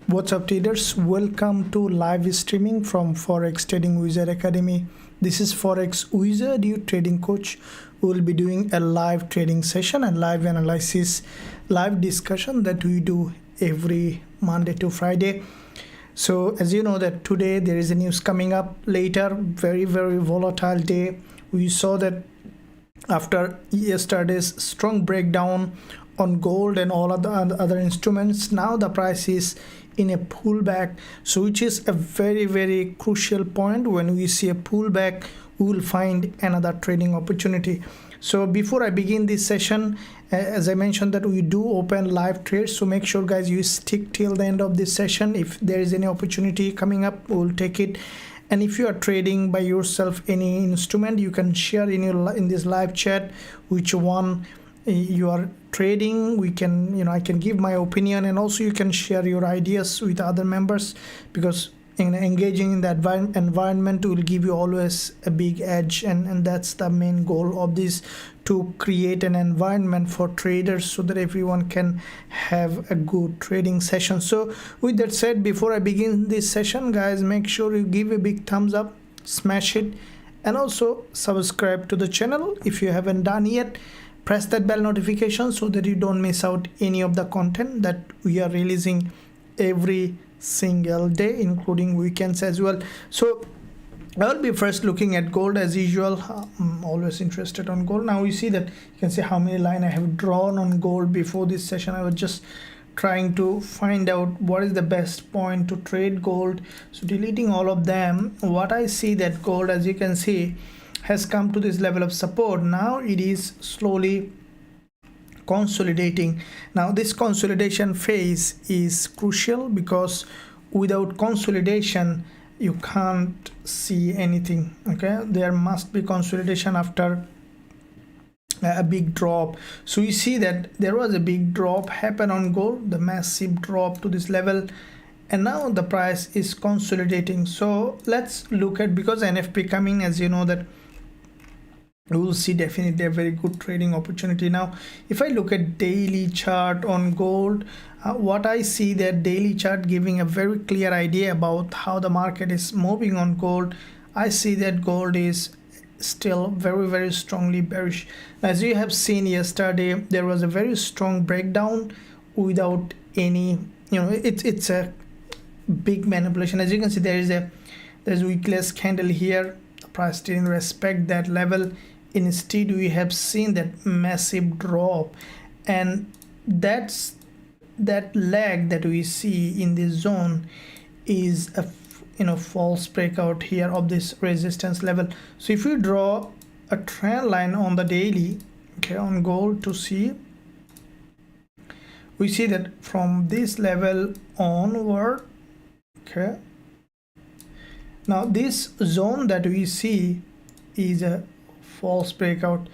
What's up traders, welcome to live streaming from Forex Trading Wizard Academy. This is Forex Wizard, your trading coach. We will be doing a live trading session and live analysis, live discussion that we do every Monday to Friday. So as you know that today there is a news coming up later, very volatile day. We saw that after yesterday's strong breakdown on gold and all other instruments, now the price is in a pullback, so which is a very crucial point. When we see a pullback, we will find another trading opportunity. So before I begin this session, as I mentioned that we do open live trades, so make sure guys you stick till the end of this session. If there is any opportunity coming up, we will take it. And if you are trading by yourself any instrument, you can share in this live chat which one you are trading. We can, I can give my opinion, and also you can share your ideas with other members, because in engaging in that environment will give you always a big edge, and that's the main goal of this, to create an environment for traders so that everyone can have a good trading session. So with that said, before I begin this session guys, make sure you give a big thumbs up, smash it, and also subscribe to the channel if you haven't done yet. Press that bell notification so that you don't miss out any of the content that we are releasing every single day, including weekends as well. So I'll be first looking at gold as usual. I'm always interested on gold. Now you see that you can see how many lines I have drawn on gold. Before this session I was just trying to find out what is the best point to trade gold. So deleting all of them, what I see that gold, as you can see, has come to this level of support. Now it is slowly consolidating. Now this consolidation phase is crucial, because without consolidation you can't see anything. Okay, there must be consolidation after a big drop. So you see that there was a big drop happen on gold, the massive drop to this level, and now the price is consolidating. So let's look at, because NFP coming, as you know that we will see definitely a very good trading opportunity. Now if I look at daily chart on gold, what I see, that daily chart giving a very clear idea about how the market is moving on gold. I see that gold is still very strongly bearish. As you have seen yesterday, there was a very strong breakdown without any, it's a big manipulation. As you can see, there's weakless candle here. The price didn't respect that level. Instead we have seen that massive drop, and that lag that we see in this zone is a false breakout here of this resistance level. So if we draw a trend line on the daily, okay, on gold, to see, we see that from this level onward, okay, now this zone that we see is a false breakout.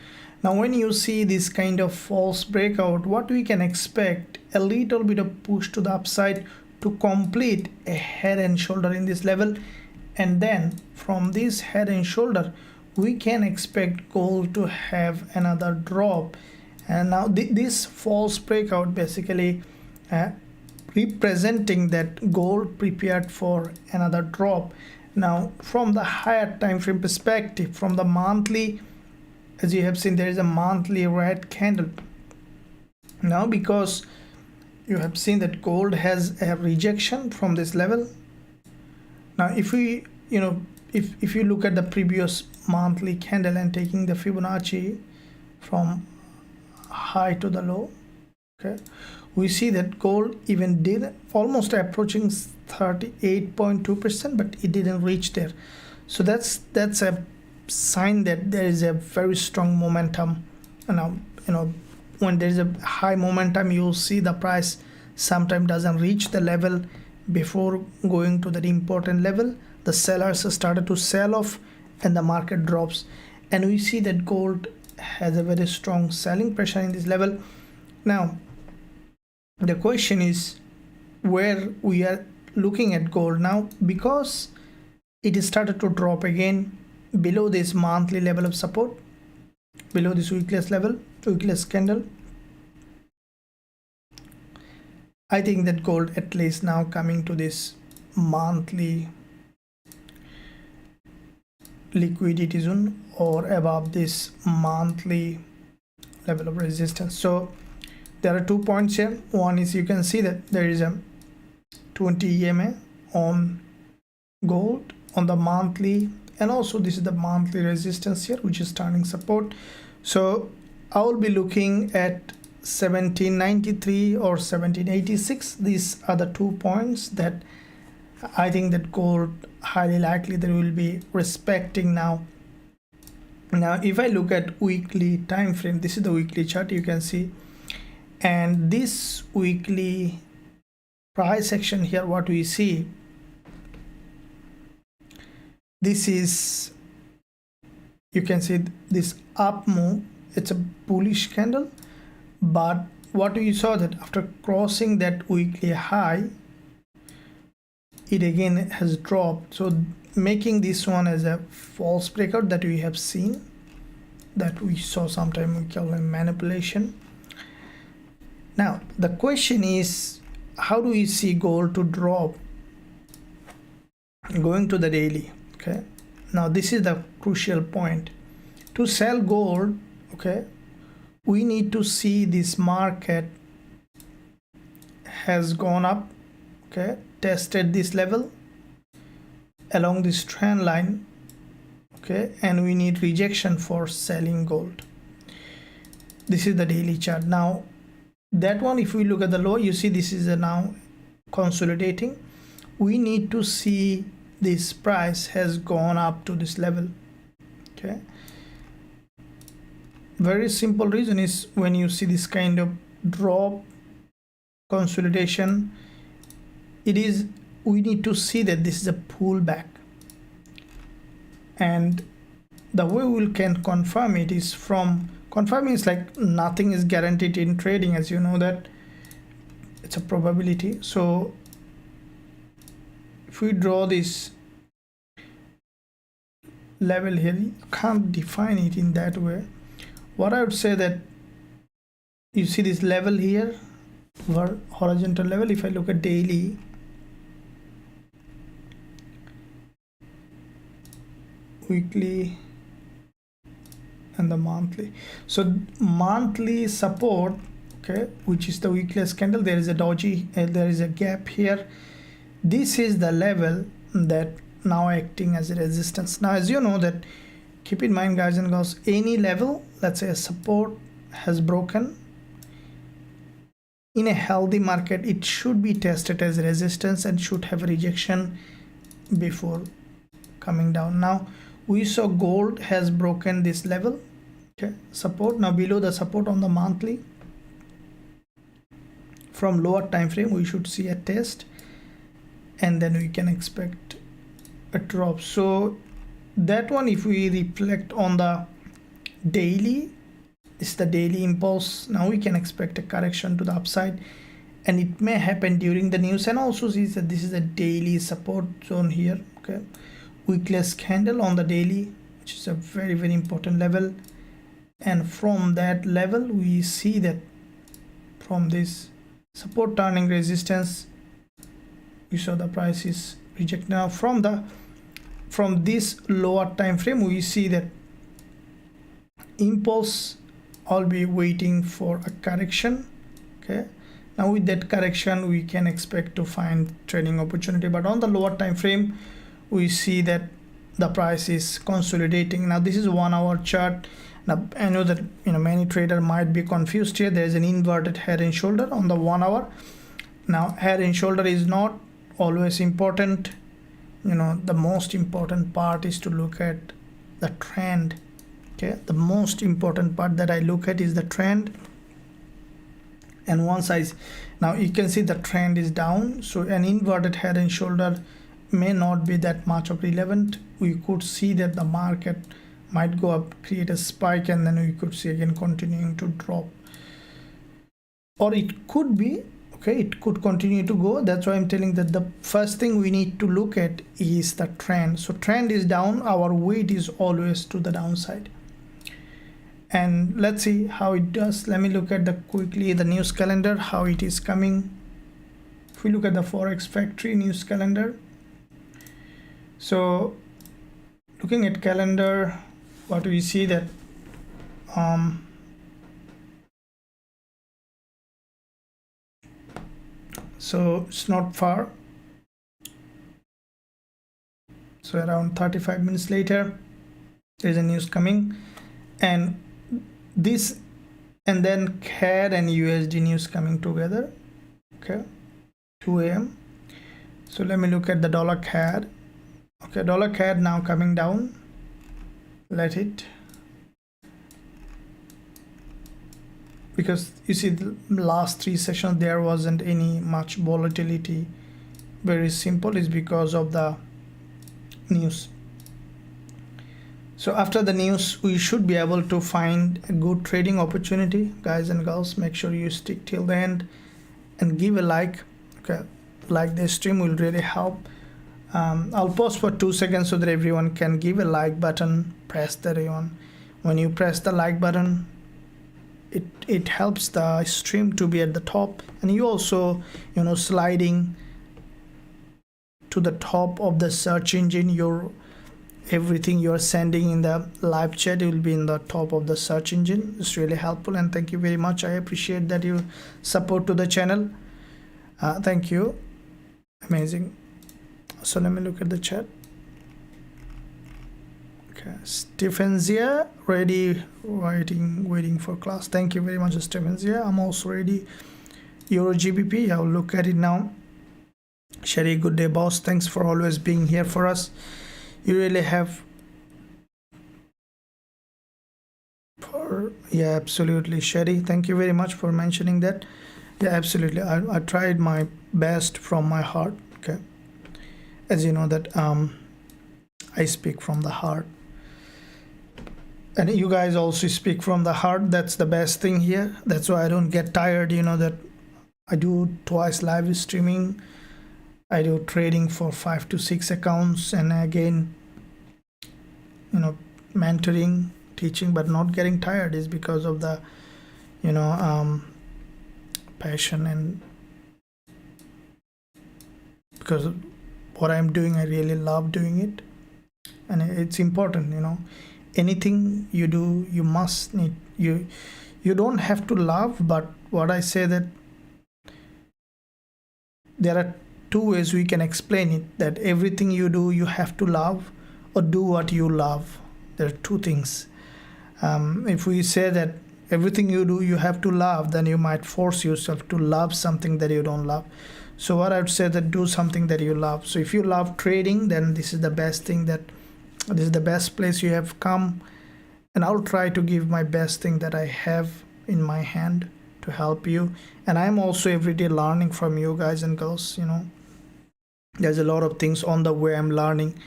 Now when you see this kind of false breakout, what we can expect, a little bit of push to the upside to complete a head and shoulder in this level, and then from this head and shoulder we can expect gold to have another drop. And now this false breakout basically representing that gold prepared for another drop. Now from the higher time frame perspective, from the monthly, as you have seen, there is a monthly red candle. Now because you have seen that gold has a rejection from this level. Now if we, if you look at the previous monthly candle and taking the Fibonacci from high to the low, okay, we see that gold even did almost approaching 38.2%, but it didn't reach there. So that's a sign that there is a very strong momentum. And now when there is a high momentum, you'll see the price sometimes doesn't reach the level before going to that important level. The sellers started to sell off and the market drops, and we see that gold has a very strong selling pressure in this level. Now the question is where we are looking at gold now, because it started to drop again below this monthly level of support, below this weakless level, weakless candle. I think that gold at least now coming to this monthly liquidity zone or above this monthly level of resistance. So there are 2 points here. One is you can see that there is a 20 EMA on gold on the monthly, and also this is the monthly resistance here, which is turning support. So I will be looking at 1793 or 1786. These are the 2 points that I think that gold highly likely they will be respecting now. Now if I look at weekly time frame, this is the weekly chart you can see, and this weekly price action here, what we see, this is, you can see this up move, it's a bullish candle, but what we saw that after crossing that weekly high, it again has dropped, so making this one as a false breakout that we have seen, that we saw sometime we call it manipulation. Now the question is, how do we see gold to drop going to the daily? Okay, now this is the crucial point. To sell gold, okay, we need to see this market has gone up, okay, tested this level along this trend line, okay, and we need rejection for selling gold. This is the daily chart. Now that one, if we look at the low, you see this is now consolidating. We need to see this price has gone up to this level. Okay, very simple reason is when you see this kind of drop consolidation, it is, we need to see that this is a pullback, and the way we can confirm it is from confirming is like nothing is guaranteed in trading, as you know that it's a probability. So if we draw this level here, you can't define it in that way. What I would say that you see this level here, horizontal level. If I look at daily, weekly, and the monthly, so monthly support, okay, which is the weakest candle, there is a doji, there is a gap here. This is the level that now acting as a resistance. Now as you know that, keep in mind guys and girls, any level, let's say a support has broken in a healthy market, it should be tested as resistance and should have a rejection before coming down. Now we saw gold has broken this level, okay, support. Now below the support on the monthly, from lower time frame, we should see a test, and then we can expect a drop. So that one, if we reflect on the daily, is the daily impulse. Now we can expect a correction to the upside, and it may happen during the news. And also see that this is a daily support zone here, okay, weakest candle on the daily, which is a very, very important level. And from that level, we see that from this support turning resistance, we saw the price is reject. Now from this lower time frame, we see that impulse, I'll be waiting for a correction. Okay, now with that correction, we can expect to find trading opportunity. But on the lower time frame, we see that the price is consolidating. Now this is 1 hour chart. Now I know that many traders might be confused here. There is an inverted head and shoulder on the 1 hour. Now head and shoulder is not always important. The most important part is to look at the trend. Okay, the most important part that I look at is the trend. And once now you can see the trend is down, so an inverted head and shoulder may not be that much of relevant. We could see that the market might go up, create a spike, and then we could see again continuing to drop, or it could be, okay, it could continue to go. That's why I'm telling that the first thing we need to look at is the trend. So trend is down, our weight is always to the downside. And let's see how it does. Let me look at quickly the news calendar, how it is coming. if we look at the Forex Factory news calendar, so looking at calendar, what we see that so it's not far, so around 35 minutes later there's a news coming, and this, and then CAD and USD news coming together. Okay, 2 a.m. So let me look at the dollar CAD. Okay, dollar CAD now coming down. Let it, because you see the last 3 sessions there wasn't any much volatility. Very simple, is because of the news. So after the news we should be able to find a good trading opportunity. Guys and girls, make sure you stick till the end and give a like. Okay, like the stream will really help. I'll pause for 2 seconds so that everyone can give a like button. Press that one. When you press the like button, it helps the stream to be at the top, and you also, you know, sliding to the top of the search engine, your everything you're sending in the live chat will be in the top of the search engine. It's really helpful, and thank you very much. I appreciate that you support to the channel. Thank you. Amazing. So let me look at the chat. Okay, Stephenzia, ready, waiting for class. Thank you very much, Stephenzia. I'm also ready. Eurusdjpy, I'll look at it now. Sherry, good day, boss. Thanks for always being here for us. You really have. Yeah, absolutely, Sherry. Thank you very much for mentioning that. Yeah, absolutely. I tried my best from my heart. Okay, as you know that I speak from the heart, and you guys also speak from the heart. That's the best thing here. That's why I don't get tired. You know that I do twice live streaming. I do trading for 5 to 6 accounts, and again, you know, mentoring, teaching, but not getting tired is because of the, you know, passion, and because of what I'm doing, I really love doing it, and it's important. You know, anything you do, you must need, you don't have to love, but what I say that there are 2 ways we can explain it, that everything you do you have to love, or do what you love. There are 2 things. If we say that everything you do you have to love, then you might force yourself to love something that you don't love. So what I would say that do something that you love. So if you love trading, then this is the best thing, that this is the best place you have come, and I'll try to give my best thing that I have in my hand to help you. And I'm also every day learning from you guys and girls. You know, there's a lot of things on the way I'm learning.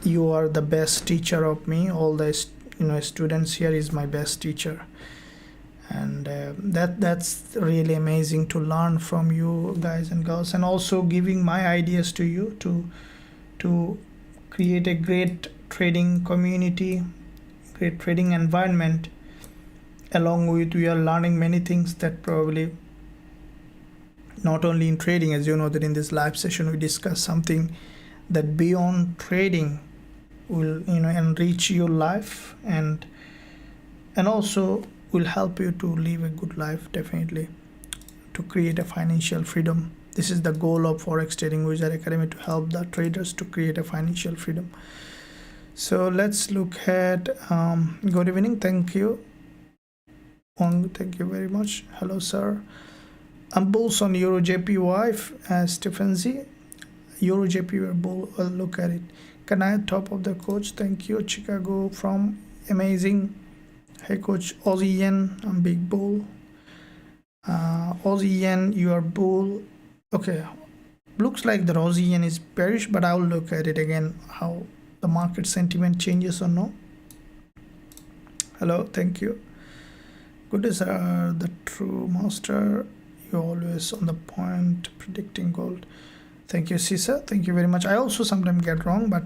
You are the best teacher of me. All the students here is my best teacher, and that's really amazing to learn from you guys and girls, and also giving my ideas to you to create a great trading community, great trading environment. Along with, we are learning many things that probably not only in trading, as you know that in this live session we discuss something that beyond trading will, you know, enrich your life, and also will help you to live a good life, definitely, to create a financial freedom. This is the goal of Forex Trading Wizard Academy, to help the traders to create a financial freedom. So let's look at good evening. Thank you. Thank you very much. Hello, sir. I'm bulls on Eurusdjpy wife, Stephen Z. Eurusdjpy, we're bull. Look at it. Can I top of the coach? Thank you. Chicago from amazing. Hey coach. Aussie yen, I'm big bull. Aussie yen, you are bull. Okay, looks like the Aussie yen is bearish, but I'll look at it again, how the market sentiment changes or no. Hello, thank you. Good is the true master. You're always on the point, predicting gold. Thank you, Sisa. Thank you very much. I also sometimes get wrong, but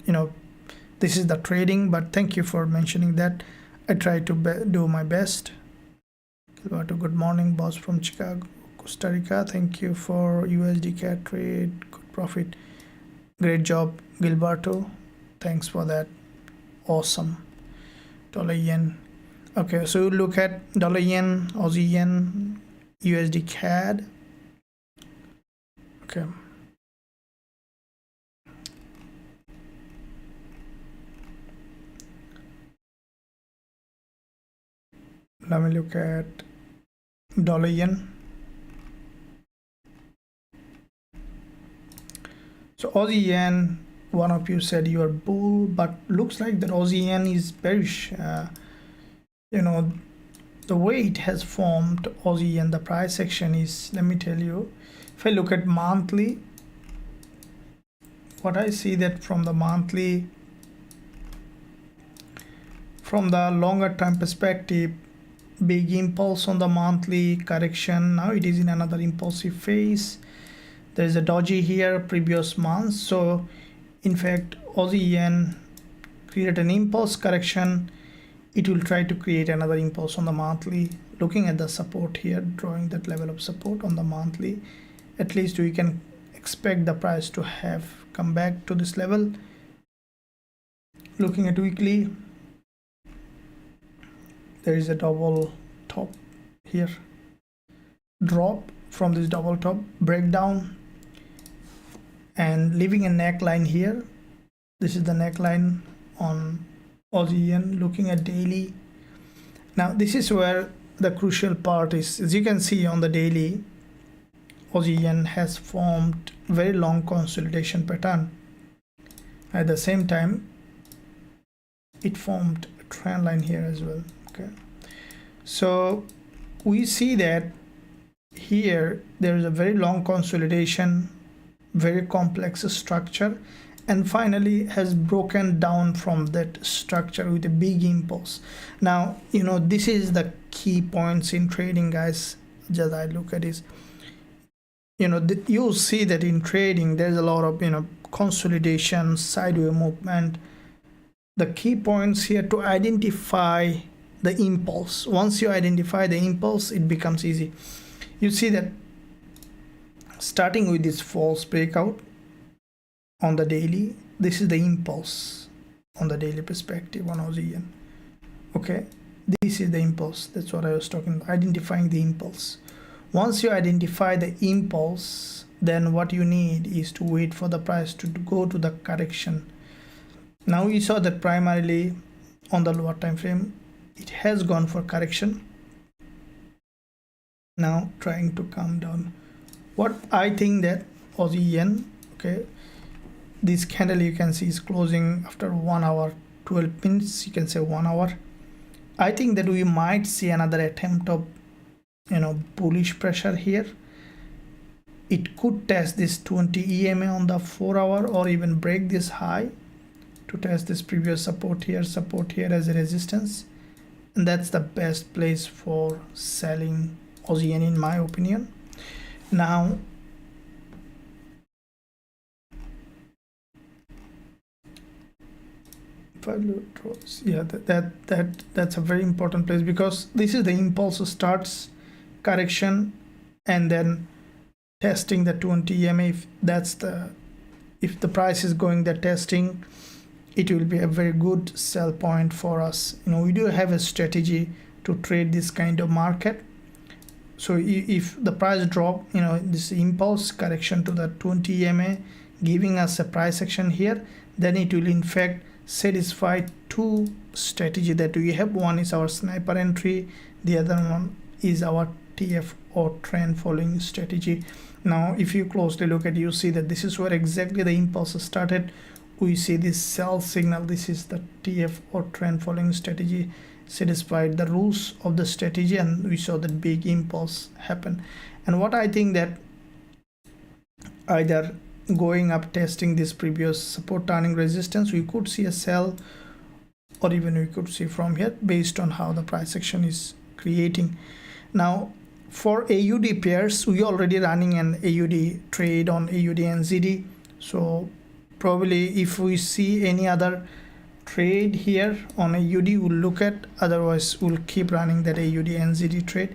you know, this is the trading. But thank you for mentioning that. I try to do my best. Good morning, boss from Chicago. Costa Rica, thank you for USD CAD trade, good profit, great job Gilberto, thanks for that, awesome. Dollar yen, okay, so look at dollar yen, Aussie yen, USD CAD. Okay, let me look at dollar yen. So Aussie yen, one of you said you are bull, but looks like that Aussie yen is bearish. You know, the way it has formed Aussie yen, the price action is, let me tell you, if I look at monthly, what I see that from the monthly, from the longer term perspective, big impulse on the monthly correction. Now it is in another impulsive phase. There is a doji here previous month, so in fact Aussie yen created an impulse correction. It will try to create another impulse on the monthly. Looking at the support here, drawing that level of support on the monthly, at least we can expect the price to have come back to this level. Looking at weekly, there is a double top here, drop from this double top, breakdown, and leaving a neckline here. This is the neckline on Aussie yen. Looking at daily, now this is where the crucial part is. As you can see on the daily, Aussie yen has formed very long consolidation pattern. At the same time, it formed a trend line here as well. Okay, so we see that here there is a very long consolidation, very complex structure, and finally has broken down from that structure with a big impulse. Now, you know, this is the key points in trading, guys. Just I look at this, you know, you'll see that in trading there's a lot of, you know, consolidation, sideways movement. The key points here to identify the impulse. Once you identify the impulse, it becomes easy. You see that starting with this false breakout on the daily, this is the impulse on the daily perspective on Aussie yen. Okay, this is the impulse. That's what I was talking about, identifying the impulse. Once you identify the impulse, then what you need is to wait for the price to go to the correction. Now you saw that primarily on the lower time frame, it has gone for correction. Now trying to come down. What I think that Aussie yen, okay, this candle you can see is closing after 1 hour 12 minutes, you can say 1 hour. I think that we might see another attempt of, you know, bullish pressure here. It could test this 20 EMA on the 4 hour, or even break this high to test this previous support here as a resistance, and that's the best place for selling Aussie yen in my opinion. Now if I look towards, yeah, that's a very important place, because this is the impulse starts correction and then testing the 20 EMA. If the price is going the testing, it will be a very good sell point for us. You know, we do have a strategy to trade this kind of market. So if the price drop, you know, this impulse correction to the 20 EMA giving us a price action here, then it will in fact satisfy two strategy that we have. One is our sniper entry, the other one is our TF or trend following strategy. Now if you closely look at, you see that this is where exactly the impulse started. We see this sell signal. This is the TF or trend following strategy, satisfied the rules of the strategy, and we saw that big impulse happen. And what I think that either going up testing this previous support turning resistance, we could see a sell, or even we could see from here based on how the price action is creating. Now for AUD pairs, we already running an AUD trade on AUD and ZD, so probably if we see any other trade here on AUD, we'll look at, otherwise we'll keep running that AUD NZD trade.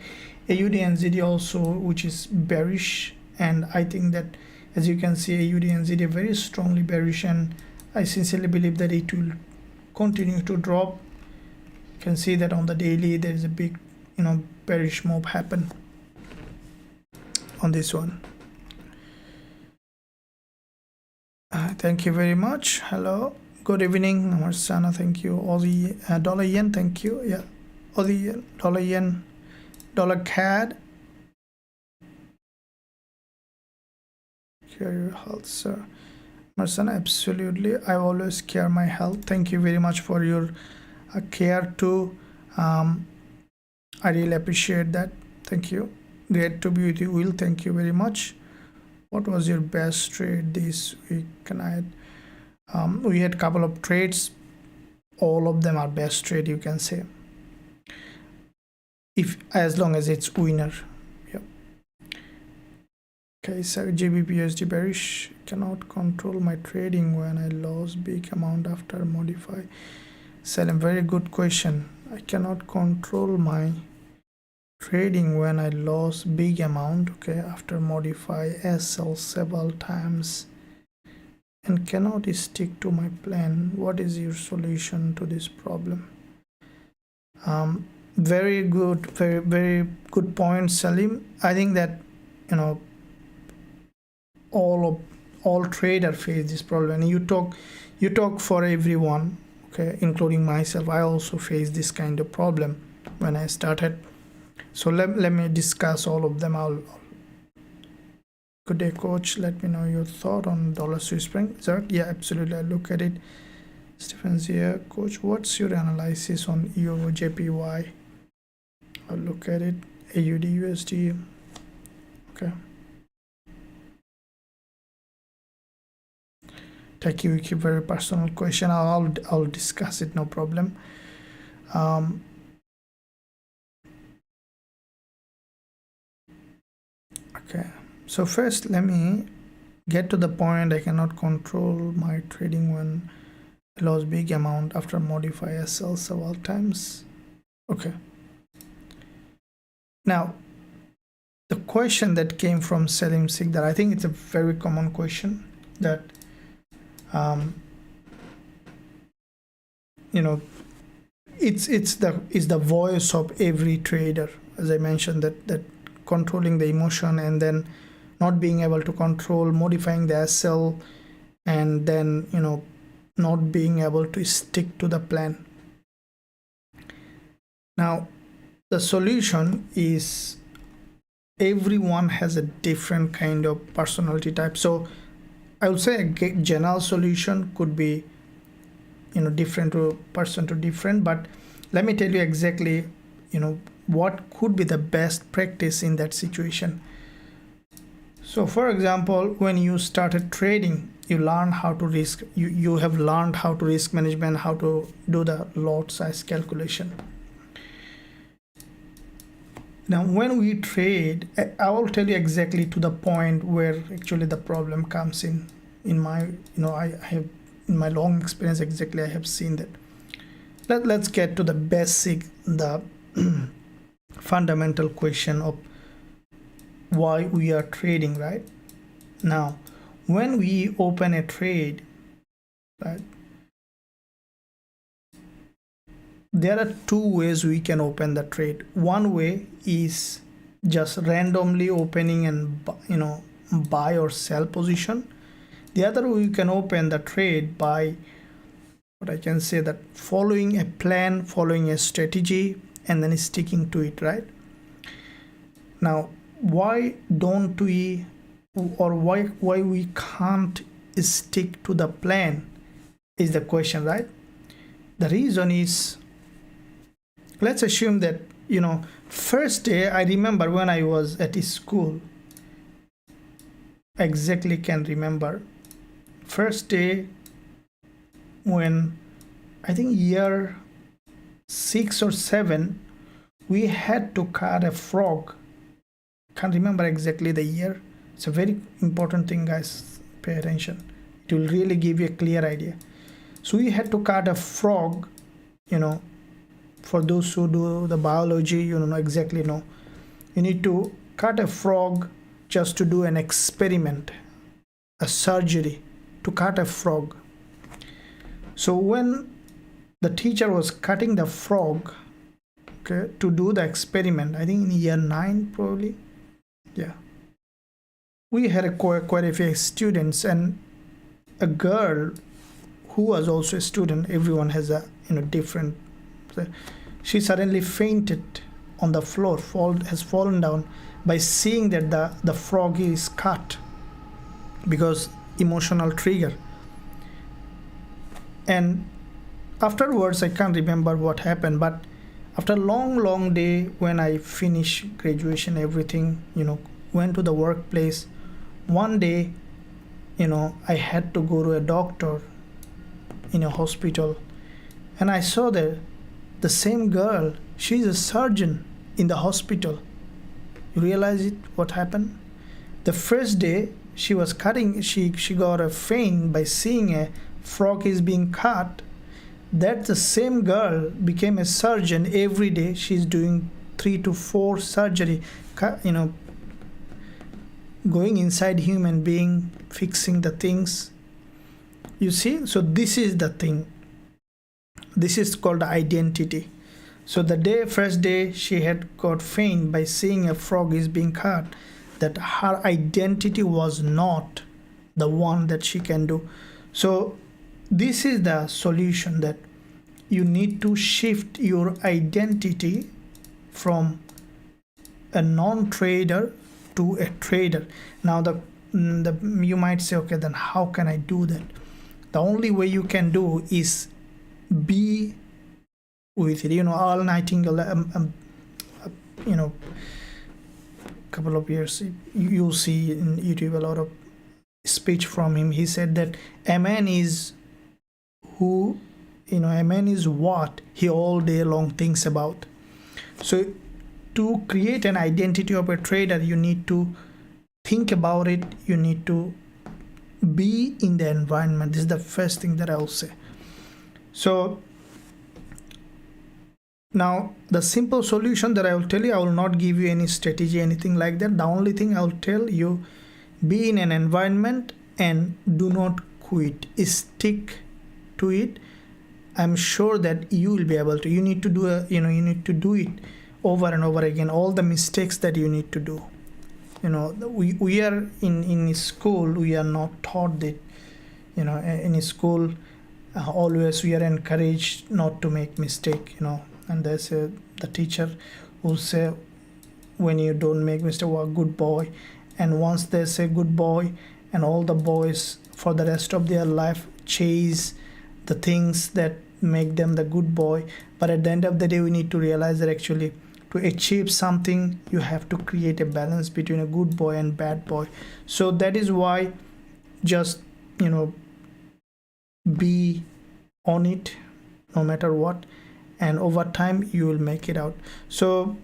AUD NZD also, which is bearish, and I think that, as you can see, AUD NZD very strongly bearish, and I sincerely believe that it will continue to drop. You can see that on the daily there is a big, bearish move happen on this one. Thank you very much. Hello, good evening, Marsana. Thank you. Aussie dollar yen, thank you. Yeah, Aussie yen, dollar CAD. Care your health, sir. Marsana, absolutely. I always care my health. Thank you very much for your care too. I really appreciate that. Thank you. Great to be with you, Will. Thank you very much. What was your best trade this week? We had a couple of trades. All of them are best trade, you can say, as long as it's winner. Yep. Okay, so Gbpusd bearish. Cannot control my trading when I lost big amount after modify. Salim, very good question. I cannot control my trading when I lost big amount, okay, after modify SL several times and cannot stick to my plan. What is your solution to this problem? Very good, very good point, Salim. I think that all traders face this problem, and you talk for everyone, okay, including myself. I also face this kind of problem when I started. So let me discuss all of them. Good day, coach. Let me know your thought on dollar Swiss franc. Yeah, absolutely. I look at it. Stephen's here. Coach, what's your analysis on Eurusdjpy? I'll look at it. AUD USD. Okay. Thank you. Very personal question. I'll discuss it. No problem. Okay, so first let me get to the point. I cannot control my trading when I lost big amount after modify SL several times. Okay, now the question that came from Selim Sikdar, I think it's a very common question that it's the voice of every trader, as I mentioned, that controlling the emotion and then not being able to control modifying the SL, and then not being able to stick to the plan. Now the solution is everyone has a different kind of personality type. So I would say a general solution could be different to person to different, but let me tell you exactly what could be the best practice in that situation. So for example, when you started trading, you learn how to risk, you have learned how to risk management, how to do the lot size calculation. Now when we trade, I will tell you exactly to the point where actually the problem comes in my I have, in my long experience, exactly I have seen that. Let's get to the basic, the fundamental question of why we are trading. Right now, when we open a trade, right, there are two ways we can open the trade. One way is just randomly opening and buy or sell position. The other way you can open the trade by what I can say that following a plan, following a strategy, and then sticking to it. Right now, why don't we, or why we can't stick to the plan is the question, right? The reason is, let's assume that first day, I remember when I was at school, exactly can remember first day when I think year 6 or 7, we had to cut a frog. Can't remember exactly the year. It's a very important thing, guys. Pay attention. It will really give you a clear idea. So we had to cut a frog, for those who do the biology, exactly know. You need to cut a frog just to do an experiment, a surgery to cut a frog. So when the teacher was cutting the frog, okay, to do the experiment, I think in year 9 probably, yeah, we had quite a few students, and a girl who was also a student. Everyone has a different. She suddenly fainted on the floor, has fallen down by seeing that the frog is cut, because emotional trigger. And afterwards, I can't remember what happened, but after a long day, when I finished graduation, everything, went to the workplace, one day, I had to go to a doctor in a hospital, and I saw that the same girl, she's a surgeon in the hospital. You realize it, what happened? The first day she was cutting, she got a faint by seeing a frog is being cut. That the same girl became a surgeon. Every day she's doing 3 to 4 surgery, going inside human being, fixing the things. You see, so this is the thing. This is called identity. So the first day she had got faint by seeing a frog is being cut, that her identity was not the one that she can do. So this is the solution, that you need to shift your identity from a non-trader to a trader. Now you might say, okay, then how can I do that? The only way you can do is be with it. Al Nightingale, couple of years, you'll see in YouTube a lot of speech from him. He said that a man is who, a man is what he all day long thinks about. So to create an identity of a trader, you need to think about it. You need to be in the environment. This is the first thing that I'll say. So now the simple solution that I will tell you, I will not give you any strategy, anything like that. The only thing I will tell you, be in an environment and do not quit. Stick to it. I'm sure that you will be able to. You need to do you need to do it over and over again. All the mistakes that you need to do. We are in school, we are not taught that. In school, always we are encouraged not to make mistake. And there's the teacher who say, when you don't make mistake, you are a good boy. And once they say good boy, and all the boys for the rest of their life chase the things that make them the good boy. But at the end of the day, we need to realize that actually to achieve something, you have to create a balance between a good boy and bad boy. So that is why just be on it no matter what, and over time you will make it out. So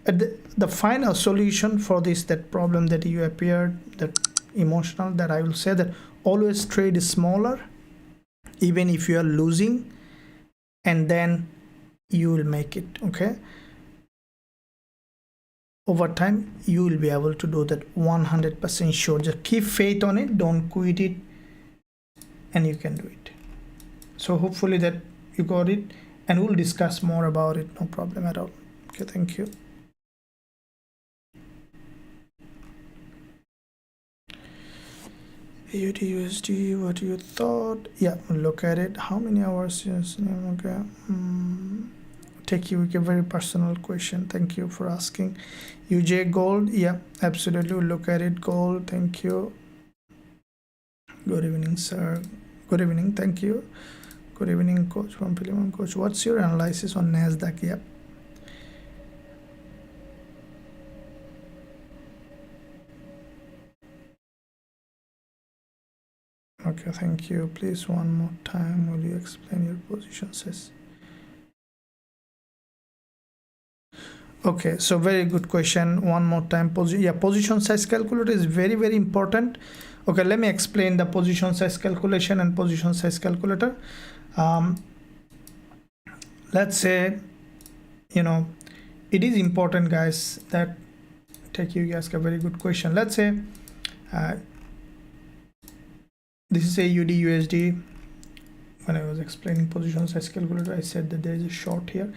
the final solution for that problem that you appeared, that emotional, that I will say that always trade smaller, even if you are losing, and then you will make it. Okay, over time you will be able to do that, 100% sure. Just keep faith on it, don't quit it, and you can do it. So hopefully that you got it, and we'll discuss more about it, no problem at all. Okay, thank you. USD, what you thought? Yeah, look at it. How many hours? Yes, okay. Take you a very personal question. Thank you for asking. UJ Gold, yeah, absolutely. We'll look at it. Gold, thank you. Good evening, sir. Good evening, thank you. Good evening, coach from Piliman. Coach, what's your analysis on NASDAQ? Yeah. Okay, thank you. Please, one more time, will you explain your position size? Okay, so very good question. One more time. Position size calculator is very, very important. Okay, let me explain the position size calculation and position size calculator. Let's say, you know, it is important, guys, that you ask a very good question. Let's say this is AUD USD. When I was explaining position size calculator, I said that there is a short here.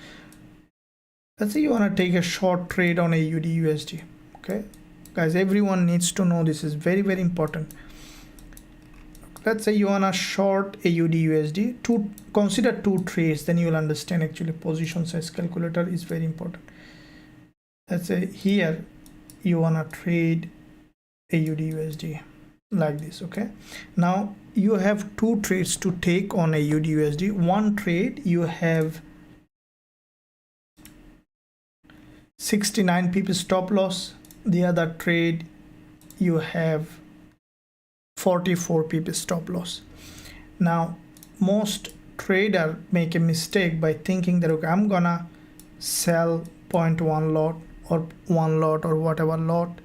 Let's say you want to take a short trade on AUD USD. Okay, guys, everyone needs to know this is very, very important. Let's say you want to short AUD USD. Consider two trades, then you will understand actually position size calculator is very important. Let's say here you want to trade AUD USD like this. Okay, now you have two trades to take on AUD USD. One trade you have 69 pip stop loss. The other trade you have 44 pip stop loss. Now most trader make a mistake by thinking that, okay, I'm gonna sell 0.1 lot or 1 lot or whatever lot,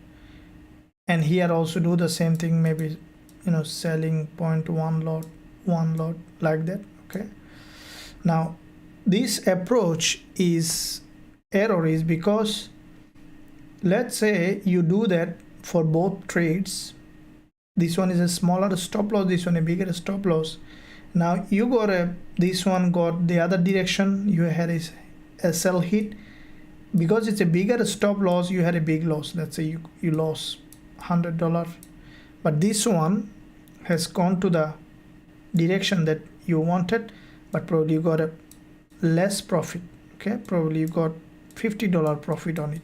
and here also do the same thing, maybe, you know, selling 0.1 lot, 1 lot, like that. Okay, now this approach is error is because let's say you do that for both trades. This one is a smaller stop loss, this one a bigger stop loss. Now you got this one got the other direction, you had a sell hit. Because it's a bigger stop loss, you had a big loss. Let's say you lost $100, but this one has gone to the direction that you wanted, but probably you got a less profit. Okay, probably you got $50 profit on it.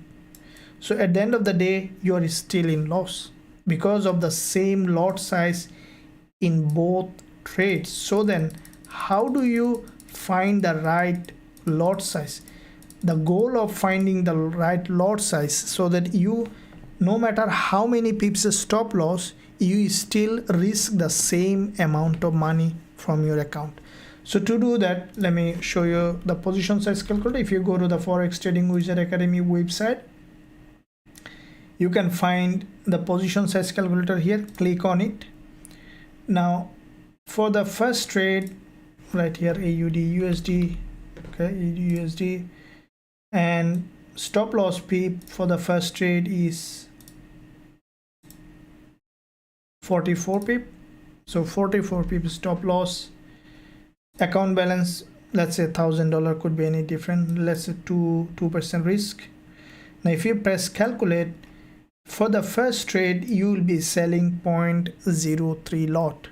So at the end of the day, you are still in loss because of the same lot size in both trades. So then how do you find the right lot size? The goal of finding the right lot size so that you, no matter how many pips stop loss, you still risk the same amount of money from your account. So to do that, let me show you the position size calculator. If you go to the Forex Trading Wizard Academy website, you can find the position size calculator here. Click on it. Now for the first trade right here, AUD USD, okay, AUD USD, and stop loss pip for the first trade is 44 pip. So 44 pip stop loss. Account balance, let's say $1,000, could be any different. Let's say 2% risk. Now if you press calculate, for the first trade you will be selling 0.03 lot.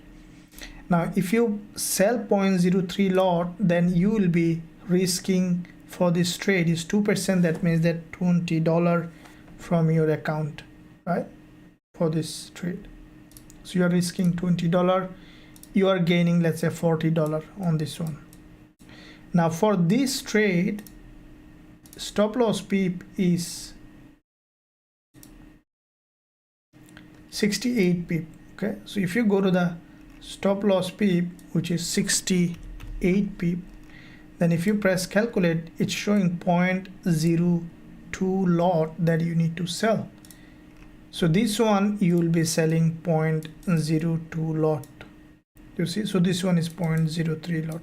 Now if you sell 0.03 lot, then you will be risking for this trade is 2%. That means that $20 from your account, right, for this trade. So you are risking $20, you are gaining, let's say, $40 on this one. Now for this trade, stop loss pip is 68 pip. Okay, so if you go to the stop loss pip, which is 68 pip, then if you press calculate, it's showing 0.02 lot that you need to sell. So this one you will be selling 0.02 lot. You see, so this one is 0.03 lot.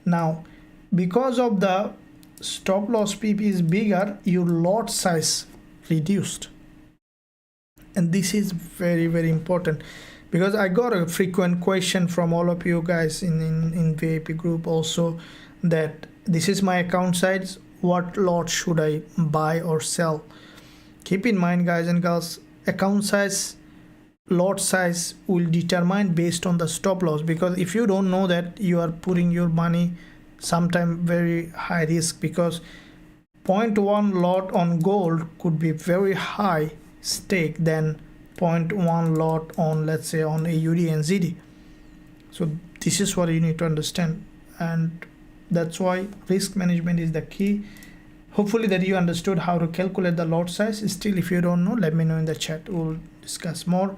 Now because of the stop loss pip is bigger, your lot size reduced. And this is very, very important, because I got a frequent question from all of you guys in VIP group also, that this is my account size, what lot should I buy or sell? Keep in mind, guys and girls, account size, lot size will determine based on the stop loss, because if you don't know that, you are putting your money sometime very high risk, because 0.1 lot on gold could be very high stake than 0.1 lot on, let's say, on AUD and ZD. So this is what you need to understand, and that's why risk management is the key. Hopefully that you understood how to calculate the lot size. Still, if you don't know, let me know in the chat, we'll discuss more.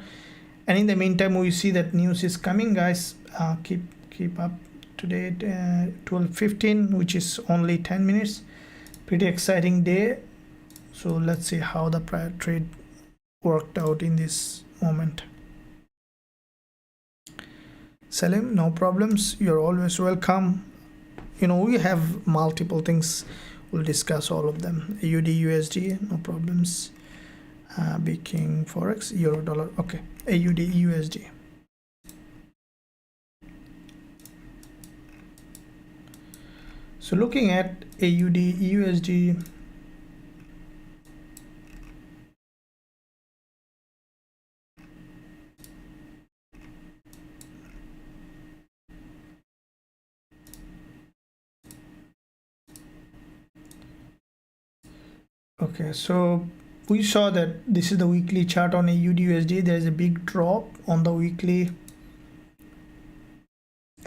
And in the meantime, we see that news is coming, guys. Keep up to date. 12:15, which is only 10 minutes. Pretty exciting day. So let's see how the prior trade worked out in this moment. Salim, no problems, you're always welcome. We have multiple things, we'll discuss all of them. AUD USD, no problems. King Forex, euro dollar, okay. AUD USD. So looking at AUD USD, okay, so we saw that this is the weekly chart on AUD USD. There is a big drop on the weekly.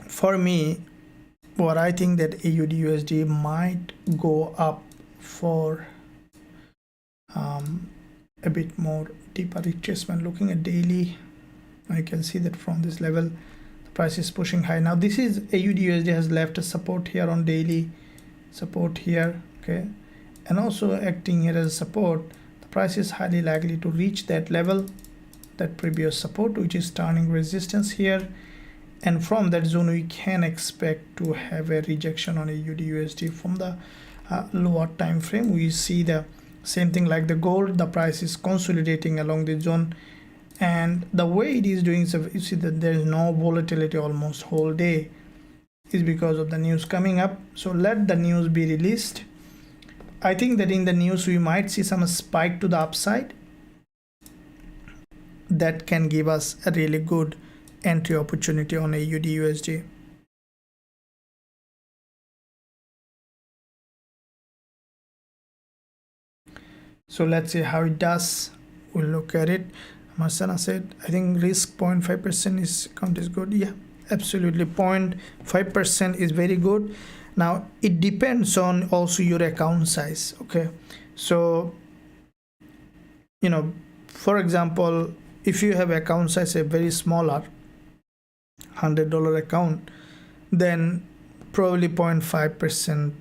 For me, what I think that AUD USD might go up for a bit more deeper retracement. Looking at daily, I can see that from this level the price is pushing high. Now this is AUD USD has left a support here on daily, support here, okay, and also acting here as support. The price is highly likely to reach that level, that previous support, which is turning resistance here, and from that zone we can expect to have a rejection on AUD USD from the lower time frame. We see the same thing like the gold, the price is consolidating along the zone, and the way it is doing, so you see that there is no volatility almost whole day, is because of the news coming up. So let the news be released. I think that in the news we might see some spike to the upside that can give us a really good entry opportunity on AUD USD. So let's see how it does. We'll look at it. Marsana said, I think risk 0.5% is count is good. Yeah, absolutely. 0.5% is very good. Now it depends on also your account size. Okay, so for example, if you have account size a very smaller $100 account, then probably 0.5%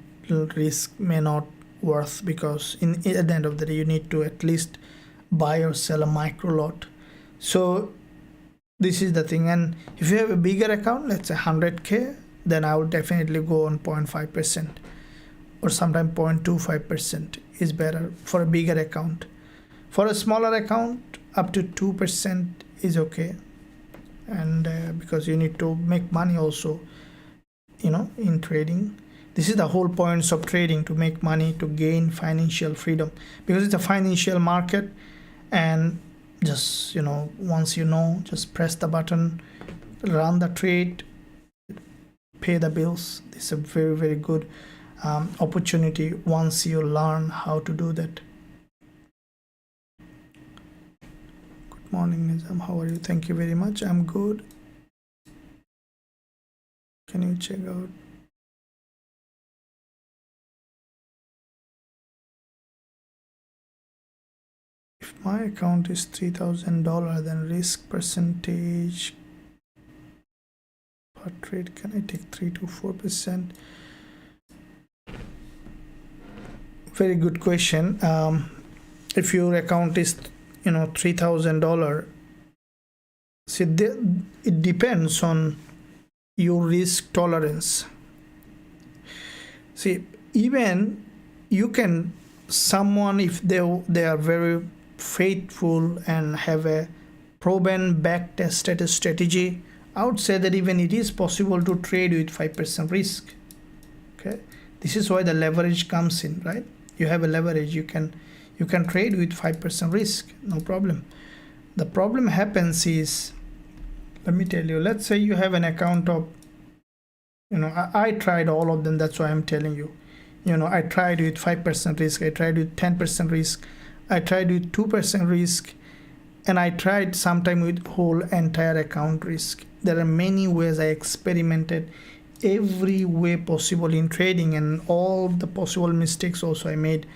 risk may not worth, because at the end of the day you need to at least buy or sell a micro lot. So this is the thing. And if you have a bigger account, let's say 100k, then I would definitely go on 0.5%, or sometimes 0.25% is better for a bigger account. For a smaller account, up to 2% is okay, and because you need to make money also in trading. This is the whole point of trading, to make money, to gain financial freedom, because it's a financial market. And just once just press the button, run the trade, pay the bills. It's a very, very good opportunity once you learn how to do that. Good morning, Nizam, how are you? Thank you very much. I'm good. Can you check out? If my account is $3,000, then risk percentage per trade, can I take 3 to 4%? Very good question. If your account is $3,000, see, it depends on your risk tolerance. See, even you can, someone, if they are very faithful and have a proven back tested strategy, I would say that even it is possible to trade with 5% risk. Okay, this is why the leverage comes in, right? You have a leverage, you can trade with 5% risk, no problem. The problem happens is, let me tell you, let's say you have an account of, I tried all of them, that's why I'm telling you. I tried with 5% risk, I tried with 10% risk, I tried with 2% risk, and I tried sometime with whole entire account risk. There are many ways I experimented, every way possible in trading, and all the possible mistakes also I made,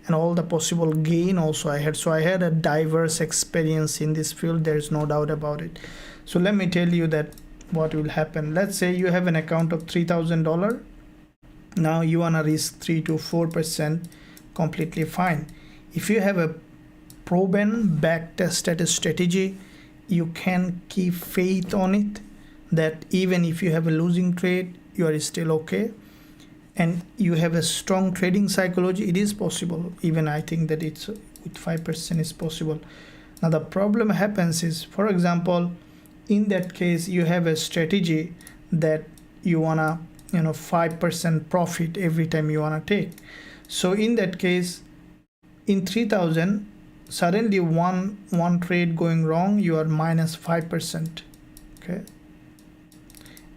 and all the possible gain also I had. So I had a diverse experience in this field, there is no doubt about it. So let me tell you that what will happen. Let's say you have an account of $3,000. Now you want to risk 3 to 4%, completely fine. If you have a proven back tested strategy, you can keep faith on it. that even if you have a losing trade, you are still okay, and you have a strong trading psychology. It is possible. Even I think that it's with 5% is possible. Now the problem happens is, for example, in that case you have a strategy that you wanna 5% profit every time you wanna take. So in that case, in 3000, suddenly one trade going wrong, you are minus 5%. Okay,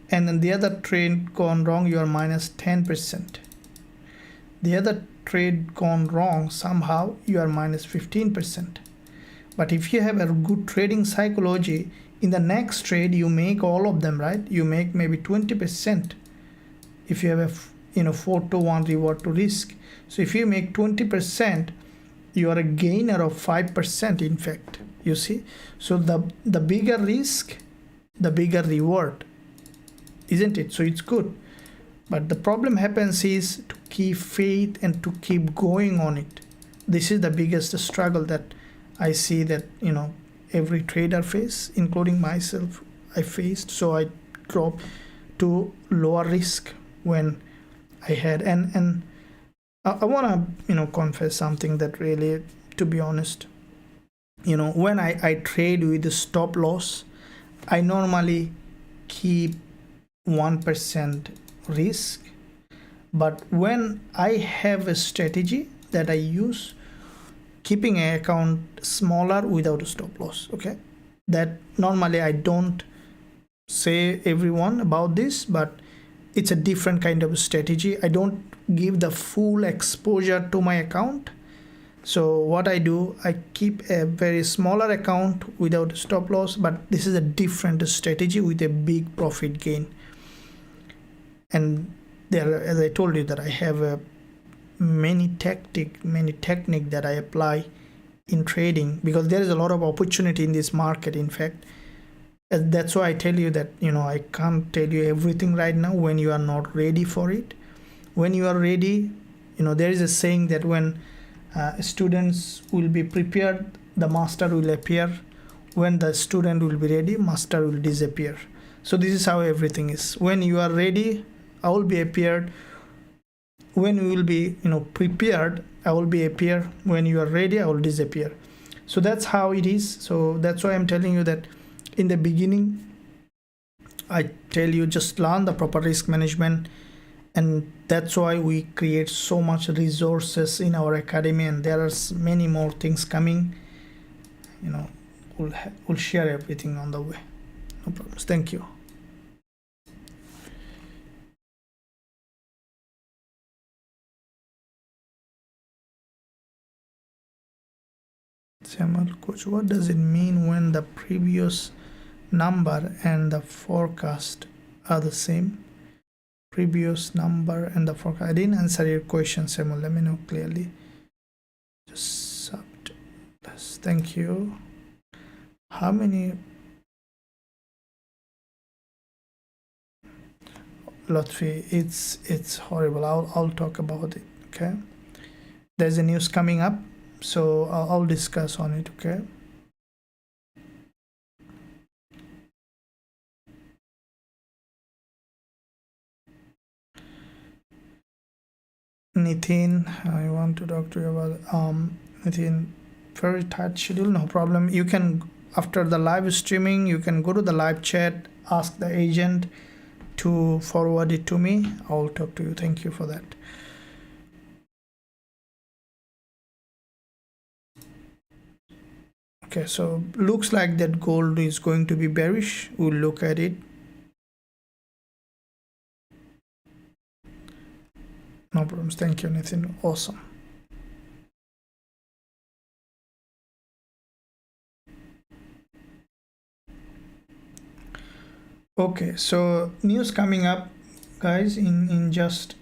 and then the other trade gone wrong, you are minus 10%. The other trade gone wrong, somehow you are minus 15%. But if you have a good trading psychology, in the next trade you make all of them, right? You make maybe 20% if you have a 4-to-1 reward to risk. So if you make 20%, you are a gainer of 5%, in fact, you see. So the bigger risk, the bigger reward, isn't it? So it's good. But the problem happens is to keep faith and to keep going on it. This is the biggest struggle that I see that every trader face, including myself, I faced. So I dropped to lower risk when I had, and I want to confess something that really, to be honest, when I trade with the stop loss, I normally keep 1% risk. But when I have a strategy that I use, keeping an account smaller without a stop loss, okay, that normally I don't say everyone about this, but it's a different kind of strategy. I don't give the full exposure to my account. So what I do, I keep a very smaller account without stop loss, but this is a different strategy with a big profit gain. And there, as I told you, that I have many technique that I apply in trading, because there is a lot of opportunity in this market. In fact, that's why I tell you that I can't tell you everything right now when you are not ready for it. When you are ready, there is a saying that when students will be prepared, the master will appear. When the student will be ready, master will disappear. So this is how everything is. When you are ready, I will be appeared. When you will be prepared, I will be appear. When you are ready, I will disappear. So that's how it is. So that's why I'm telling you that in the beginning, I tell you, just learn the proper risk management, and that's why we create so much resources in our academy, and there are many more things coming. We'll share everything on the way. No problems. Thank you. Samuel, coach, what does it mean when the previous number and the forecast are the same? Previous number and the forecast. I didn't answer your question, Samuel. Let me know clearly. Just subtless. Thank you. How many? Lotfi, it's horrible. I'll talk about it. Okay. There's a news coming up, so I'll discuss on it. Okay. Nitin, I want to talk to you about Nitin, very tight schedule. No problem. You can, after the live streaming, you can go to the live chat, ask the agent to forward it to me. I'll talk to you. Thank you for that. Okay, so looks like that gold is going to be bearish. We'll look at it. No problems. Thank you, Nathan. Awesome. Okay, so news coming up, guys, in just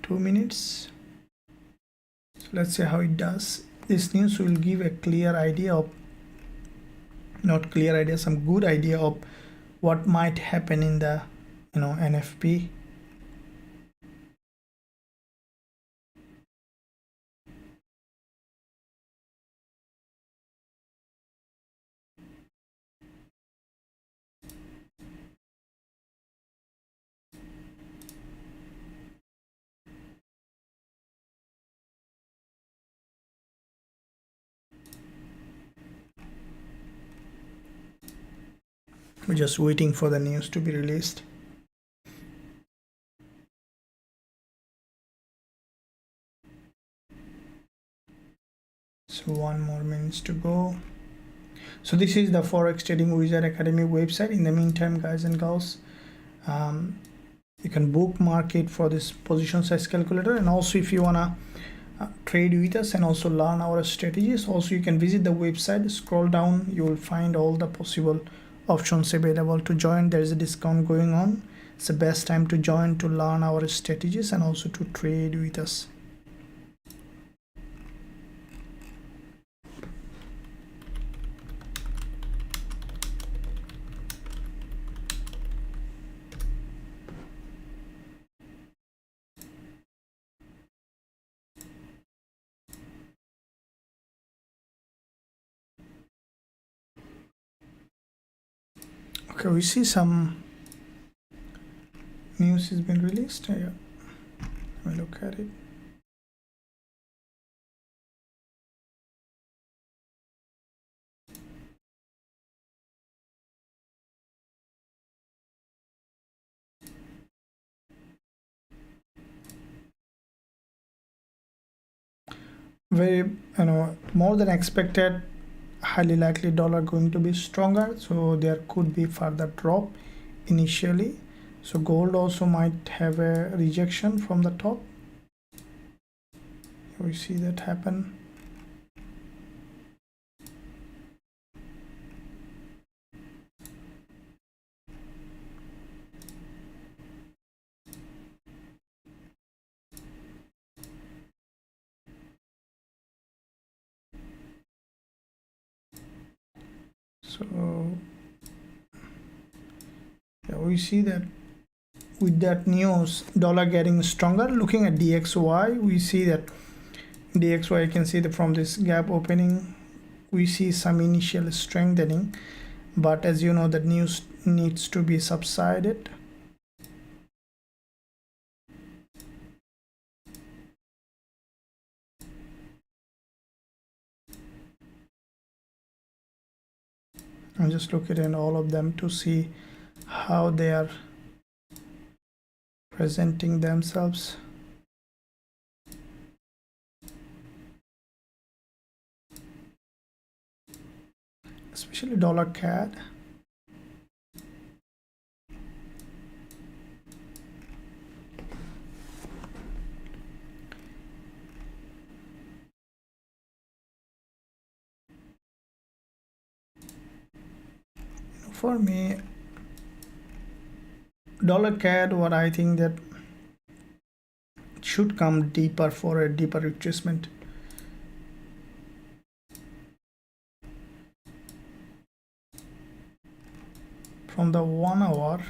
two minutes. So let's see how it does. This news will give a clear idea of, not clear idea, some good idea of what might happen in the NFP. We're just waiting for the news to be released. So 1 more minutes to go. So this is the Forex Trading Wizard Academy website. In the meantime, guys and girls, you can bookmark it for this position size calculator, and also if you wanna trade with us and also learn our strategies, also you can visit the website, scroll down, you will find all the possible options available to join. There is a discount going on. It's the best time to join to learn our strategies and also to trade with us. Okay, we see some news has been released. Yeah, let me look at it. Very, more than expected, highly likely dollar going to be stronger, so there could be further drop initially. So gold also might have a rejection from the top. We see that happen. So yeah, we see that with that news, dollar getting stronger. Looking at DXY, we see that DXY, you can see that from this gap opening, we see some initial strengthening, but as you know, that news needs to be subsided. I'm just looking at all of them to see how they are presenting themselves. Especially dollar CAD. For me, dollar CAD, what I think that should come deeper for a deeper retracement. From the 1 hour,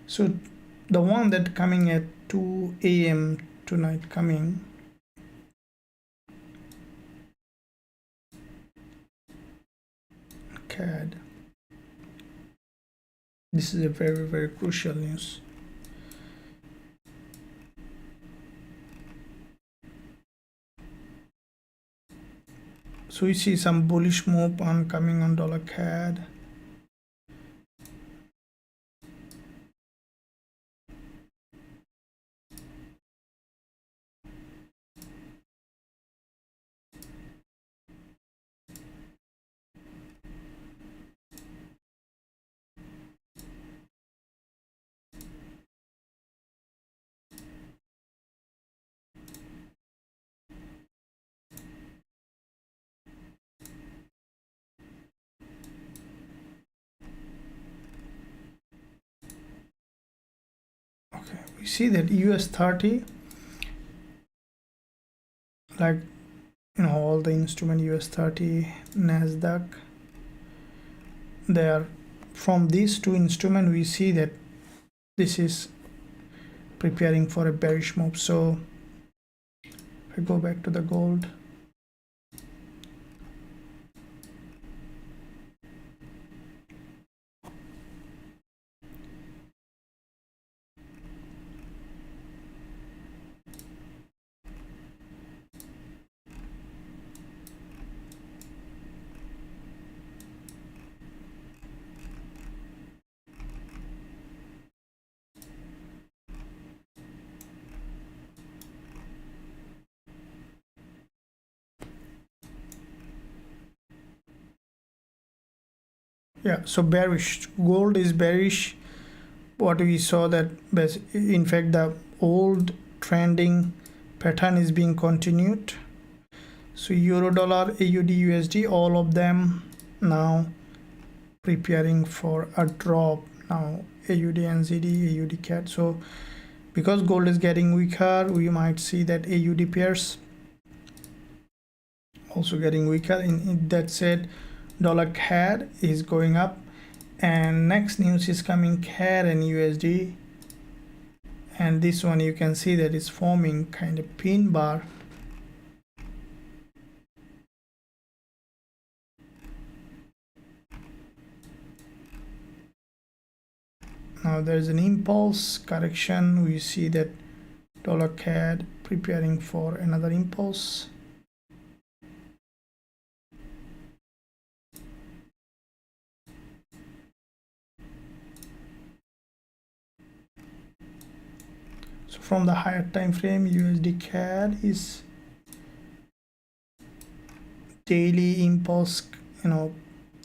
so the one that coming at 2 a.m. tonight coming, CAD. This is a very, very crucial news. So we see some bullish move on coming on dollar CAD. Okay, we see that US30, like all the instrument US30, NASDAQ, they are from these two instruments. We see that this is preparing for a bearish move. So if I go back to the gold, yeah, so bearish, gold is bearish. What we saw that in fact the old trending pattern is being continued. So euro dollar, AUD, USD, all of them now preparing for a drop. Now AUD, NZD, AUD CAD. So because gold is getting weaker, we might see that AUD pairs also getting weaker. In that said, dollar CAD is going up, and next news is coming CAD and USD, and this one you can see that is forming kind of pin bar. Now there's an impulse correction. We see that dollar CAD preparing for another impulse. So from the higher time frame, USD CAD is daily impulse,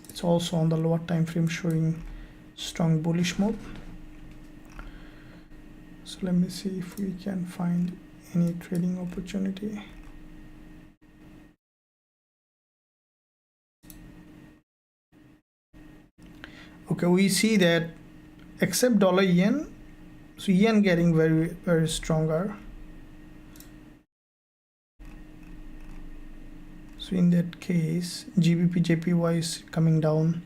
it's also on the lower time frame showing strong bullish move. So let me see if we can find any trading opportunity. Okay, we see that except dollar yen, so yen getting very stronger. So in that case, GBP JPY is coming down.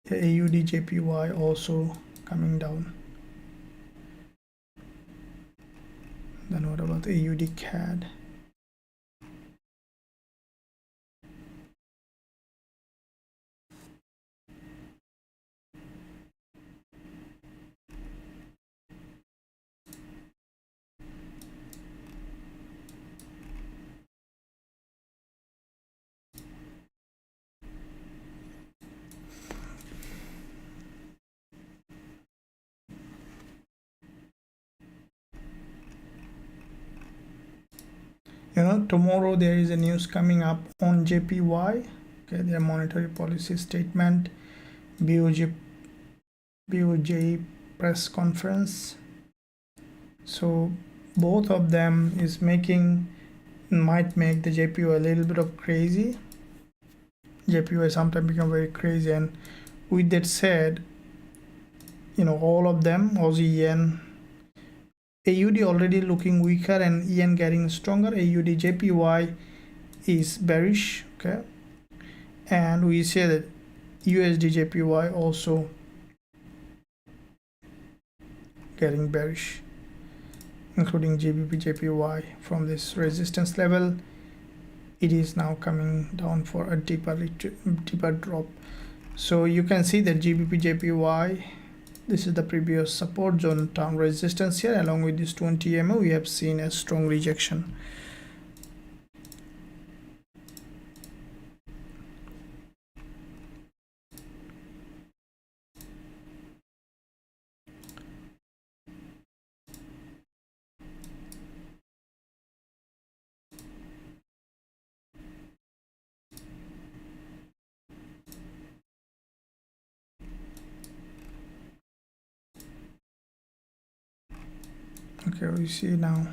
The AUD JPY also coming down. Then what about the AUD CAD? Tomorrow there is a news coming up on JPY. Okay, their monetary policy statement, BOJ press conference. So both of them is might make the JPY a little bit of crazy. JPY sometimes become very crazy, and with that said, all of them, Aussie yen, AUD already looking weaker and yen getting stronger. AUD JPY is bearish, okay, and we say that USD JPY also getting bearish, including GBP JPY. From this resistance level, it is now coming down for a deeper drop. So you can see that GBP JPY, this is the previous support zone, down resistance here. Along with this 20 EMA, we have seen a strong rejection. Okay, we see now.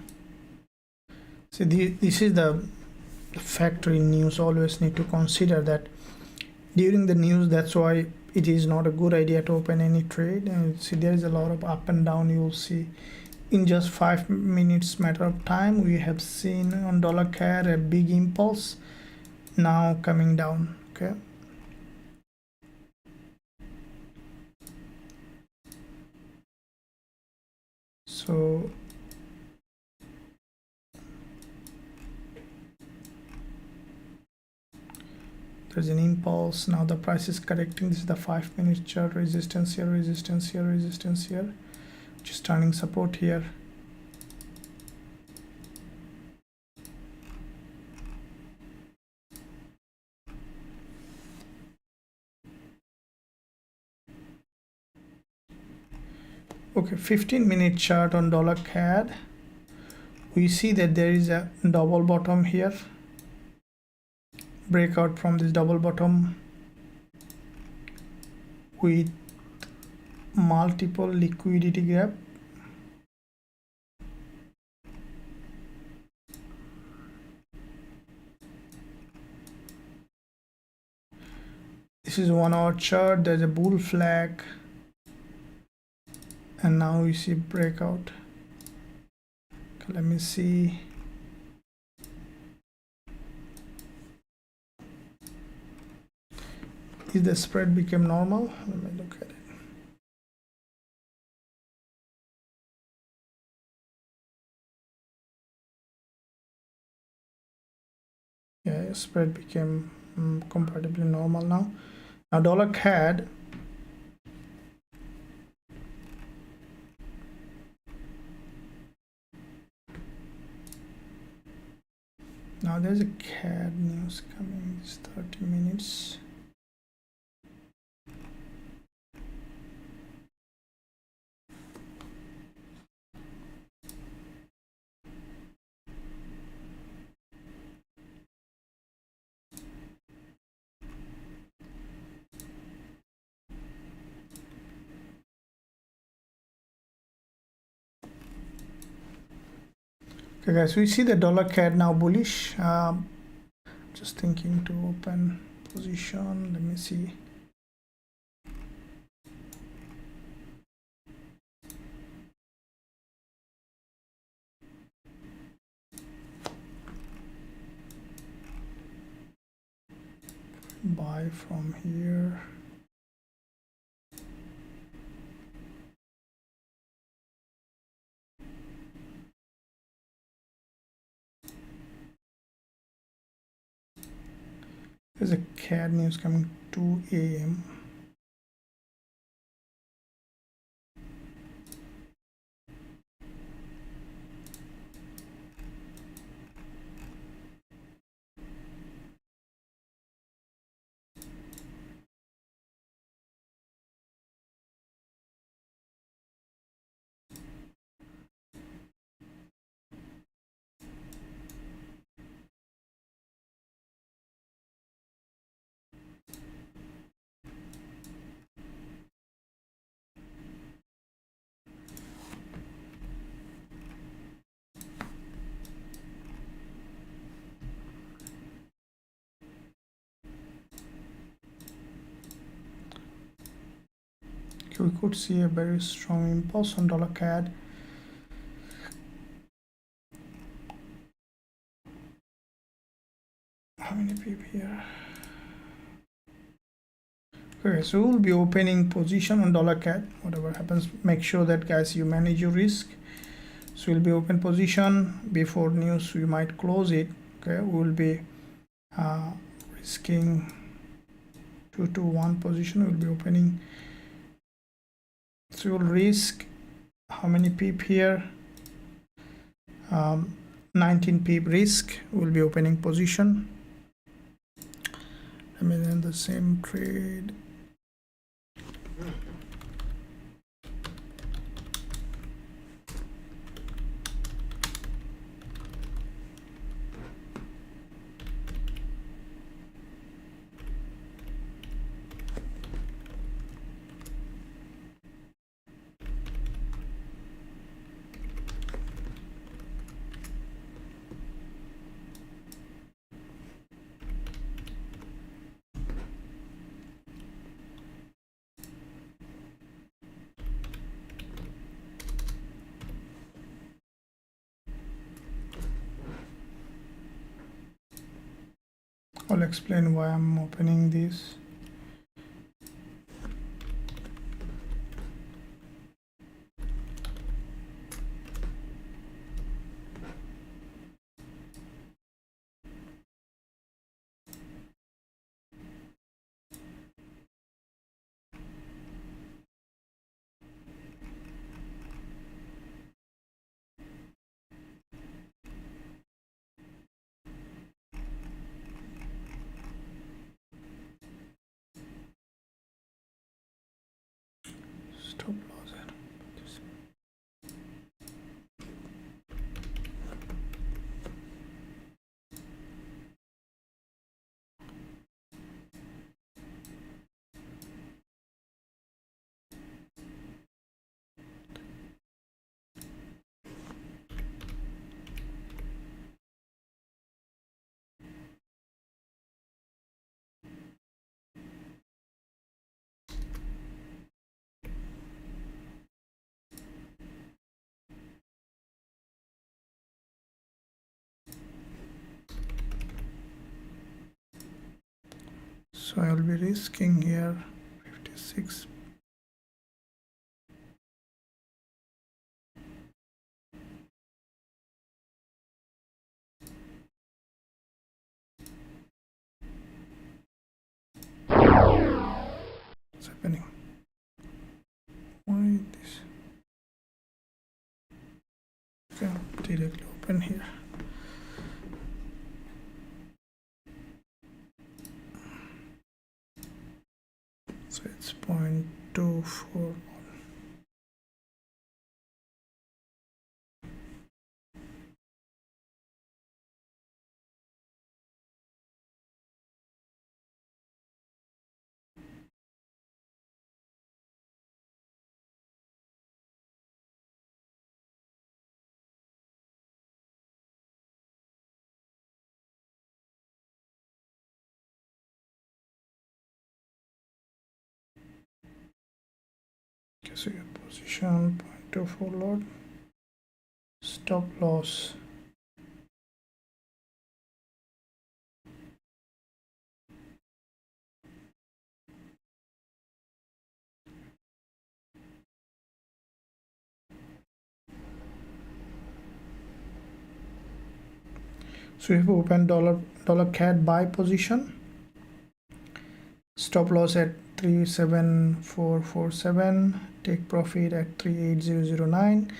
See, this is the factor in news. Always need to consider that during the news. That's why it is not a good idea to open any trade. And see, there is a lot of up and down. You will see in just 5 minutes matter of time, we have seen on dollar CAD a big impulse, now coming down. Okay, So there's an impulse. Now the price is correcting. This is the 5-minute chart. Resistance here, resistance here, resistance here, just turning support here. Okay, 15-minute chart on dollar CAD. We see that there is a double bottom here, breakout from this double bottom with multiple liquidity gap. This is 1 hour chart. There's a bull flag, and now we see breakout. Okay, let me see. Is the spread became normal? Let me look at it. Yeah, spread became comparatively normal now. Now dollar CAD, now there's a CAD news coming. It's 30 minutes. Okay guys, we see the dollar CAD now bullish. Just thinking to open position. Let me see. Buy from here. There's a CAD news coming 2 a.m. We could see a very strong impulse on dollar CAD. How many pip here? Okay, so we'll be opening position on dollar CAD. Whatever happens, make sure that guys you manage your risk. So we'll be open position before news. We might close it. Okay, we will be risking 2 to 1 position. We'll be opening. So we'll risk how many pip here? 19 pip risk. We'll be opening position. I mean, in the same trade. I'll explain why I'm opening this. stop loss at. So I'll be risking here 56. What's happening? Why this? Okay, directly open here. So it's 0.24. Okay, so your position 0.24 lot, stop loss. So if we open dollar CAD buy position, stop loss at 37447, take profit at 38009.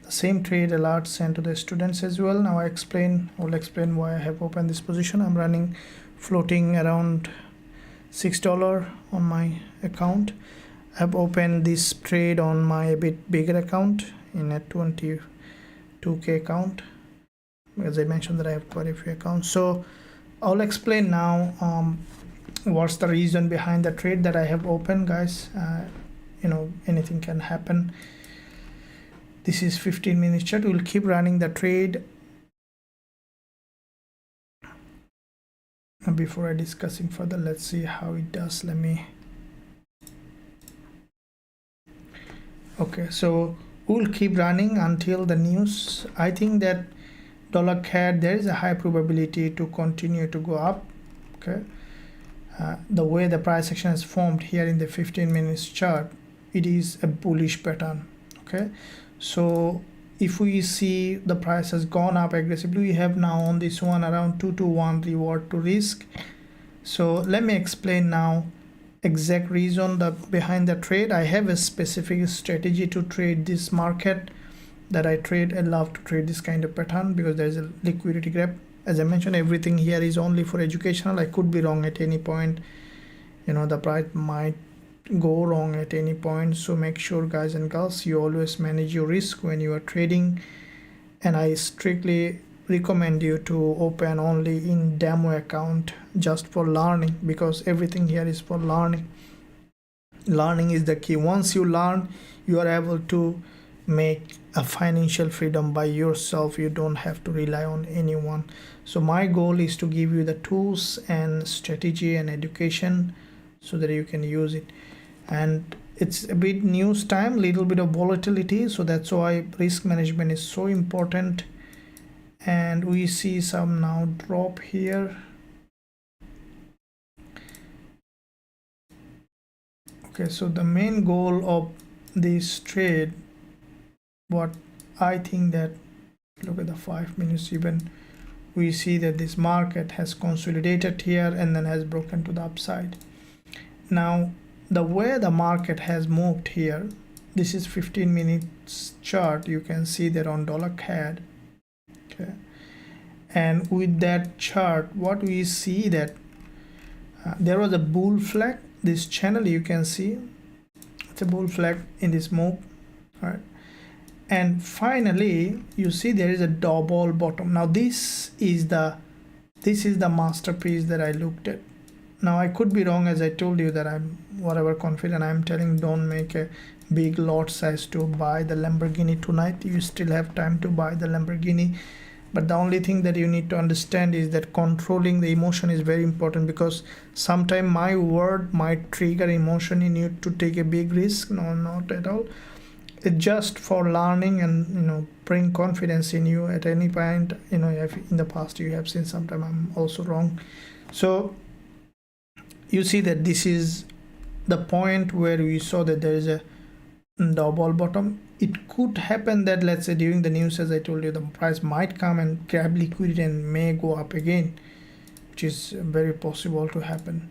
The same trade alert sent to the students as well. Now I'll explain why I have opened this position. I'm running floating around $6 on my account. I've opened this trade on my a bit bigger account in a 22k account, as I mentioned that I have quite a few accounts. So I'll explain now what's the reason behind the trade that I have opened, guys. Anything can happen. This is 15-minute chart. We'll keep running the trade. Before I discussing further, let's see how it does. Okay, so we'll keep running until the news. I think that dollar CAD, there is a high probability to continue to go up. Okay, the way the price action is formed here in the 15 minutes chart, it is a bullish pattern. Okay, so if we see the price has gone up aggressively, we have now on this one around 2 to 1 reward to risk. So let me explain now exact reason behind the trade. I have a specific strategy to trade this market that I love to trade this kind of pattern because there is a liquidity grab. As I mentioned, everything here is only for educational. I could be wrong at any point. The price might go wrong at any point. So make sure, guys and girls, you always manage your risk when you are trading. And I strictly recommend you to open only in demo account just for learning, because everything here is for learning. Learning is the key. Once you learn, you are able to make a financial freedom by yourself. You don't have to rely on anyone. So my goal is to give you the tools and strategy and education so that you can use it. And it's a bit news time, little bit of volatility, so that's why risk management is so important. And we see some now drop here. Okay, so the main goal of this trade, what I think that, look at the 5 minutes even, we see that this market has consolidated here and then has broken to the upside. Now the way the market has moved here, this is 15 minutes chart. You can see that on dollar CAD. Okay, and with that chart, what we see that there was a bull flag. This channel, you can see it's a bull flag in this move. All right, and finally you see there is a double bottom. Now this is the masterpiece that I looked at. Now I could be wrong, as I told you that I'm whatever confident I'm telling, don't make a big lot size to buy the Lamborghini tonight. You still have time to buy the Lamborghini, but the only thing that you need to understand is that controlling the emotion is very important, because sometimes my word might trigger emotion in you to take a big risk. No, not at all. It's just for learning and bring confidence in you at any point. If in the past you have seen sometime I'm also wrong. So you see that this is the point where we saw that there is a double bottom. It could happen that, let's say, during the news, as I told you, the price might come and grab liquidity and may go up again, which is very possible to happen.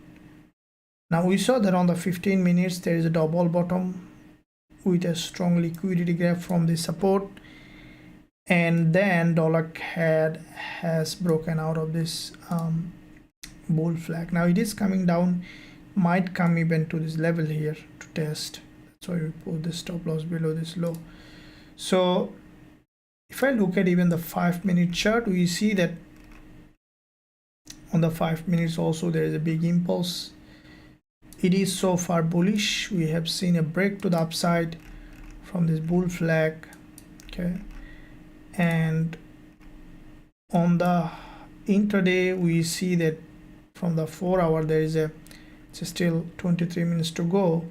Now we saw that on the 15 minutes there is a double bottom with a strong liquidity grab from the support, and then dollar CAD has broken out of this bull flag. Now it is coming down, might come even to this level here to test. That's why we put the stop loss below this low. So if I look at even the 5-minute chart, we see that on the 5 minutes also there is a big impulse. It is so far bullish. We have seen a break to the upside from this bull flag. Okay, and on the intraday we see that from the 4-hour there is it's still 23 minutes to go.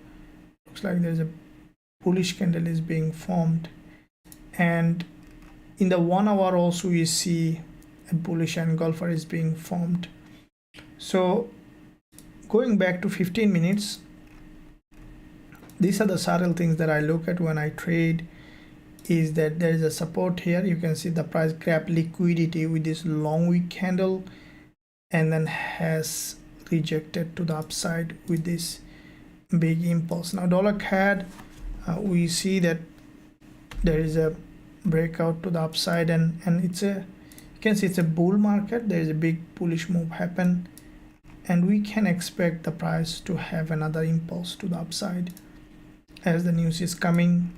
Looks like there's a bullish candle is being formed, and in the 1-hour also we see a bullish engulfer is being formed. So going back to 15 minutes, these are the subtle things that I look at when I trade, is that there is a support here. You can see the price grab liquidity with this long wick candle and then has rejected to the upside with this big impulse. Now dollar CAD, we see that there is a breakout to the upside, and it's a, you can see it's a bull market. There is a big bullish move happen, and we can expect the price to have another impulse to the upside as the news is coming.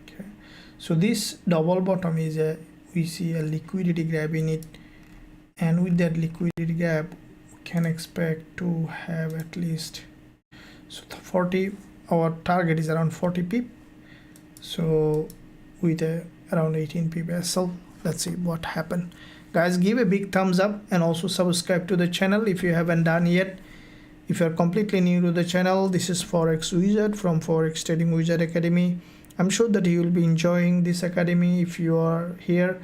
Okay, so this double bottom is we see a liquidity grab in it, and with that liquidity grab we can expect to have at least, so the 40, our target is around 40 pip, so with around 18 pip SL. Let's see what happened. Guys, give a big thumbs up and also subscribe to the channel if you haven't done yet. If you're completely new to the channel, this is Forex Wizard from Forex Trading Wizard Academy. I'm sure that you will be enjoying this academy. If you are here,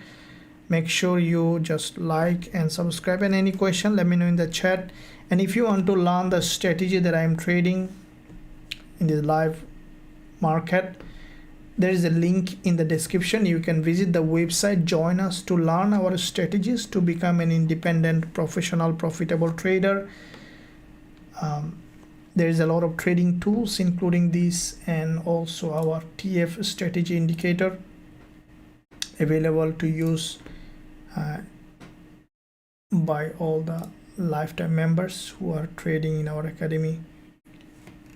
make sure you just like and subscribe, and any question let me know in the chat. And if you want to learn the strategy that I'm trading in the live market, there is a link in the description. You can visit the website, join us to learn our strategies to become an independent, professional, profitable trader. There is a lot of trading tools including this, and also our TF strategy indicator available to use by all the lifetime members who are trading in our academy.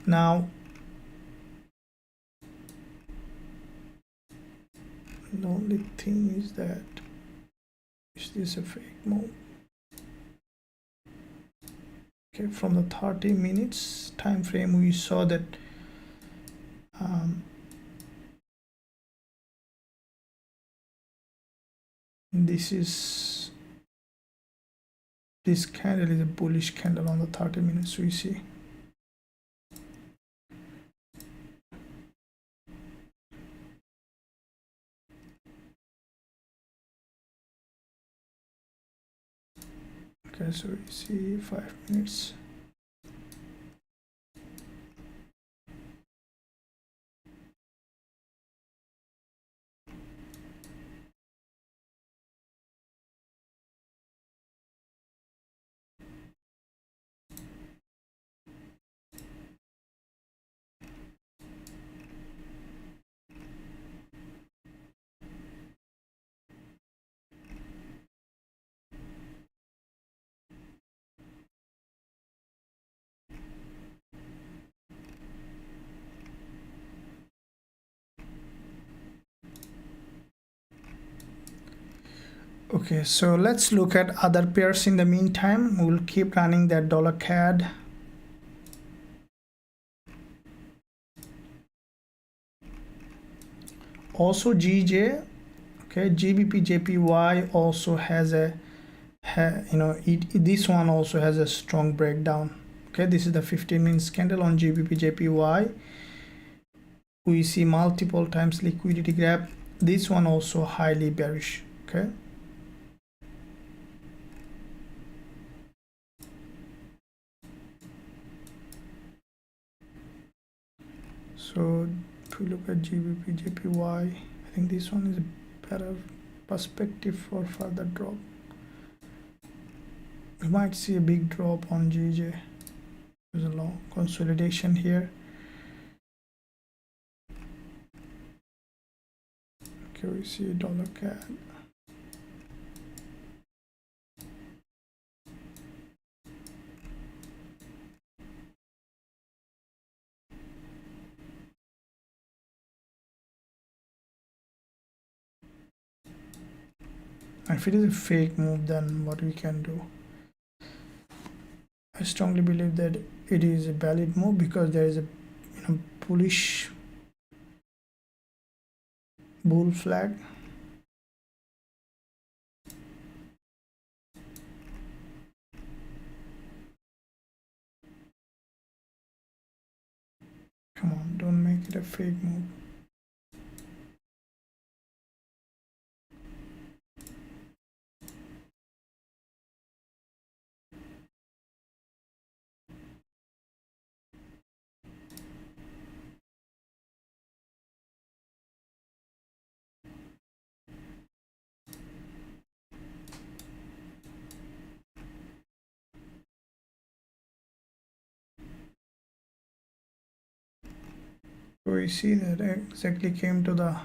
Now the only thing is that, is this a fake move? Okay, from the 30 minutes time frame we saw that this candle is a bullish candle on the 30 minutes we see. Okay, so we see 5 minutes. Okay, so let's look at other pairs in the meantime. We'll keep running that dollar CAD. Also GJ, okay, GBP also has a this one also has a strong breakdown. Okay, this is the 15-minute candle on GBP we see multiple times liquidity gap. This one also highly bearish. Okay, so if we look at GBP I think this one is a better perspective for further drop. We might see a big drop on GJ. There's a long consolidation here. Okay, we see a dollar CAD. If it is a fake move, then what we can do? I strongly believe that it is a valid move because there is a bullish bull flag. Come on, don't make it a fake move. So we see that exactly came to the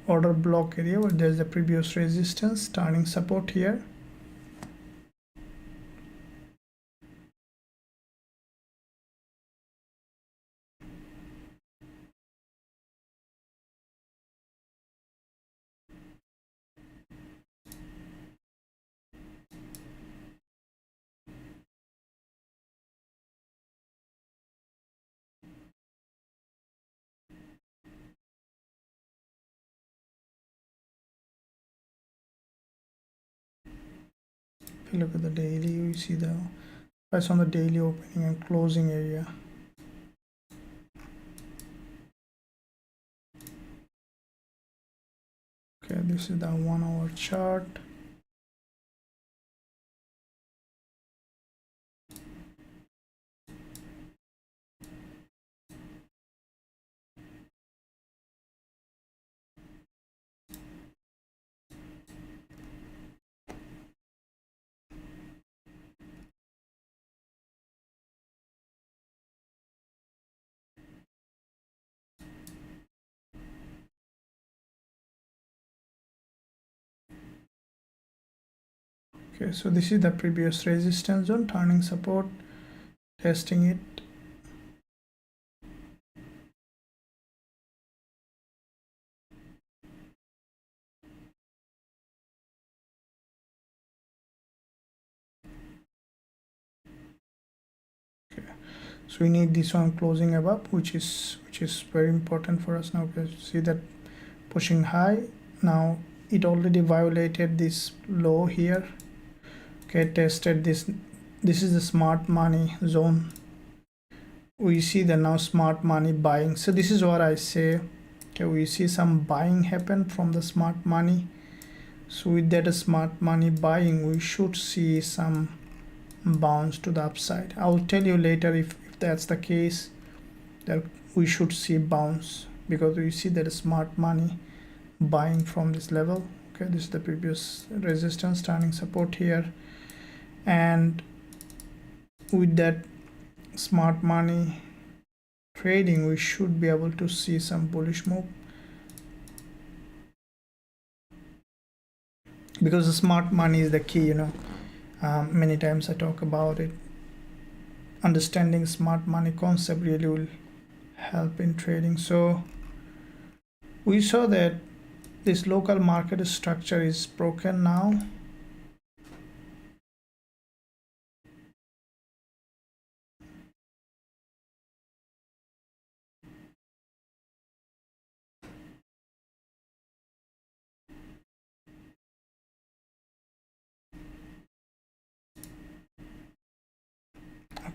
order block area where there's the previous resistance turning support here. If you look at the daily, you see the price on the daily opening and closing area. Okay, this is the 1 hour chart. Okay, so this is the previous resistance zone turning support, testing it. Okay, so we need this one closing above, which is very important for us now. Okay, see that pushing high. Now it already violated this low here. Okay, tested this. This is the smart money zone. We see the now smart money buying. So this is what I say. Okay, we see some buying happen from the smart money. So with that smart money buying, we should see some bounce to the upside. I will tell you later if that's the case, that we should see bounce, because we see that smart money buying from this level. Okay, this is the previous resistance turning support here, and with that smart money trading, we should be able to see some bullish move, because the smart money is the key. Many times I talk about it. Understanding smart money concept really will help in trading. So we saw that this local market structure is broken now.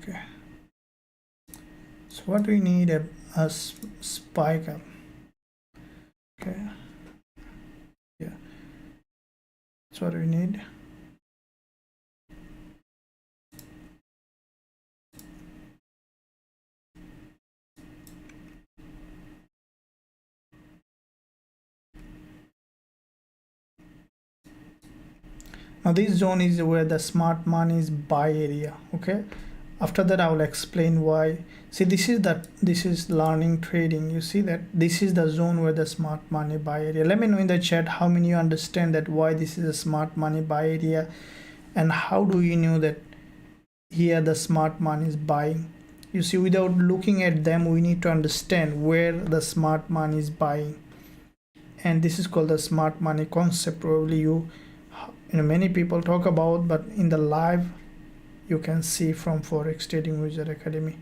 Okay, so what we need a spike up. Okay, yeah, that's what we need. Now this zone is where the smart money is buy area. Okay, after that I will explain why. See, this is learning trading. You see that this is the zone where the smart money buy area. Let me know in the chat how many you understand that why this is a smart money buy area, and how do you know that here the smart money is buying. You see, without looking at them, we need to understand where the smart money is buying, and this is called the smart money concept. Probably you know many people talk about, but in the live you can see from Forex Trading User Academy.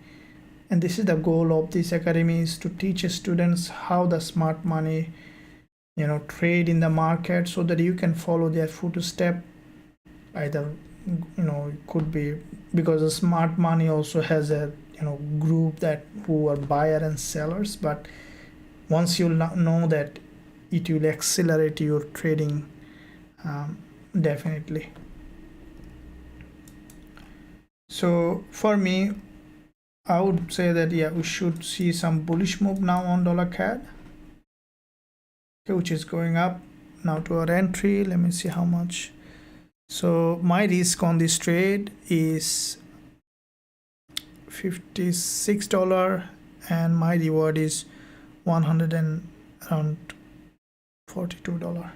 And this is the goal of this academy, is to teach students how the smart money, you know, trade in the market, so that you can follow their footstep. Either, you know, it could be because the smart money also has a, you know, group that who are buyer and sellers, but once you know that, it will accelerate your trading, definitely. So for me, I would say that yeah, we should see some bullish move now on dollar CAD, okay, which is going up now to our entry. Let me see how much. So my risk on this trade is $56, and my reward is 100 and around $42.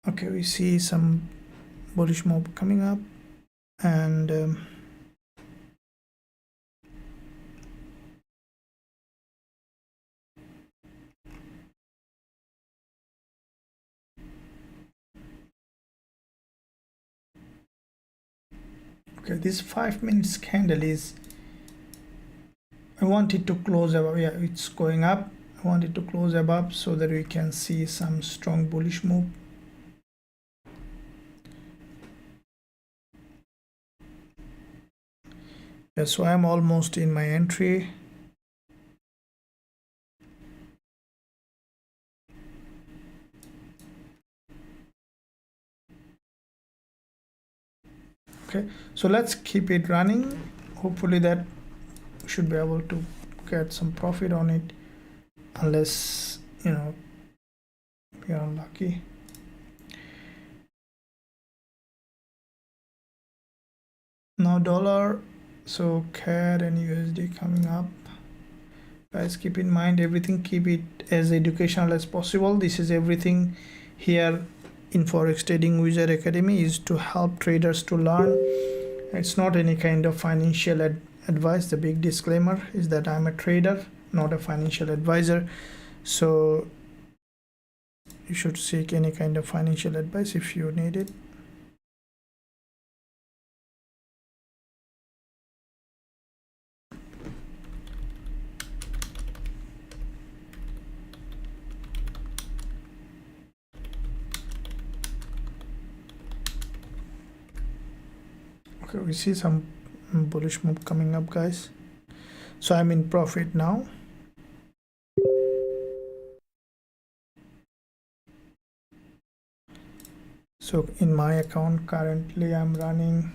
Okay, we see some bullish move coming up, and okay, this 5 minutes candle is, I want it to close above. Yeah, it's going up. I want it to close above so that we can see some strong bullish move. Yeah, so I'm almost in my entry. Okay, so let's keep it running. Hopefully that should be able to get some profit on it, unless, you know, we are unlucky. Now dollar, so CAD and USD coming up. Guys, keep in mind everything, keep it as educational as possible. This is everything here in Forex Trading User Academy, is to help traders to learn. It's not any kind of financial advice. The big disclaimer is that I'm a trader, not a financial advisor, so you should seek any kind of financial advice if you need it. Okay, we see some bullish move coming up, guys. So I'm in profit now. So in my account currently I'm running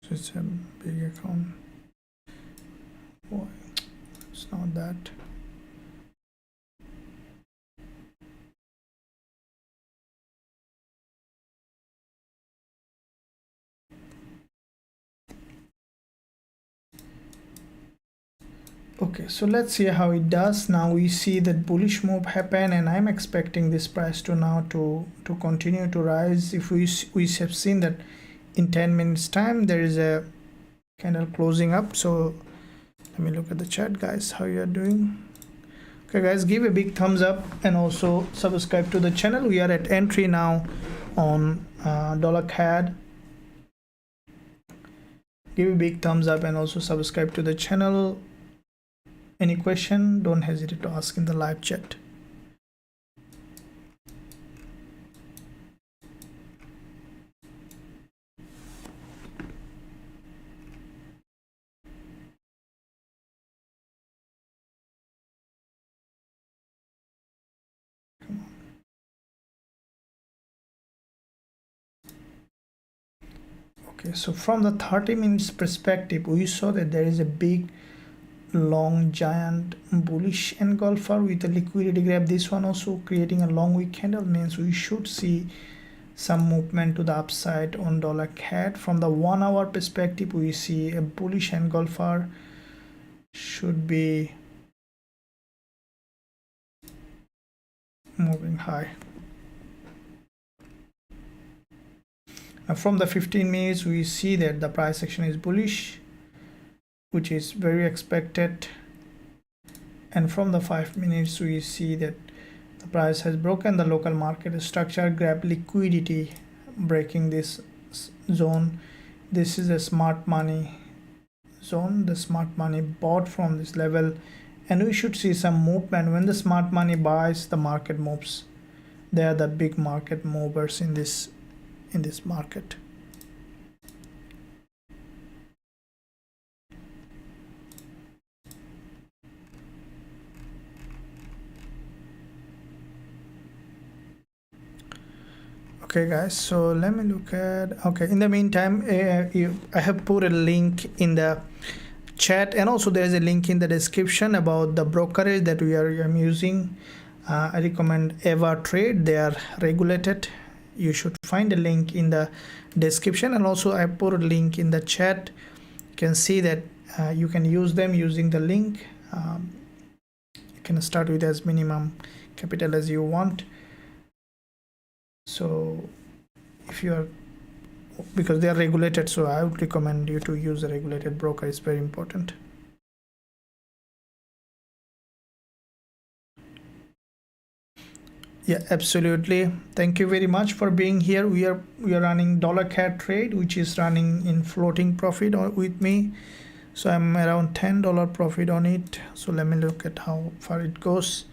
so it's a big account. Boy, it's not that. Okay, so let's see how it does. Now we see that bullish move happen, and I'm expecting this price to now to continue to rise. If we have seen that in 10 minutes time there is a candle closing up. So let me look at the chart, guys, how you are doing. Okay guys, give a big thumbs up and also subscribe to the channel. We are at entry now on dollar CAD. Give a big thumbs up and also subscribe to the channel. Any question, don't hesitate to ask in the live chat. Okay, so from the 30 minutes perspective, we saw that there is a big long giant bullish engulfer with a liquidity grab. This one also creating a long wick candle, means we should see some movement to the upside on dollar CAD. From the 1 hour perspective, we see a bullish engulfer should be moving high. Now from the 15 minutes, we see that the price action is bullish, which is very expected. And from the 5 minutes, we see that the price has broken the local market structure, grab liquidity, breaking this zone. This is a smart money zone. The smart money bought from this level, and we should see some movement. When the smart money buys, the market moves. They are the big market movers in this market. Okay guys, so let me look at, okay, in the meantime, I have put a link in the chat, and also there is a link in the description about the brokerage that I'm using. I recommend Eva Trade. They are regulated. You should find a link in the description, and also I put a link in the chat. You can see that you can use them using the link. You can start with as minimum capital as you want. So if you are, because they are regulated, so I would recommend you to use a regulated broker. It's very important. Yeah, absolutely. Thank you very much for being here. We are running dollar CAD trade, which is running in floating profit with me. So I'm around $10 profit on it. So let me look at how far it goes.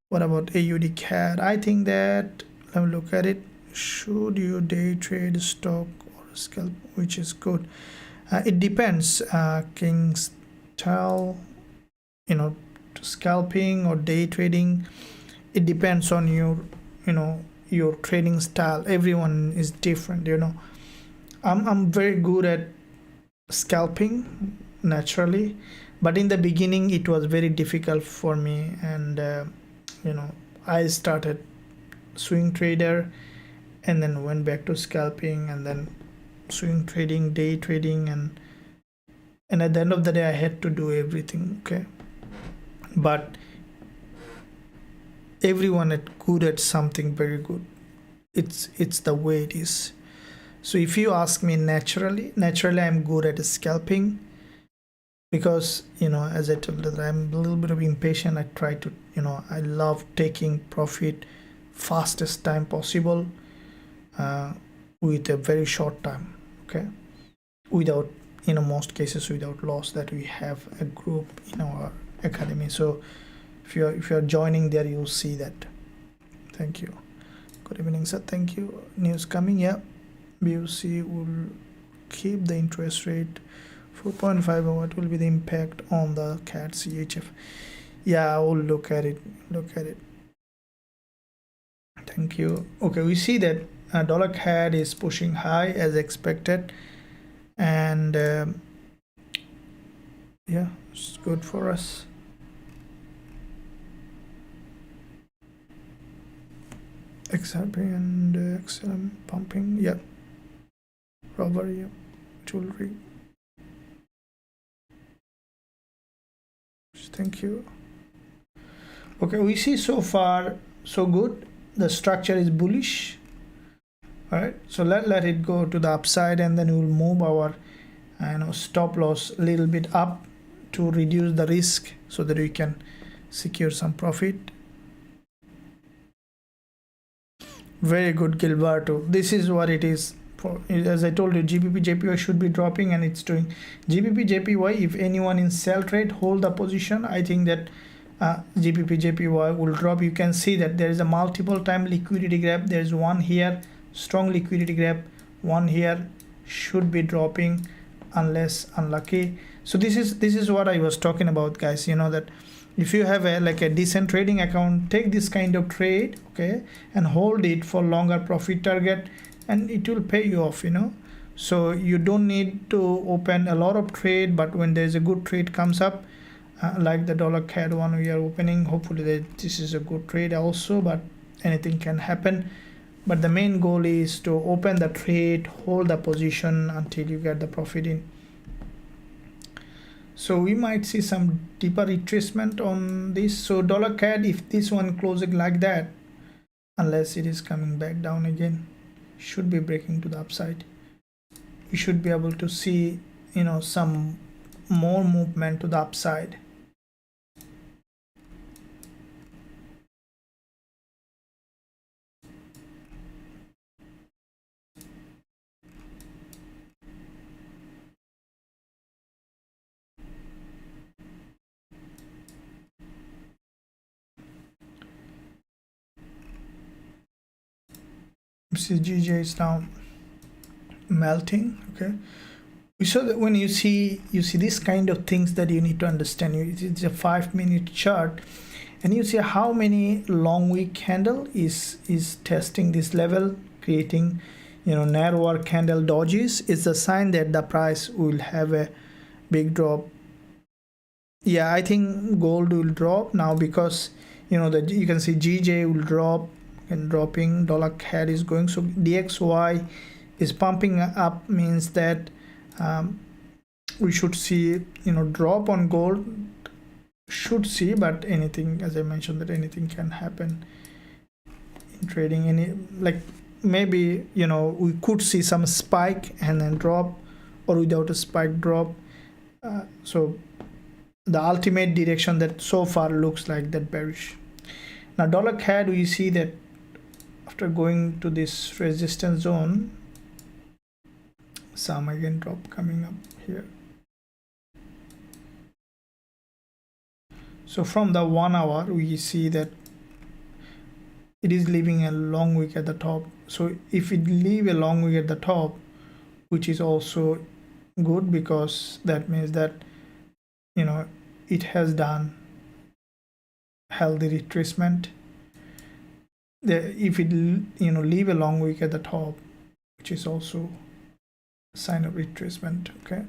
What about AUD CAD? I think that, let me look at it. Should you day trade stock or scalp, which is good? It depends. King style, scalping or day trading. It depends on your trading style. Everyone is different. I'm very good at scalping naturally, but in the beginning it was very difficult for me, and I started swing trader and then went back to scalping and then swing trading, day trading, and at the end of the day I had to do everything. Okay, but everyone is good at something very good. It's the way it is. So if you ask me, naturally I'm good at scalping, because as I told you, I'm a little bit of impatient. I try to I love taking profit fastest time possible, with a very short time. Okay, without most cases without loss. That we have a group in our academy, so if you're joining there, you'll see that. Thank you. Good evening, sir. Thank you. News coming. Yeah, BUC will keep the interest rate 4.5. What will be the impact on the CAD CHF? Yeah, I will look at it. Thank you. Okay, we see that dollar CAD is pushing high as expected, and yeah, it's good for us. XRP and XLM pumping. Yep. Rubber. Yep. Jewelry. Thank you. Okay, we see so far so good. The structure is bullish. All right, so let it go to the upside, and then we'll move our stop loss a little bit up to reduce the risk so that we can secure some profit. Very good, Gilberto. This is what it is. As I told you, GBP/JPY should be dropping, and it's doing. GBP/JPY, if anyone in sell trade, hold the position. I think that GBP/JPY will drop. You can see that there is a multiple time liquidity grab. There is one here, strong liquidity grab, one here, should be dropping unless unlucky. So this is what I was talking about, guys. That if you have a decent trading account, take this kind of trade, okay, and hold it for longer profit target, and it will pay you off. So you don't need to open a lot of trade, but when there's a good trade comes up, like the dollar CAD one we are opening, hopefully this is a good trade also, but anything can happen. But the main goal is to open the trade, hold the position until you get the profit in. So we might see some deeper retracement on this. So dollar CAD, if this one closing like that, unless it is coming back down again, should be breaking to the upside. We should be able to see some more movement to the upside. GJ is now melting. Okay, we saw that when you see this kind of things that you need to understand. It's a 5-minute chart, and you see how many long wick candle is testing this level, creating narrower candle dodges. It's a sign that the price will have a big drop. Yeah, I think gold will drop now because you can see GJ will drop and dropping. Dollar CAD is going, so DXY is pumping up, means that we should see drop on gold, should see, but anything, as I mentioned, that anything can happen in trading. Maybe we could see some spike and then drop, or without a spike drop. So the ultimate direction that so far looks like that bearish. Now dollar CAD, we see that after going to this resistance zone, some again drop coming up here. So from the 1 hour, we see that it is leaving a long wick at the top. So if it leave a long wick at the top, which is also good, because that means that it has done healthy retracement. If it leave a long wick at the top, which is also a sign of retracement. Okay,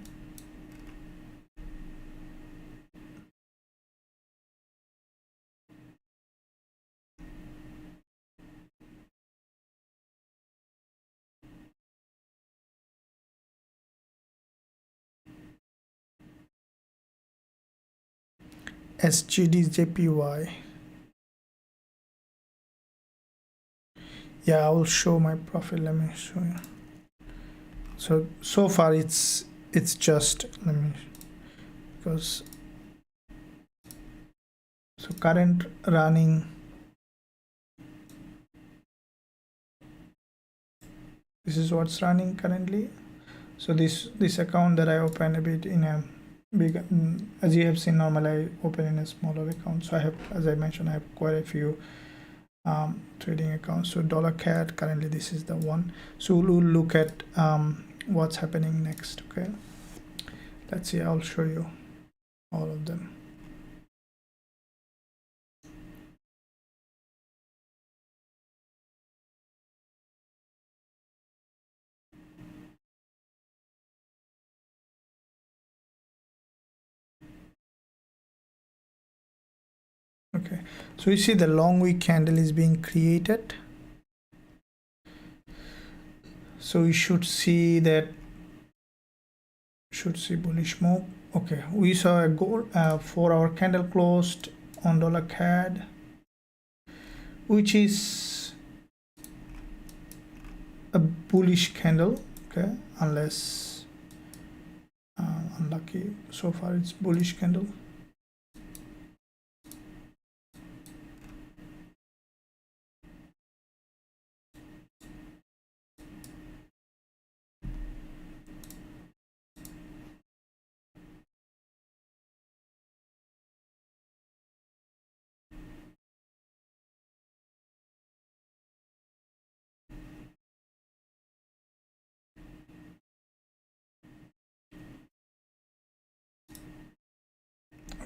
Usdjpy. Yeah, I will show my profit. Let me show you. So far it's just, let me, because so current running, this is what's running currently. So this account that I opened a bit in a big, as you have seen, normally I open in a smaller account. So I have, as I mentioned, I have quite a few trading accounts. So dollar CAD, currently this is the one. So we'll look at what's happening next. Okay, let's see, I'll show you all of them. Okay, so you see the long wick candle is being created. So we should see bullish move. Okay, we saw a gold 4-hour candle closed on $CAD, which is a bullish candle. Okay, unless unlucky. So far it's bullish candle.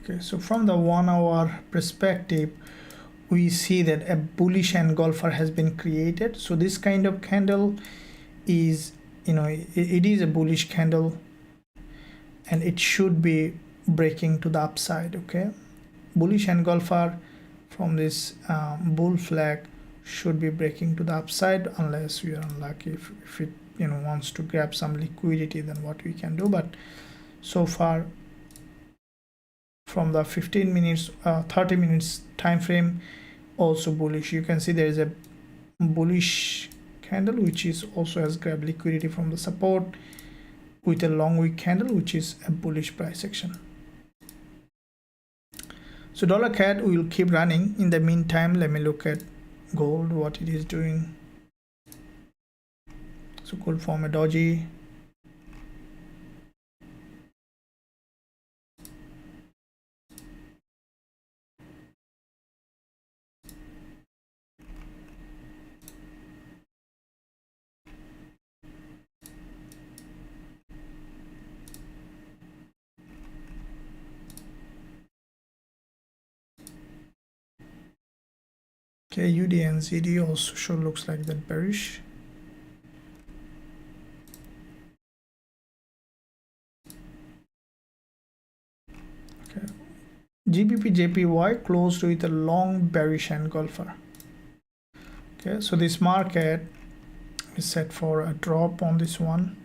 Okay, so from the 1-hour perspective, we see that a bullish engulfer has been created. So this kind of candle is, it is a bullish candle, and it should be breaking to the upside. Okay, bullish engulfer from this bull flag should be breaking to the upside, unless we are unlucky. If it wants to grab some liquidity, then what we can do. But so far, from the 15 minutes 30 minutes time frame, also bullish. You can see there is a bullish candle which is also has grabbed liquidity from the support, with a long wick candle which is a bullish price action. So $CAD will keep running. In the meantime, let me look at gold, what it is doing. So gold form a doji. Okay, UD and ZD also sure looks like that bearish. Okay, GBP/JPY closed with a long bearish engulfer. Okay, so this market is set for a drop on this one.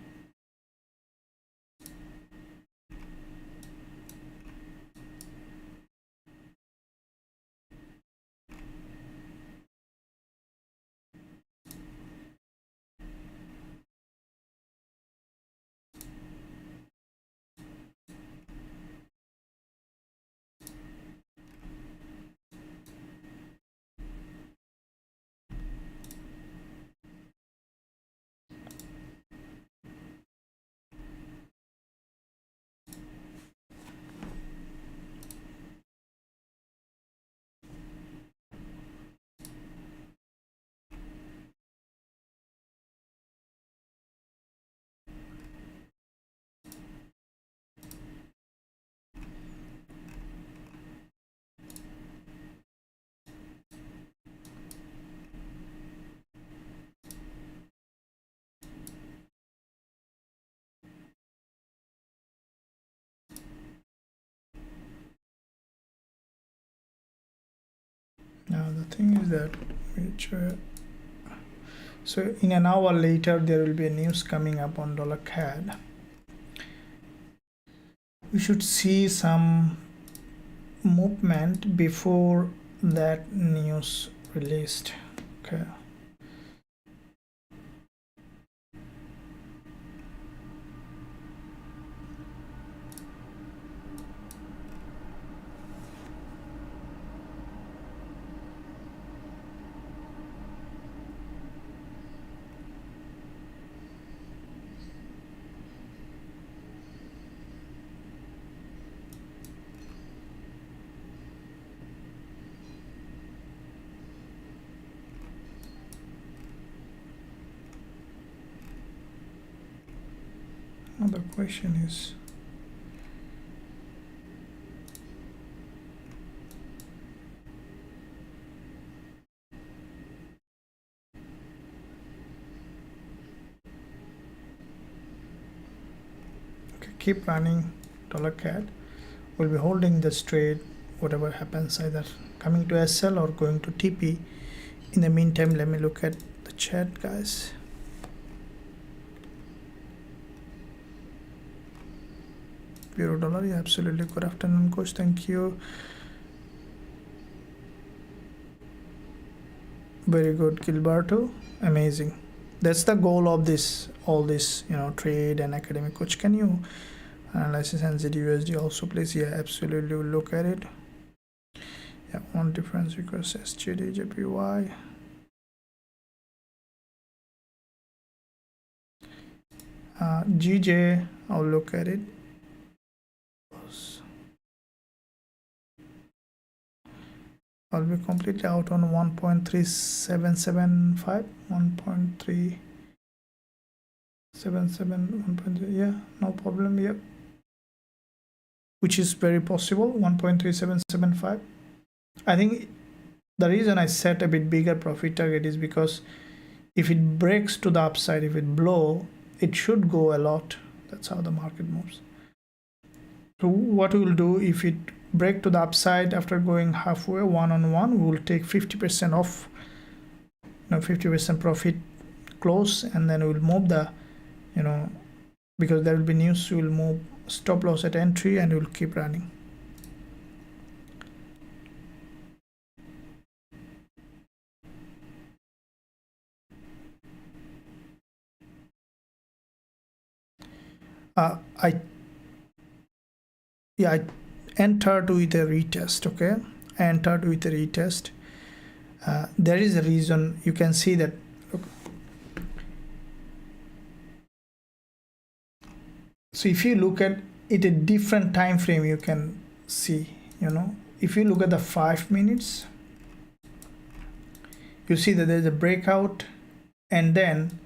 Now the thing is that so in an hour later there will be a news coming up on $CAD. We should see some movement before that news released. Okay. Now the question is, okay, keep running $CAD. We'll be holding this trade, whatever happens, either coming to SL or going to TP. In the meantime, let me look at the chat, guys. euro dollar. Yeah, absolutely. Good afternoon, coach. Thank you. Very good, Gilberto. Amazing. That's the goal of this, all this, trade and academic. Coach, can you analysis and USD also, please? Yeah, absolutely. We'll look at it. Yeah, one difference because Usdjpy. GJ, I'll look at it. I'll be completely out on 1.3775, 1.377, 1.3, yeah, no problem. Yep, which is very possible. 1.3775. I think the reason I set a bit bigger profit target is because if it breaks to the upside, if it blow, it should go a lot. That's how the market moves. So what we will do, if it break to the upside after going halfway one-on-one, we will take 50% off, 50% profit close, and then we will move the, because there will be news, we will move stop loss at entry and we will keep running. I entered with a retest. Okay, I entered with a retest. There is a reason. You can see that. Look. So if you look at it a different time frame, you can see, if you look at the 5 minutes, you see that there's a breakout, and then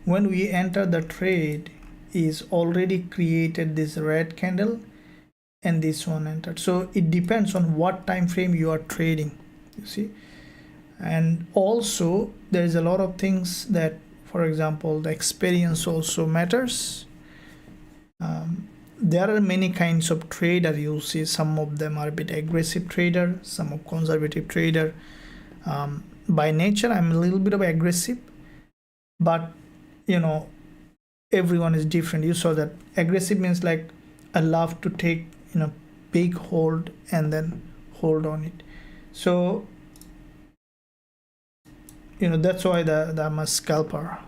when we enter the trade is already created this red candle and this one entered. So it depends on what time frame you are trading, you see. And also there is a lot of things that, for example, the experience also matters. There are many kinds of trader. You see some of them are a bit aggressive trader, some of conservative trader. By nature I'm a little bit of aggressive, but everyone is different. You saw that aggressive means like I love to take big hold and then hold on it. So that's why I'm a scalper.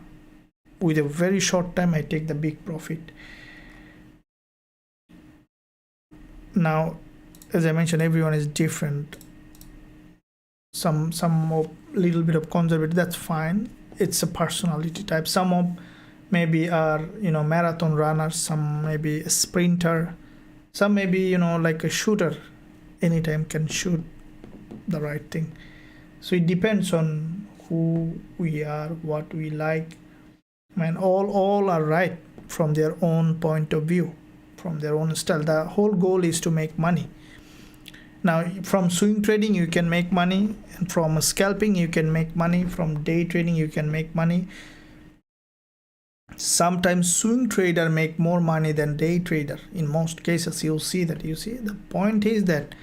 With a very short time I take the big profit. Now, as I mentioned, everyone is different. Some of little bit of conservative, that's fine. It's a personality type. Some of maybe are marathon runners, some maybe a sprinter, some maybe like a shooter, anytime can shoot the right thing. So it depends on who we are, what we like. Man, all are right from their own point of view, from their own style. The whole goal is to make money. Now from swing trading you can make money, and from scalping you can make money, from day trading you can make money. Sometimes swing trader make more money than day trader. In most cases you'll see that. The point is that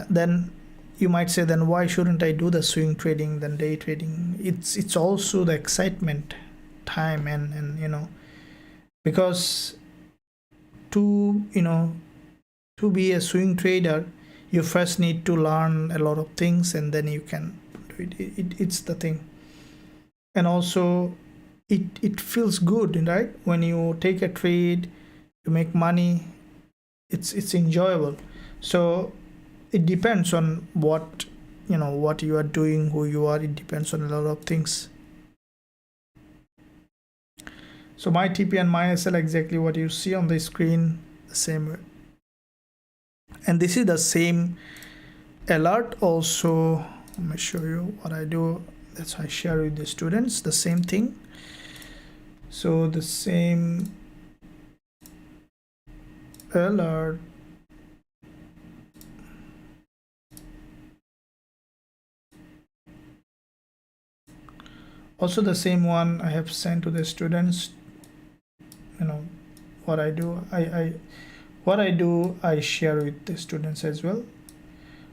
then you might say, then why shouldn't I do the swing trading than day trading? It's also the excitement time, and because to be a swing trader you first need to learn a lot of things, and then you can do it. It's the thing. And also it feels good, right? When you take a trade, you make money, it's enjoyable. So it depends on what you are doing, who you are. It depends on a lot of things. So my TP and my SL, exactly what you see on the screen, the same way. And this is the same alert also. Let me show you what I do. That's why I share with the students the same thing. So the same alert, also the same one I have sent to the students. What I do, I share with the students as well.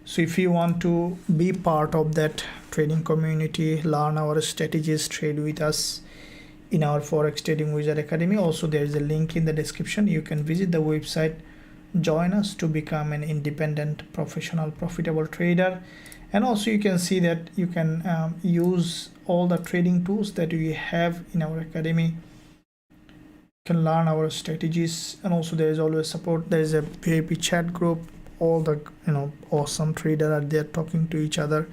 So if you want to be part of that trading community, learn our strategies, trade with us in our Forex Trading Wizard Academy, also there is a link in the description. You can visit the website join us to become an independent, professional, profitable trader. And also you can see that you can use all the trading tools that we have in our academy. You can learn our strategies, and also there is always support. There is a VIP chat group. All the awesome traders are there talking to each other.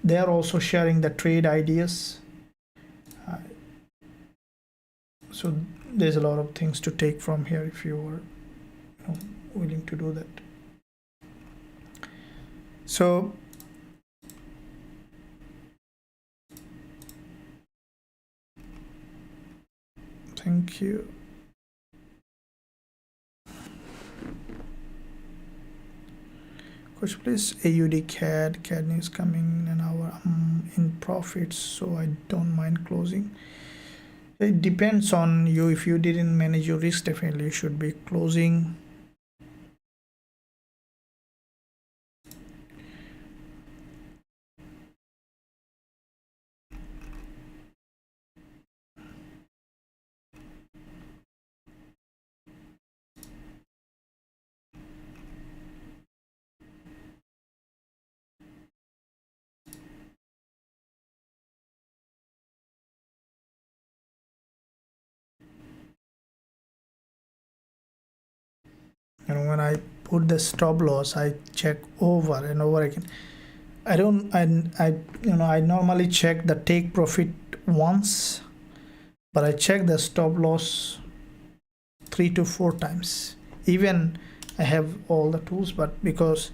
They are also sharing the trade ideas. So there's a lot of things to take from here if you are willing to do that. So thank you. Coach, please. AUD CAD news coming in an hour. I'm in profits, so I don't mind closing. It depends on you. If you didn't manage your risk, definitely you should be closing. When I put the stop loss, I check over and over again. I normally check the take profit once, but I check the stop loss 3 to 4 times. Even I have all the tools, but because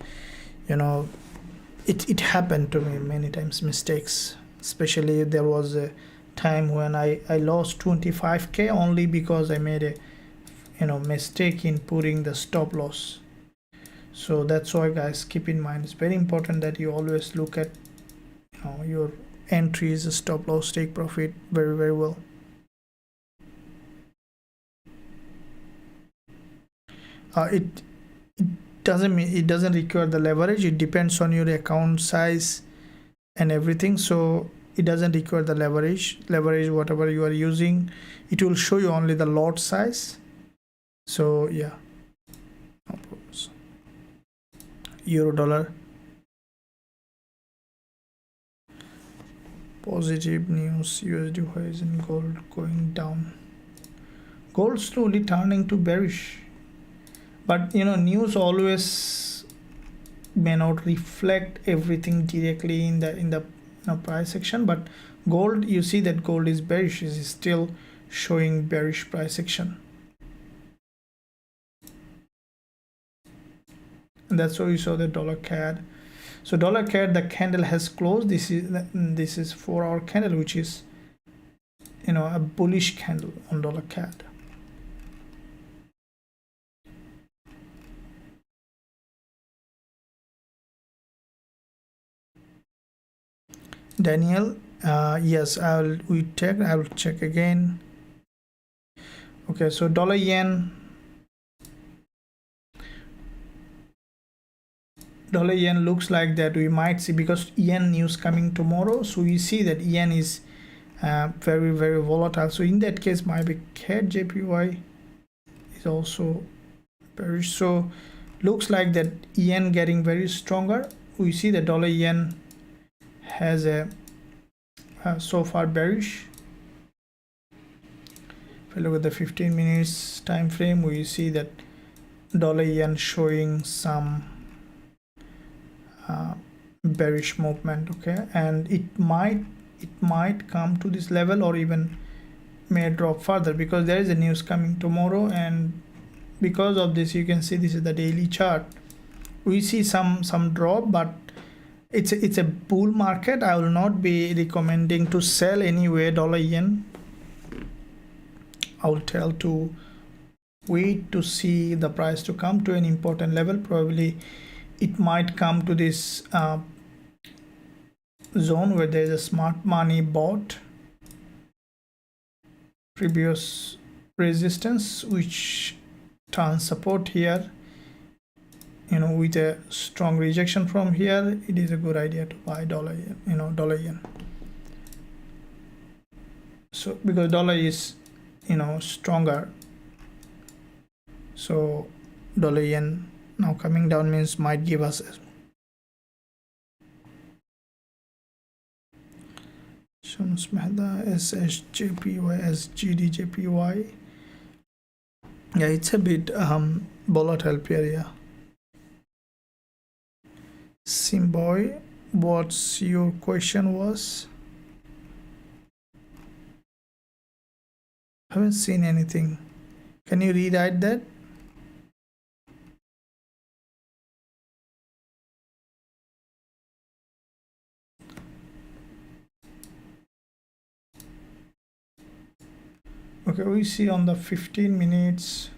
it happened to me many times, mistakes. Especially there was a time when I lost 25k only because I made a mistake in putting the stop loss. So that's why, guys, keep in mind, it's very important that you always look at your entries, stop loss, take profit very, very well. It doesn't require the leverage. It depends on your account size and everything. So it doesn't require the leverage. Whatever you are using, it will show you only the lot size. So yeah, no problems. Euro dollar, positive news. USD highs and gold going down. Gold slowly turning to bearish, but news always may not reflect everything directly in the price section. But gold, you see that gold is bearish, is still showing bearish price action. And that's why you saw the dollar CAD. So dollar CAD, the candle has closed. This is 4-hour candle, which is a bullish candle on dollar CAD. Daniel, yes, I will check again. Okay, so dollar yen looks like that we might see, because yen news coming tomorrow, so we see that yen is very, very volatile. So in that case, maybe CAD JPY is also bearish. So looks like that yen getting very stronger. We see the dollar yen has a so far bearish. If we look at the 15 minutes time frame, we see that dollar yen showing some bearish movement. Okay, and it might come to this level, or even may drop further, because there is a news coming tomorrow. And because of this, you can see this is the daily chart. We see some drop, but it's a bull market. I will not be recommending to sell anyway dollar yen. I will tell to wait to see the price to come to an important level. Probably it might come to this zone where there is a smart money bought previous resistance, which turns support here. With a strong rejection from here, it is a good idea to buy dollar yen. So because dollar is stronger, so dollar yen. Now coming down means might give us Shams Mehda, SSJPY, SGDJPY. Yeah, it's a bit volatile pair. Yeah. Simboy, what's your question was? Haven't seen anything. Can you rewrite that? Okay, we see on the 15 minutes.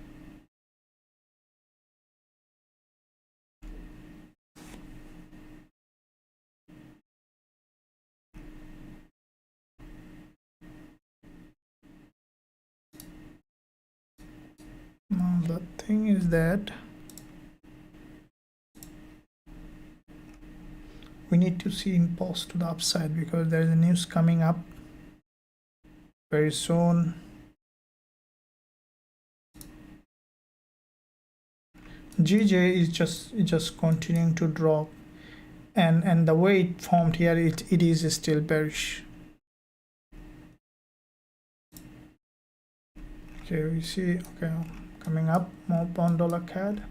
Now the thing is that we need to see impulse to the upside because there is a news coming up very soon. GJ is just continuing to drop, and the way it formed here, it is still bearish. Okay, we see, okay, coming up more on dollar CAD.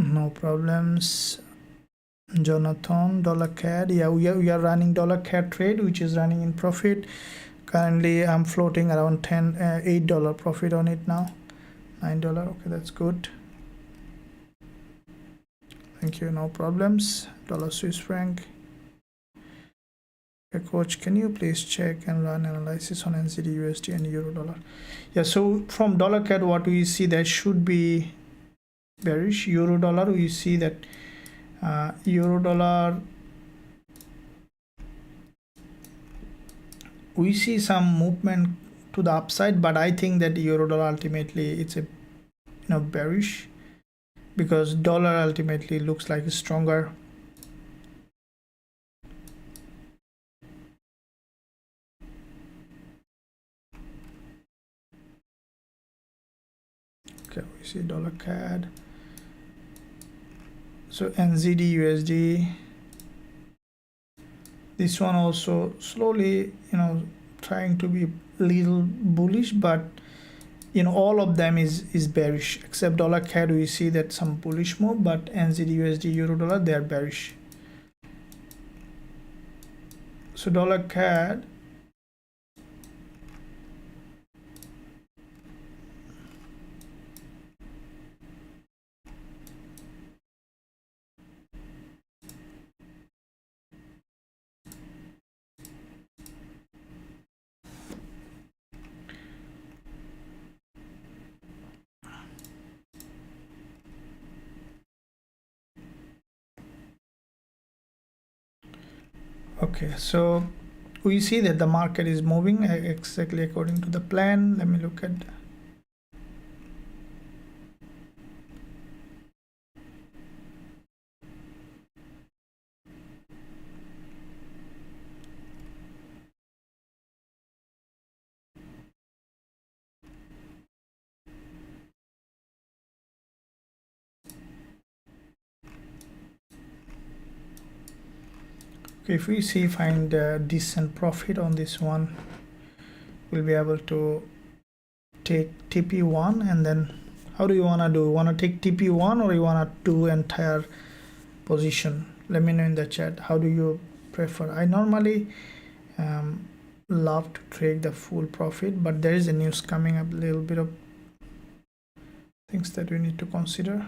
No problems. Jonathan, dollar CAD. Yeah, we are running dollar CAD trade, which is running in profit. Currently I'm floating around $8 profit on it now. $9. Okay, that's good. Thank you, no problems. Dollar Swiss franc. Okay, coach, can you please check and run analysis on NZD, USD and euro dollar? Yeah, so from dollar CAD, what we see that should be bearish. Euro dollar, we see that euro dollar, we see some movement to the upside, but I think that euro dollar ultimately it's a bearish, because dollar ultimately looks like stronger. Okay, we see dollar CAD. So NZD, USD, this one also slowly trying to be little bullish, but all of them is bearish except dollar CAD. We see that some bullish move, but NZD, USD, euro dollar, they are bearish. So dollar CAD, okay, so we see that the market is moving exactly according to the plan. Let me look at if we see find a decent profit on this one, we'll be able to take TP1. And then how do you want to do? You want to take TP1 or you want to do entire position? Let me know in the chat. How do you prefer? I normally love to trade the full profit, but there is a news coming up, a little bit of things that we need to consider.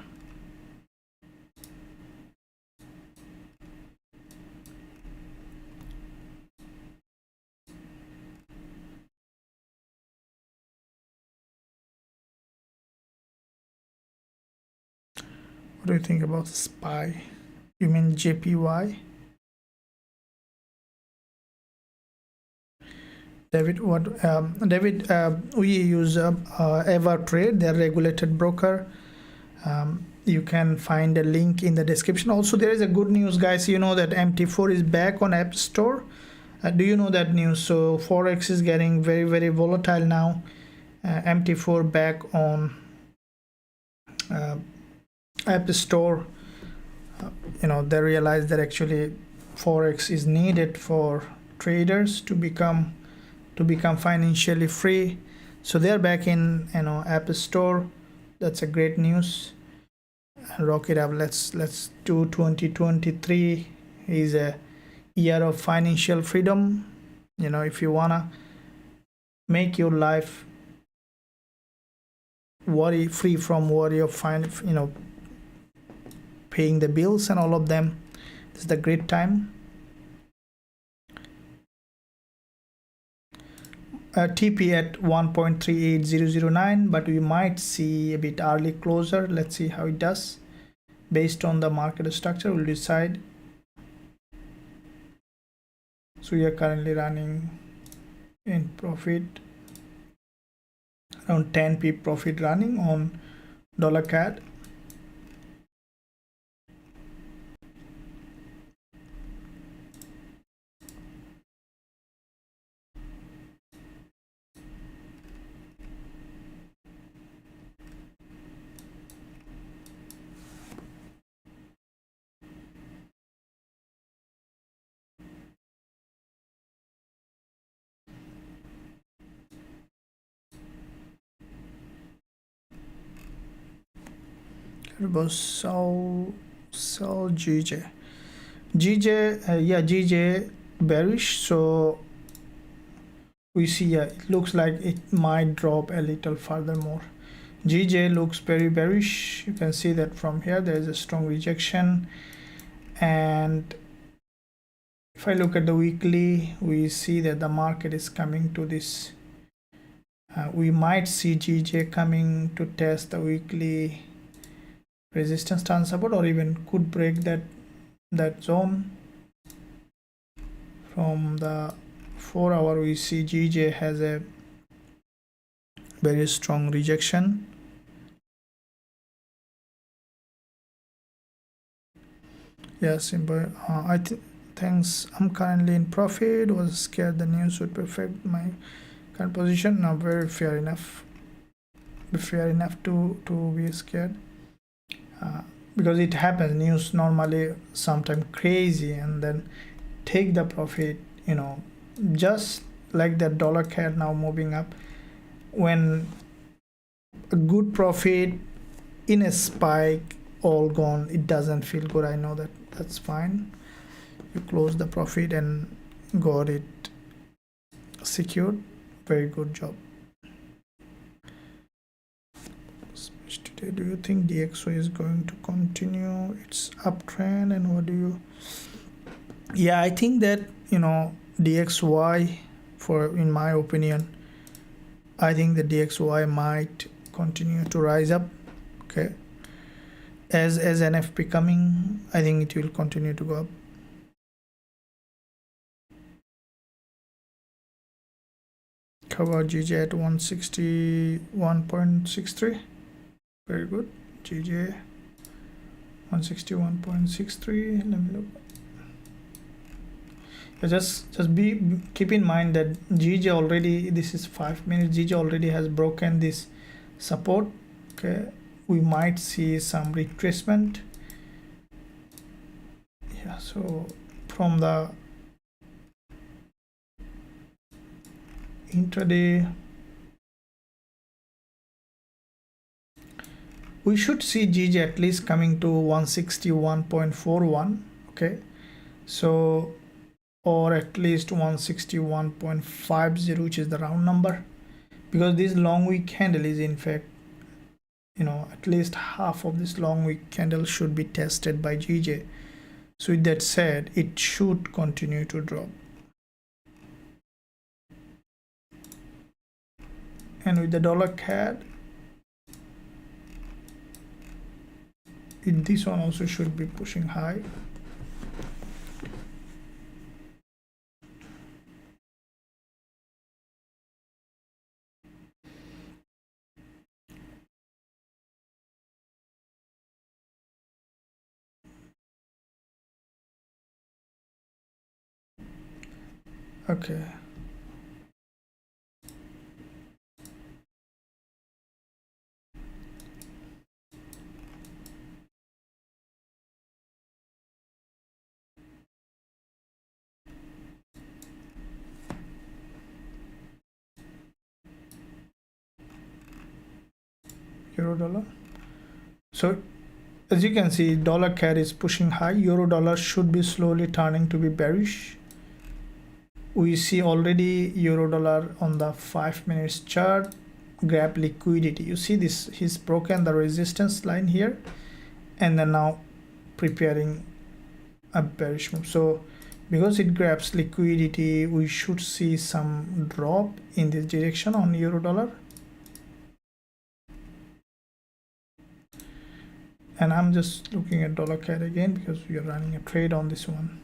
What do you think about SPY? You mean JPY? David, we use EverTrade, their regulated broker. You can find a link in the description. Also, there is a good news, guys. You know that MT4 is back on App Store. Do you know that news? So Forex is getting very, very volatile now. MT4 back on App Store. You know, they realize that actually Forex is needed for traders to become financially free. So they're back in, you know, App Store. That's a great news. Rock it up. Let's do 2023 is a year of financial freedom. You know, if you wanna make your life free from worry of paying the bills and all of them, this is the great time. TP at 1.38009, but we might see a bit early closer. Let's see how it does. Based on the market structure, we'll decide. So we are currently running in profit, around 10 pip profit running on $CAD. Sell GJ. GJ bearish. So we see it looks like it might drop a little furthermore. GJ looks very bearish. You can see that from here there is a strong rejection, and if I look at the weekly, we see that the market is coming to this. We might see GJ coming to test the weekly resistance turn support, or even could break that zone. From the 4 hour, we see GJ has a very strong rejection. Yes, but thanks. I'm currently in profit. Was scared the news would perfect my current position. Now very fair enough. Fair enough to be scared. Because it happens, news normally sometimes crazy, and then take the profit, you know, just like that $CAD now moving up. When a good profit in a spike all gone, it doesn't feel good. I know that. That's fine. You close the profit and got it secured. Very good job. Today, do you think DXY is going to continue its uptrend, and what do you? Yeah, I think that, you know, DXY, in my opinion, I think the DXY might continue to rise up. Okay, as NFP coming, I think it will continue to go up. Cover GJ at 161.63. Very good. GJ 161.63. Let me look. Just keep in mind that GJ already, this is 5 minutes, GJ already has broken this support. Okay, we might see some retracement. Yeah, so from the intraday, we should see GJ at least coming to 161.41. okay, so, or at least 161.50, which is the round number, because this long week candle is, in fact, you know, at least half of this long week candle should be tested by GJ. So with that said, it should continue to drop. And with the $CAD, this one also should be pushing high. Okay, euro dollar. So as you can see, dollar CAD is pushing high. Euro dollar should be slowly turning to be bearish. We see already euro dollar on the 5 minutes chart grab liquidity. You see this, he's broken the resistance line here and then now preparing a bearish move. So because it grabs liquidity, we should see some drop in this direction on euro dollar. And I'm just looking at dollar CAD again because we are running a trade on this one.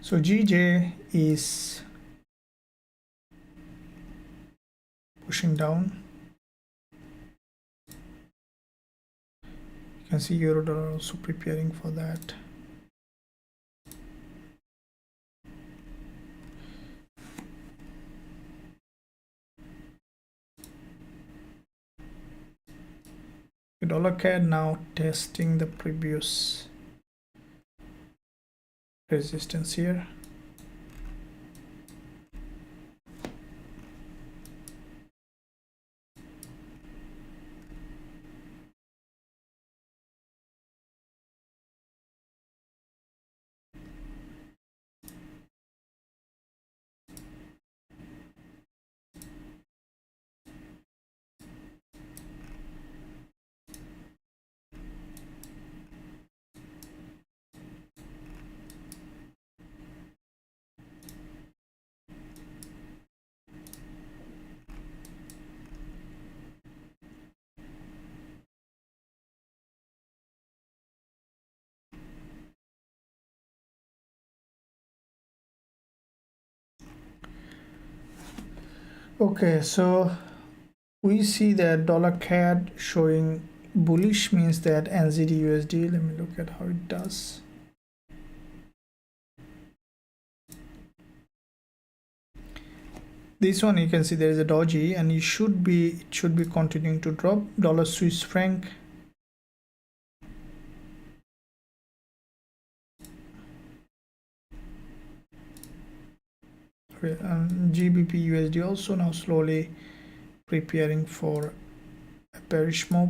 So GJ is pushing down. You can see euro dollar also preparing for that. The dollar CAD now testing the previous resistance here. Okay, so we see that dollar CAD showing bullish, means that NZD USD. Let me look at how it does. This one you can see there is a doji and it should be continuing to drop. Dollar Swiss franc, Gbp USD also now slowly preparing for a bearish move.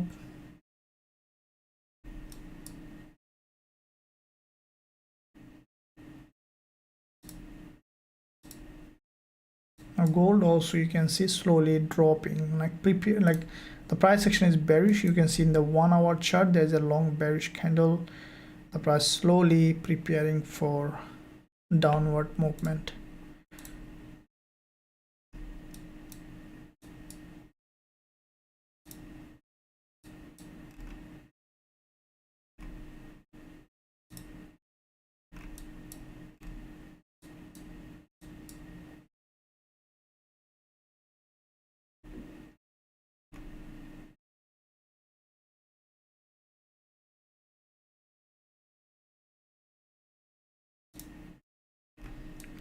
Now gold also you can see slowly dropping, like the price action is bearish. You can see in the 1 hour chart there's a long bearish candle. The price slowly preparing for downward movement.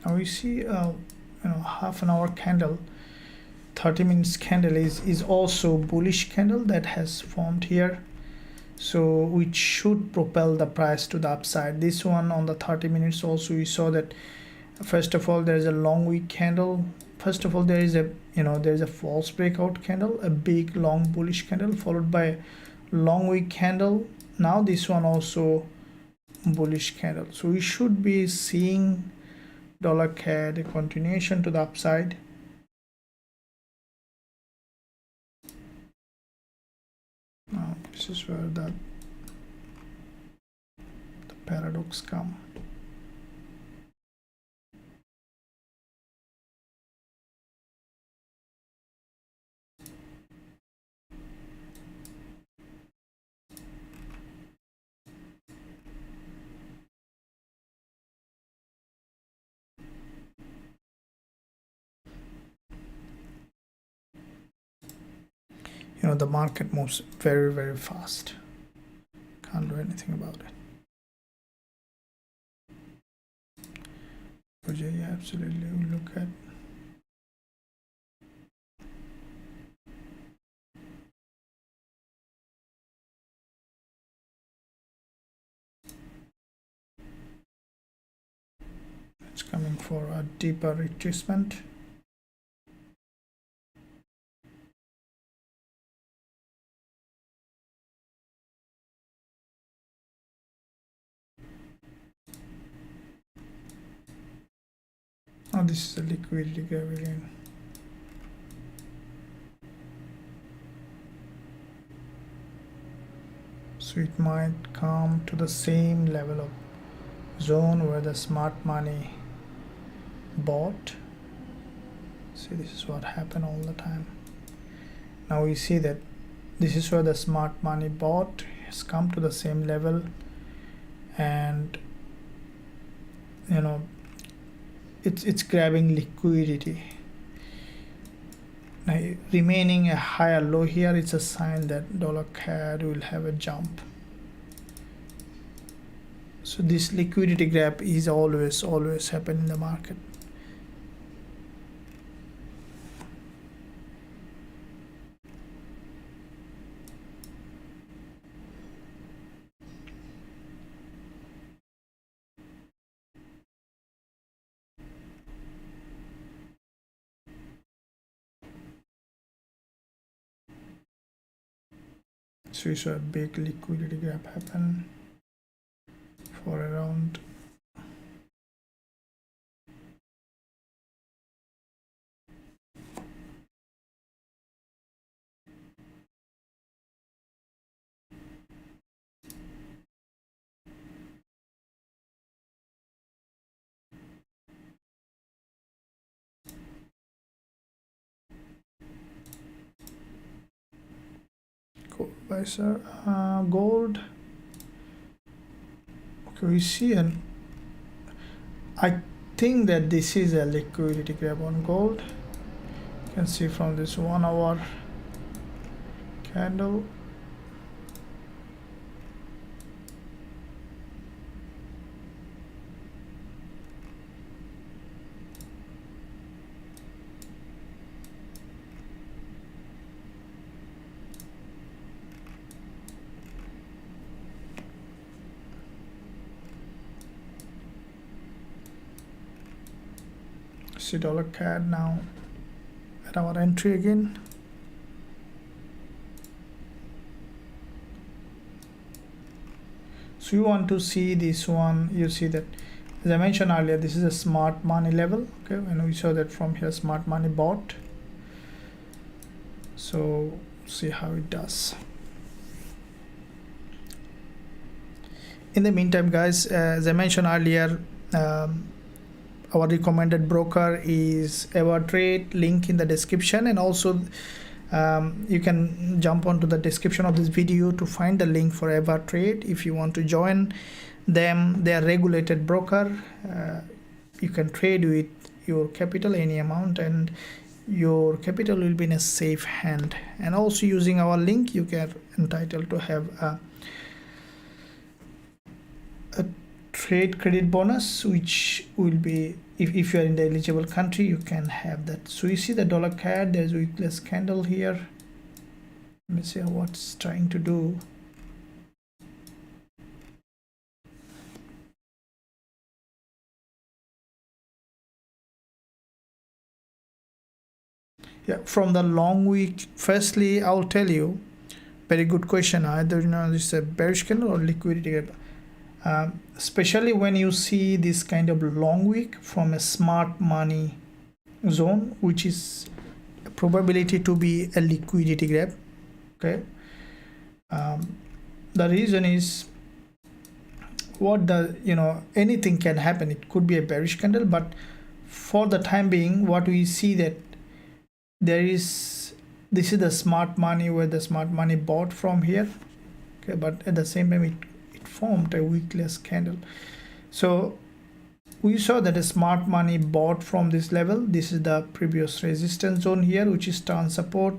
Now we see half an hour candle, 30 minutes candle is also bullish candle that has formed here, so which should propel the price to the upside. This one on the 30 minutes also we saw that first of all there is a long wick candle. First of all there is a false breakout candle, a big long bullish candle followed by a long wick candle. Now this one also bullish candle, so we should be seeing dollar CAD a continuation to the upside. Now This is where the paradox come. You know, the market moves very, very fast. Can't do anything about it. Yeah, absolutely. We'll look at it's coming for a deeper retracement. Oh, this is a liquidity gap again. So it might come to the same level of zone where the smart money bought. See, this is what happened all the time. Now we see that this is where the smart money bought has come to the same level, and you know, it's grabbing liquidity. Now, remaining a higher low here, it's a sign that dollar CAD will have a jump. So this liquidity grab is always happen in the market. So we saw a big liquidity gap happen for around gold. Okay, we see, and I think that this is a liquidity grab on gold. You can see from this 1 hour candle. See dollar CAD now at our entry again. So you want to see this one, you see that as I mentioned earlier, this is a smart money level. Okay, and we saw that from here smart money bought. So see how it does. In the meantime, guys, as I mentioned earlier, our recommended broker is EverTrade, link in the description, and also you can jump onto the description of this video to find the link for EverTrade if you want to join them. They are regulated broker. You can trade with your capital, any amount, and your capital will be in a safe hand. And also using our link, you get entitled to have a trade credit bonus, which will be, if you are in the eligible country, you can have that. So you see the dollar CAD, there's a weakless candle here. Let me see what's trying to do. Yeah, from the long week, firstly I'll tell you, very good question, either this is a bearish candle or liquidity gap. Especially when you see this kind of long wick from a smart money zone, which is a probability to be a liquidity grab. Okay, The reason is what the anything can happen. It could be a bearish candle, but for the time being what we see that this is the smart money, where the smart money bought from here. Okay, but at the same time it formed a weakless candle. So we saw that a smart money bought from this level. This is the previous resistance zone here, which is turn support,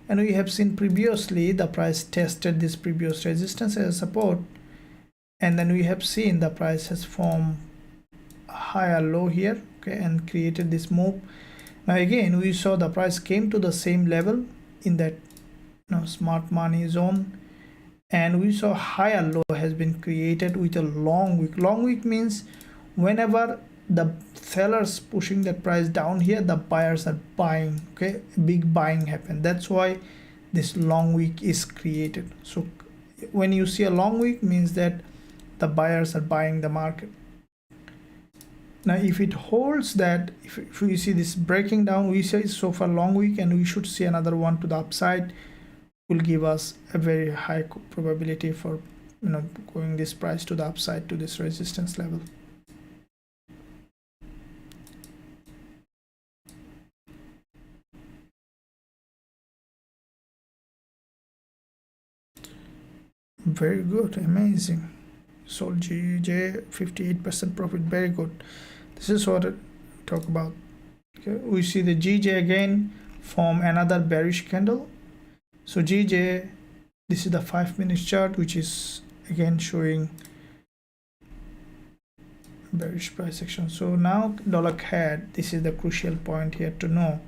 and we have seen previously the price tested this previous resistance as a support, and then we have seen the price has formed a higher low here, okay, and created this move. Now again we saw the price came to the same level in that smart money zone, and we saw higher low has been created with a long wick. Long wick means whenever the sellers pushing the price down here, the buyers are buying, okay, big buying happen. That's why this long wick is created. So when you see a long wick, means that the buyers are buying the market. Now if it holds that, if we see this breaking down, we say so far long wick, and we should see another one to the upside, will give us a very high probability for going this price to the upside to this resistance level. Very good, amazing. Sold GJ 58% profit, very good. This is what I talk about. Okay, we see the GJ again form another bearish candle. So GJ, this is the 5-minute chart, which is again showing bearish price action. So now dollar CAD, this is the crucial point here to know.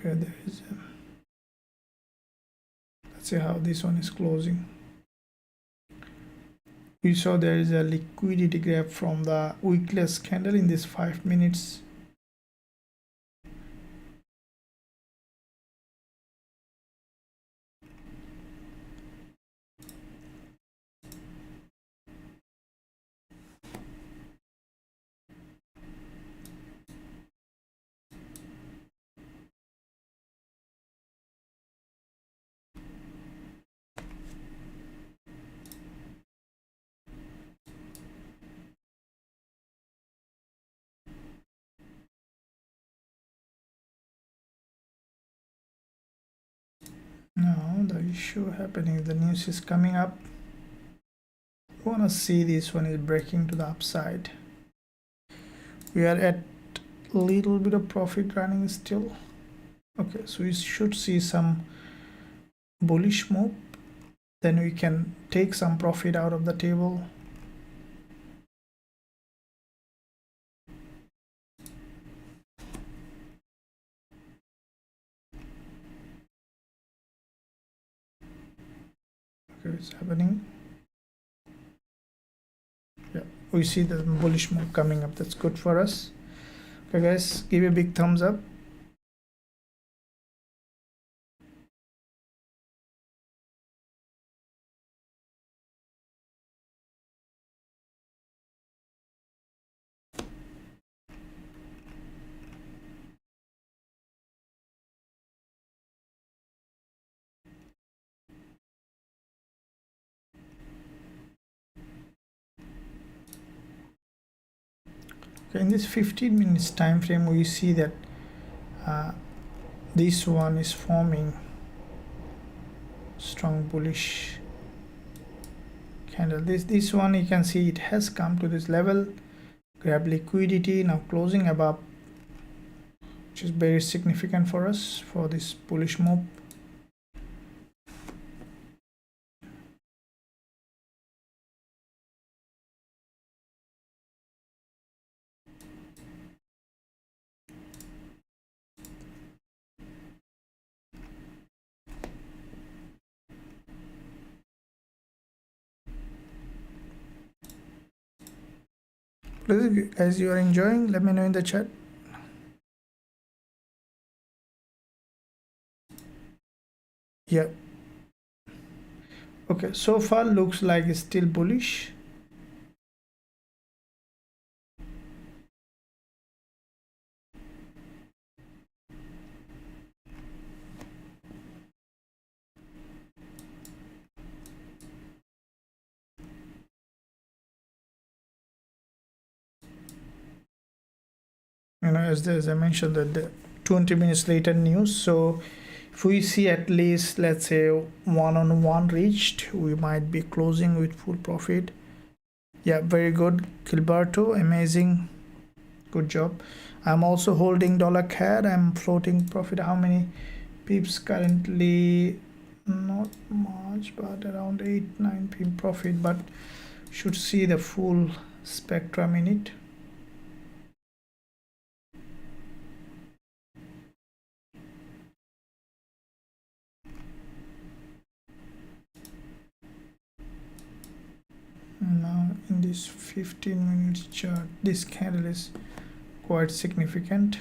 Okay, there is let's see how this one is closing. We saw there is a liquidity gap from the weakless candle in this 5 minutes. Now the issue happening, the news is coming up. We want to see this one is breaking to the upside. We are at a little bit of profit running still. Okay, so we should see some bullish move, then we can take some profit out of the table. Okay, it's happening. Yeah, we see the bullish move coming up. That's good for us. Okay guys, give a big thumbs up. Okay, in this 15 minutes time frame, we see that this one is forming strong bullish candle. This one, you can see it has come to this level, grab liquidity, now closing above, which is very significant for us for this bullish move. Please, guys, you are enjoying, let me know in the chat. Yeah, okay, so far looks like it's still bullish. as I mentioned that the 20 minutes later news. So if we see at least, let's say, 1-on-1 reached, we might be closing with full profit. Yeah, very good, Gilberto, amazing, good job. I'm also holding dollar CAD. I'm floating profit. How many pips currently? Not much, but around 8-9 pip profit, but should see the full spectrum in it. Now in this 15-minute chart, this candle is quite significant.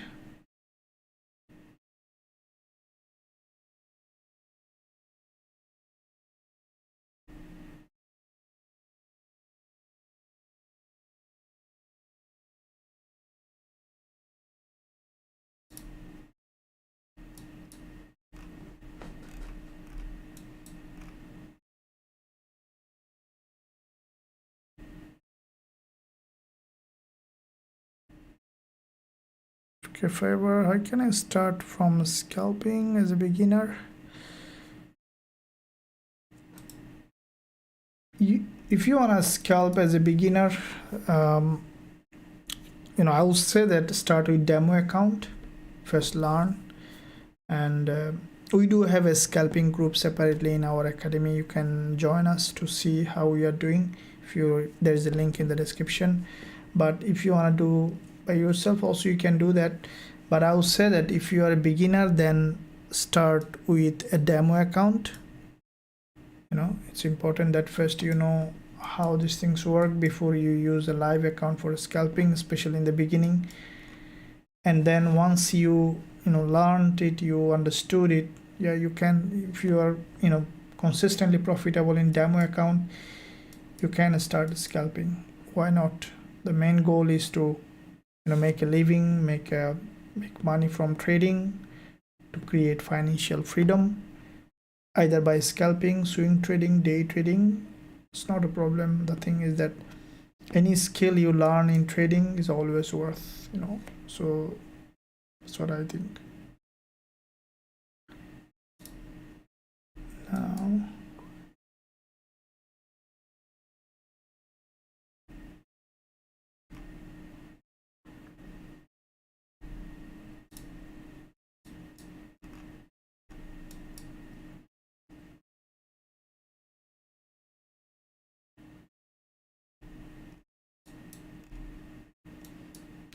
Okay, Fiverr, how can I start from scalping as a beginner? If you want to scalp as a beginner, I would say that start with demo account, first learn, and we do have a scalping group separately in our academy. You can join us to see how we are doing. There's a link in the description. But if you want to do by yourself also, you can do that. But I would say that if you are a beginner, then start with a demo account. It's important that first you know how these things work before you use a live account for scalping, especially in the beginning. And then once you learned it, you understood it, yeah, you can, if you are consistently profitable in demo account, you can start scalping. Why not? The main goal is to make a living, make money from trading, to create financial freedom, either by scalping, swing trading, day trading. It's not a problem. The thing is that any skill you learn in trading is always worth, so that's what I think. Now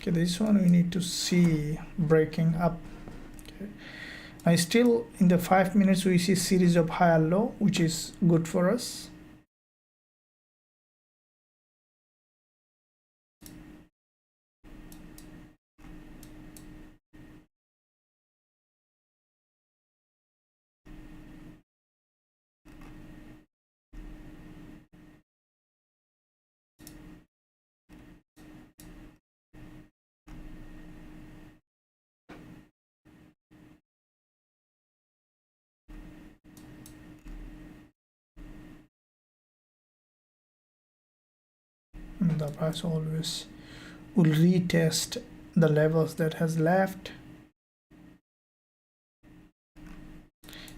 okay, this one we need to see breaking up. Okay, now still in the 5 minutes we see series of high and low, which is good for us. The price always will retest the levels that has left.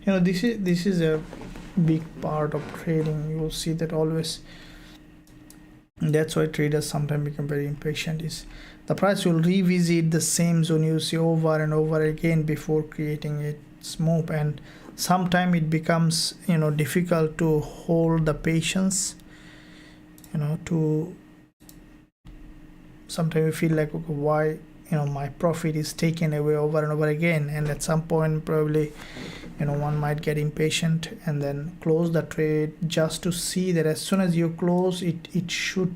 This is a big part of trading. You will see that always. That's why traders sometimes become very impatient. Is the price will revisit the same zone you see over and over again before creating its move, and sometimes it becomes difficult to hold the patience. To sometimes we feel like, okay, why my profit is taken away over and over again, and at some point probably one might get impatient and then close the trade, just to see that as soon as you close it should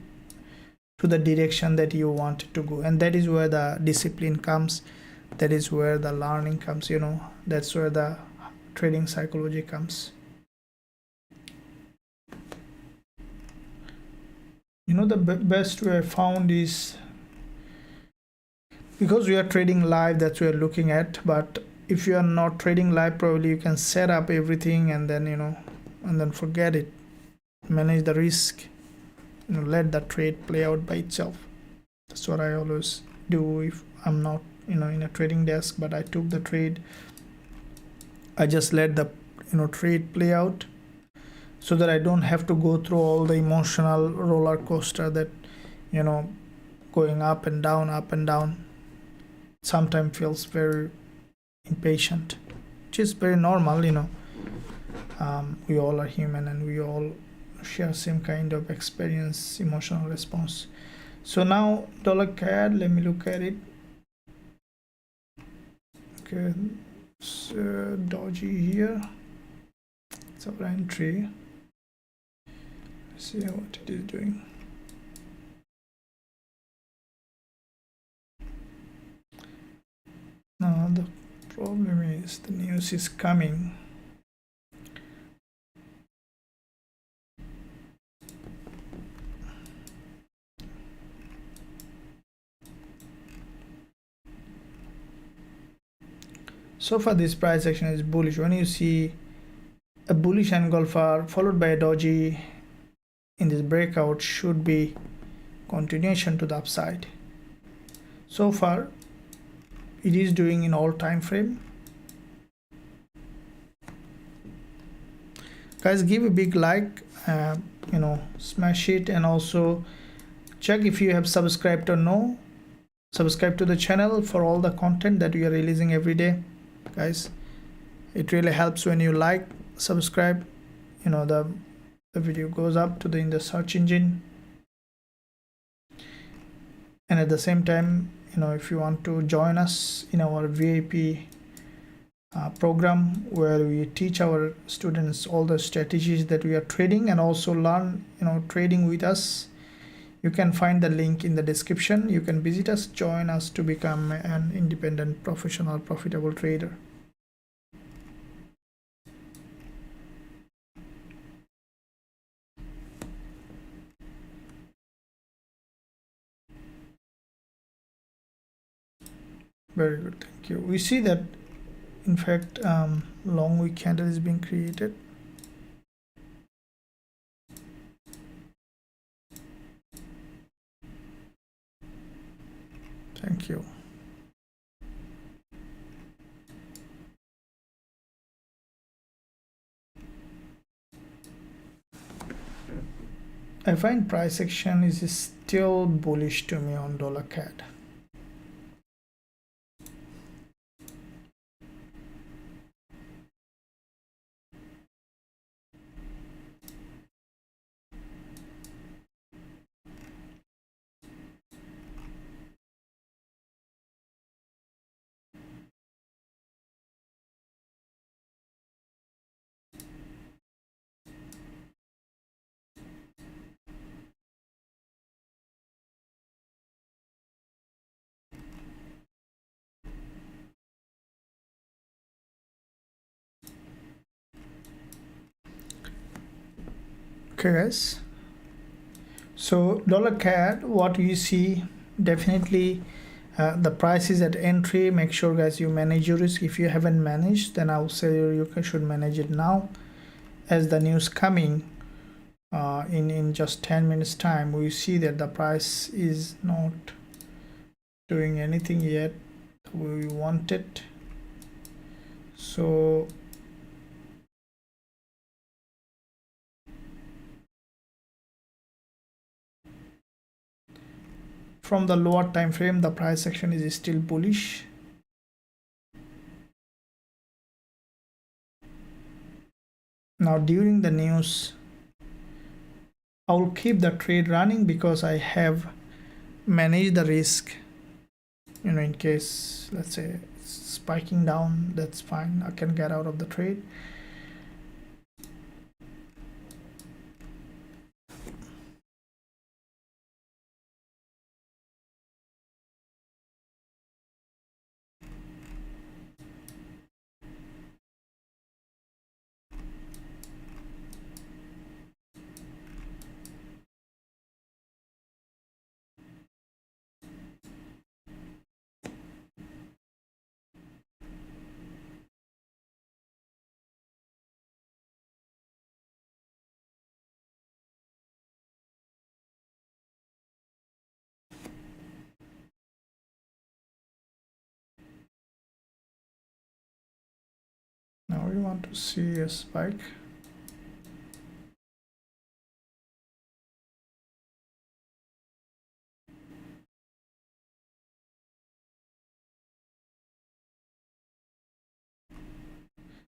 to the direction that you want it to go. And that is where the discipline comes, that is where the learning comes, that's where the trading psychology comes. The best way I found is, because we are trading live, that's what we are looking at. But if you are not trading live, probably you can set up everything and then and then forget it, manage the risk, let the trade play out by itself. That's what I always do if I'm not in a trading desk, but I took the trade. I just let the trade play out, so that I don't have to go through all the emotional roller coaster that going up and down sometimes feels very impatient, which is very normal. We all are human, and we all share same kind of experience, emotional response. So now $CAD, let me look at it. Okay, so dodgy here. It's our entry. Let's see what it is doing. Now the problem is the news is coming. So far this price action is bullish. When you see a bullish engulfer followed by a doji in this breakout, should be continuation to the upside. So far it is doing in all time frame. Guys, give a big like, smash it, and also check if you have subscribed or no. Subscribe to the channel for all the content that we are releasing every day, guys. It really helps when you like, subscribe. The video goes up to in the search engine, and at the same time, if you want to join us in our VIP program, where we teach our students all the strategies that we are trading, and also learn trading with us, you can find the link in the description. You can visit us, join us to become an independent, professional, profitable trader. Very good, thank you. We see that in fact long wick candle is being created. Thank you. I find price action is still bullish to me on $CAD. Okay guys, so $CAD, what you see, definitely the price is at entry. Make sure guys you manage your risk. If you haven't managed, then I would say you should manage it now, as the news coming in just 10 minutes time. We see that the price is not doing anything yet we want it. So from the lower time frame, the price action is still bullish. Now during the news, I will keep the trade running because I have managed the risk. In case, let's say it's spiking down, that's fine, I can get out of the trade. Now we want to see a spike.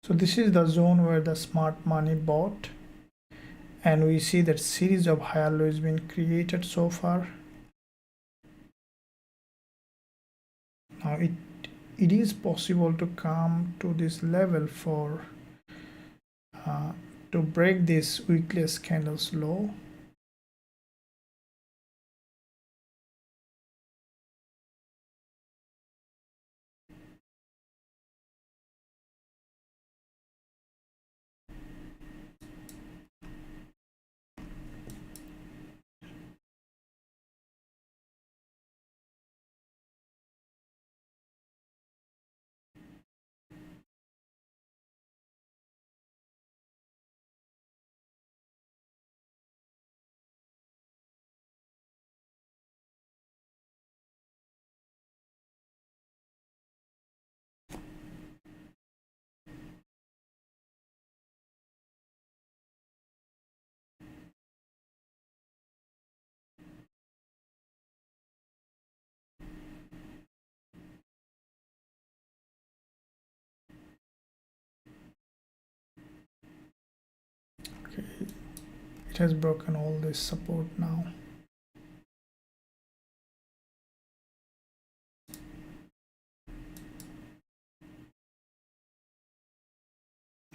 So this is the zone where the smart money bought, and we see that series of higher lows been created so far. Now it is possible to come to this level for to break this weekly candles low. Okay, it has broken all this support now.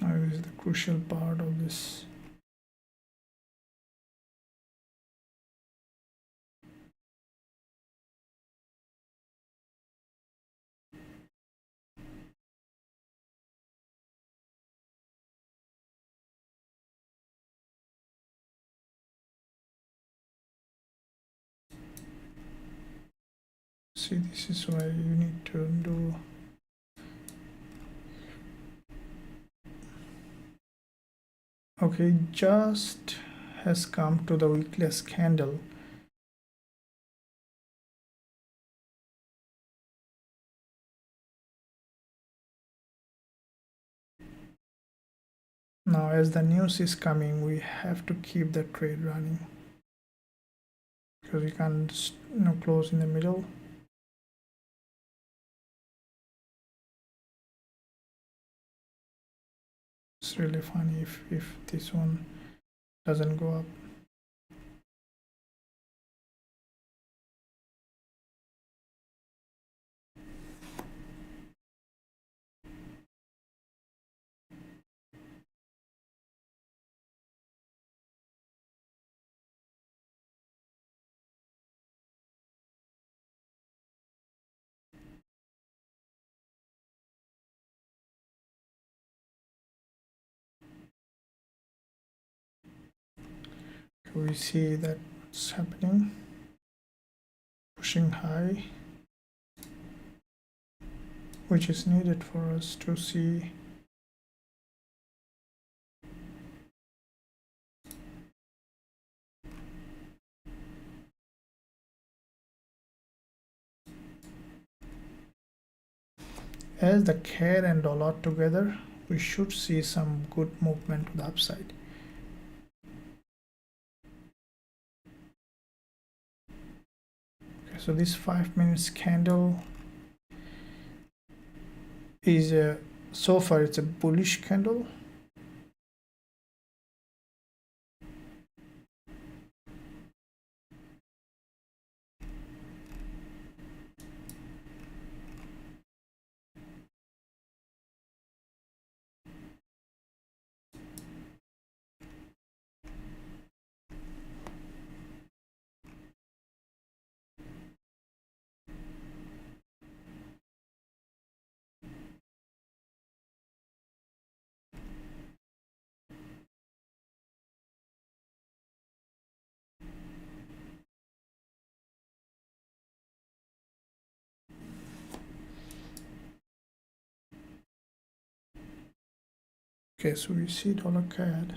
Now is the crucial part of this. See, this is why you need to do. Okay, just has come to the weekly candle. Now as the news is coming, we have to keep the trade running because we can't close in the middle. It's really funny if this one doesn't go up. We see that's happening, pushing high, which is needed for us to see as the CAD and dollar together. We should see some good movement to the upside. Okay, so this 5 minutes candle is so far it's a bullish candle. Okay, so we see dollar CAD.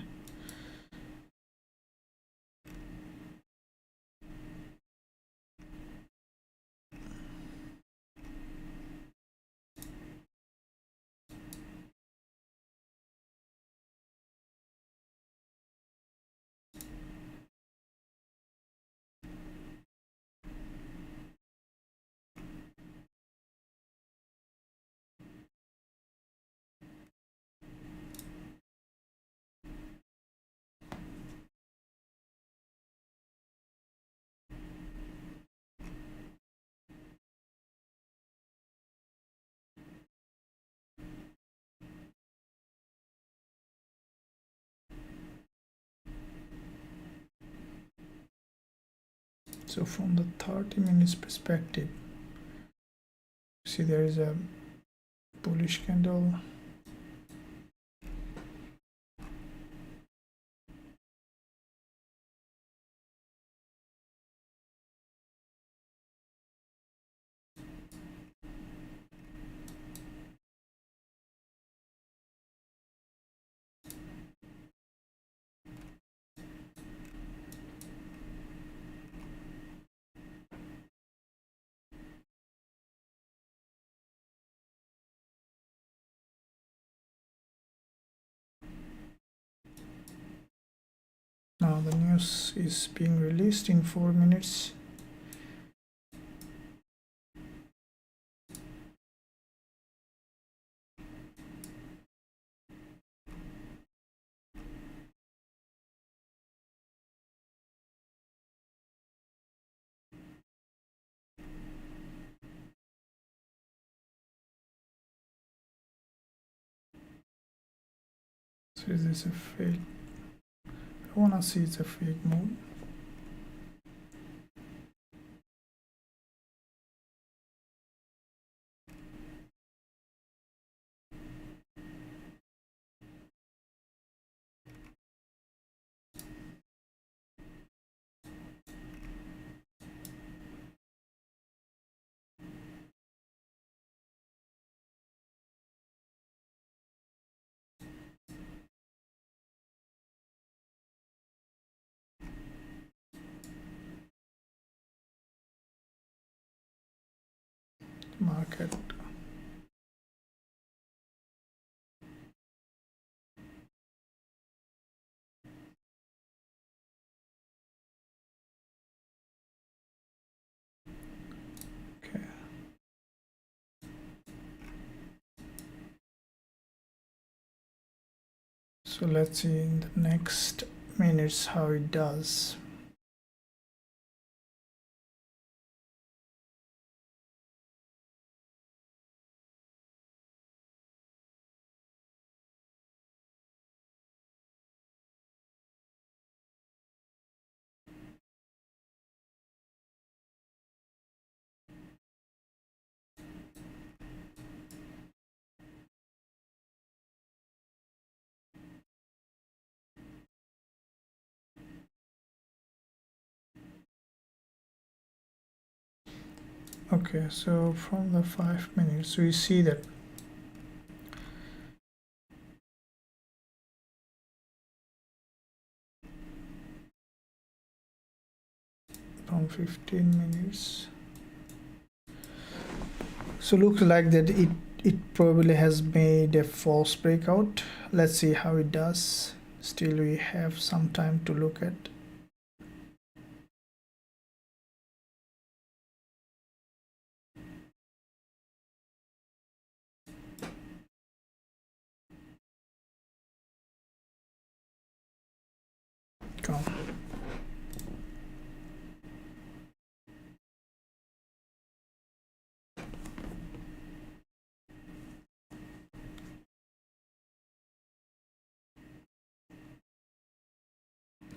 So from the 30 minutes perspective, see there is a bullish candle. Now the news is being released in 4 minutes. So is this a fake? I wanna see it's a fake move. Market. Okay. So let's see in the next minutes how it does. Okay, so from the 5 minutes we see that from 15 minutes, so looks like that it probably has made a false breakout. Let's see how it does. Still we have some time to look at. Come.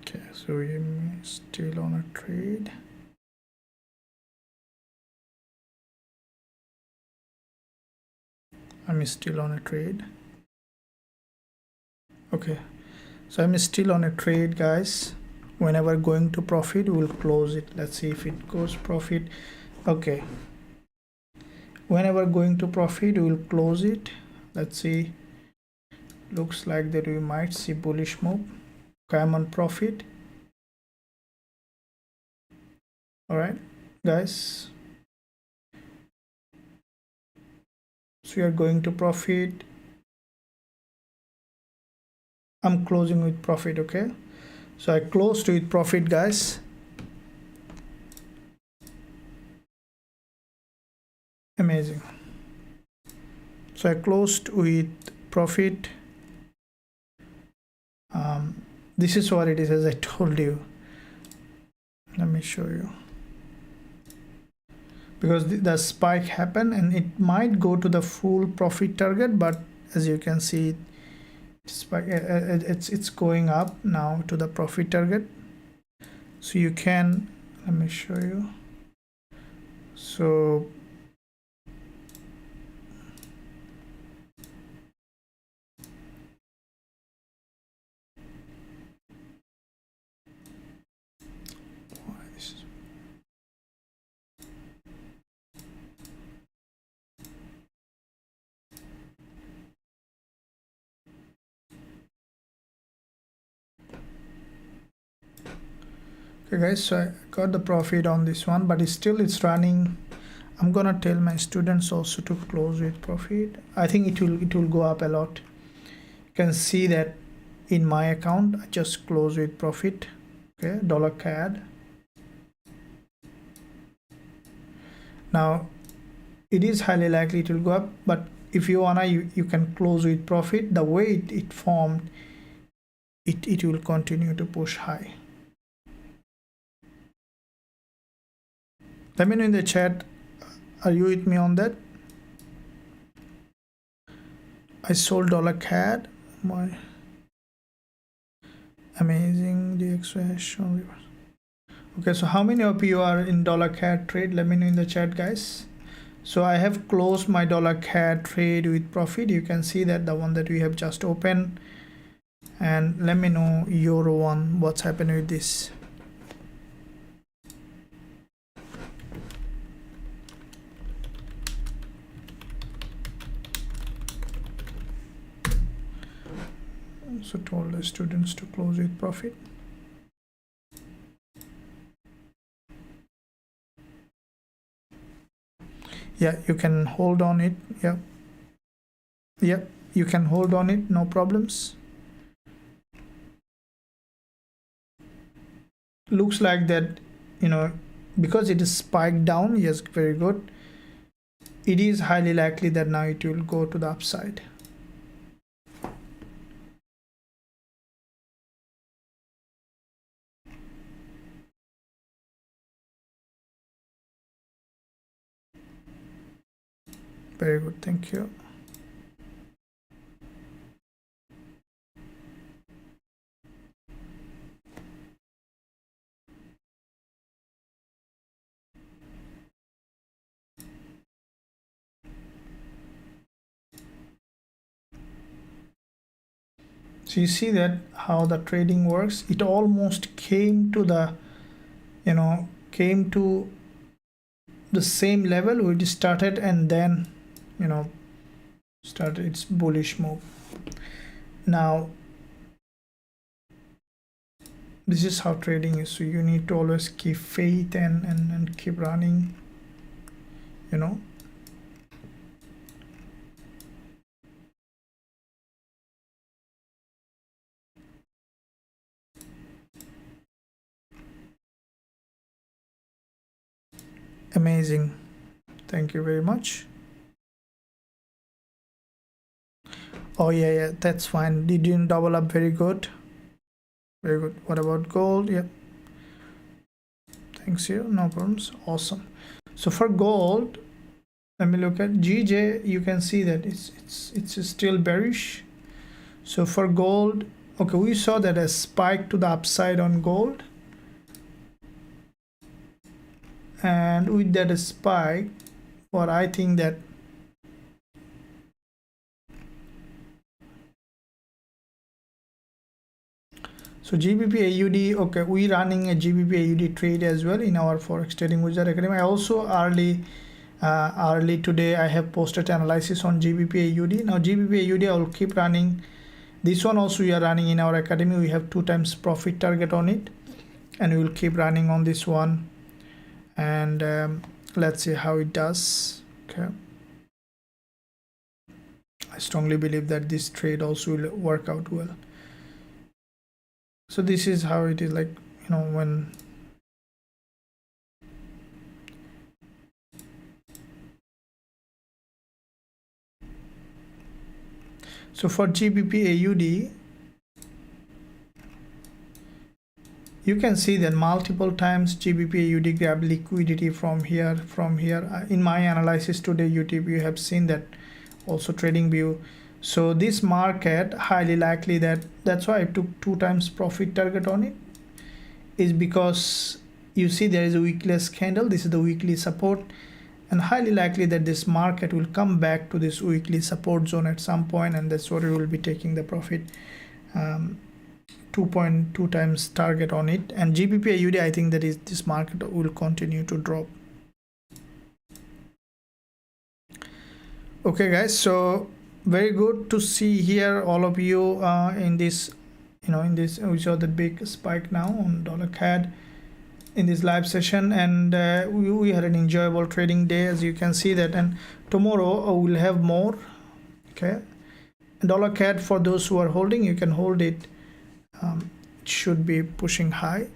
Okay, so we're still on a trade. I'm still on a trade. Okay, so I'm still on a trade, guys. Whenever going to profit, we'll close it. Let's see if it goes profit. Okay, whenever going to profit, we'll close it. Let's see. Looks like that we might see bullish move. Okay, I'm on profit. All right, guys, so we are going to profit. I'm closing with profit. Okay, so I closed with profit, guys. Amazing. So I closed with profit. This is what it is, as I told you. Let me show you, because the spike happened and it might go to the full profit target, but as you can see, it's going up now to the profit target. So you can let me show you. So okay guys, so I got the profit on this one, but it's running. I'm gonna tell my students also to close with profit. I think it will go up a lot. You can see that in my account I just close with profit. Okay, $CAD. Now it is highly likely it will go up, but if you wanna, you can close with profit. The way it formed, it will continue to push high. Let me know in the chat, are you with me on that? I sold $CAD. My amazing DXY has shown reverse. Okay, so how many of you are in $CAD trade? Let me know in the chat, guys. So I have closed my $CAD trade with profit. You can see that the one that we have just opened. And let me know Euro one, what's happening with this. So told the students to close with profit. Yeah, you can hold on it. Yeah, you can hold on it, no problems. Looks like that, you know, because it is spiked down. Yes, very good. It is highly likely that now it will go to the upside. Very good, thank you. So you see that how the trading works. It almost came to the, came to the same level where it started, and then, started its bullish move. Now, this is how trading is. So you need to always keep faith and keep running, Amazing. Thank you very much. Oh yeah, that's fine. Did you double up? Very good. Very good. What about gold? Yep. Thanks you. No problems. Awesome. So for gold, let me look at GJ. You can see that it's still bearish. So for gold, okay, we saw that a spike to the upside on gold, and with that spike, what I think that so GBP AUD, okay, we running a GBP AUD trade as well in our Forex Trading Wizard Academy. I also early today I have posted analysis on GBP AUD. Now GBP AUD I will keep running. This one also we are running in our academy. We have 2 times profit target on it, and we will keep running on this one, and let's see how it does. Okay, I strongly believe that this trade also will work out well. So this is how it is, like, when so for GBP AUD, you can see that multiple times GBP AUD grab liquidity from here. In my analysis today YouTube, you have seen that also trading view. So this market highly likely that's why I took 2 times profit target on it, is because you see there is a weekly candle. This is the weekly support, and highly likely that this market will come back to this weekly support zone at some point, and that's what we will be taking the profit. 2.2 times target on it. And GBP AUD, I think that is this market will continue to drop. Okay guys, so very good to see here all of you in this, we saw the big spike now on dollar CAD in this live session, and we had an enjoyable trading day, as you can see that. And tomorrow we'll have more. Okay, dollar CAD, for those who are holding, you can hold it. It should be pushing high.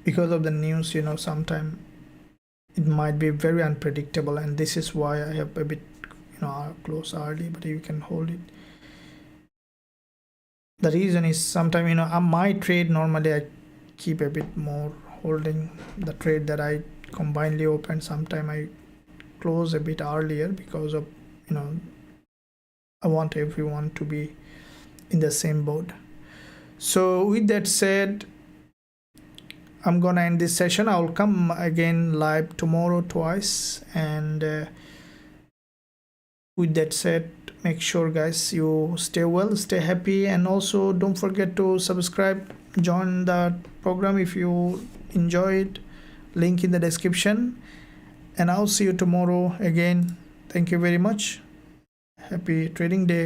Because of the news, sometime it might be very unpredictable, and this is why I have a bit close early, but you can hold it. The reason is sometimes my trade, normally I keep a bit more holding the trade that I combinedly open. Sometime I close a bit earlier because of I want everyone to be in the same boat. So with that said, I'm gonna end this session. I'll come again live tomorrow twice, and with that said, make sure guys you stay well, stay happy, and also don't forget to subscribe, join the program if you enjoy it. Link in the description, and I'll see you tomorrow again. Thank you very much. Happy trading day.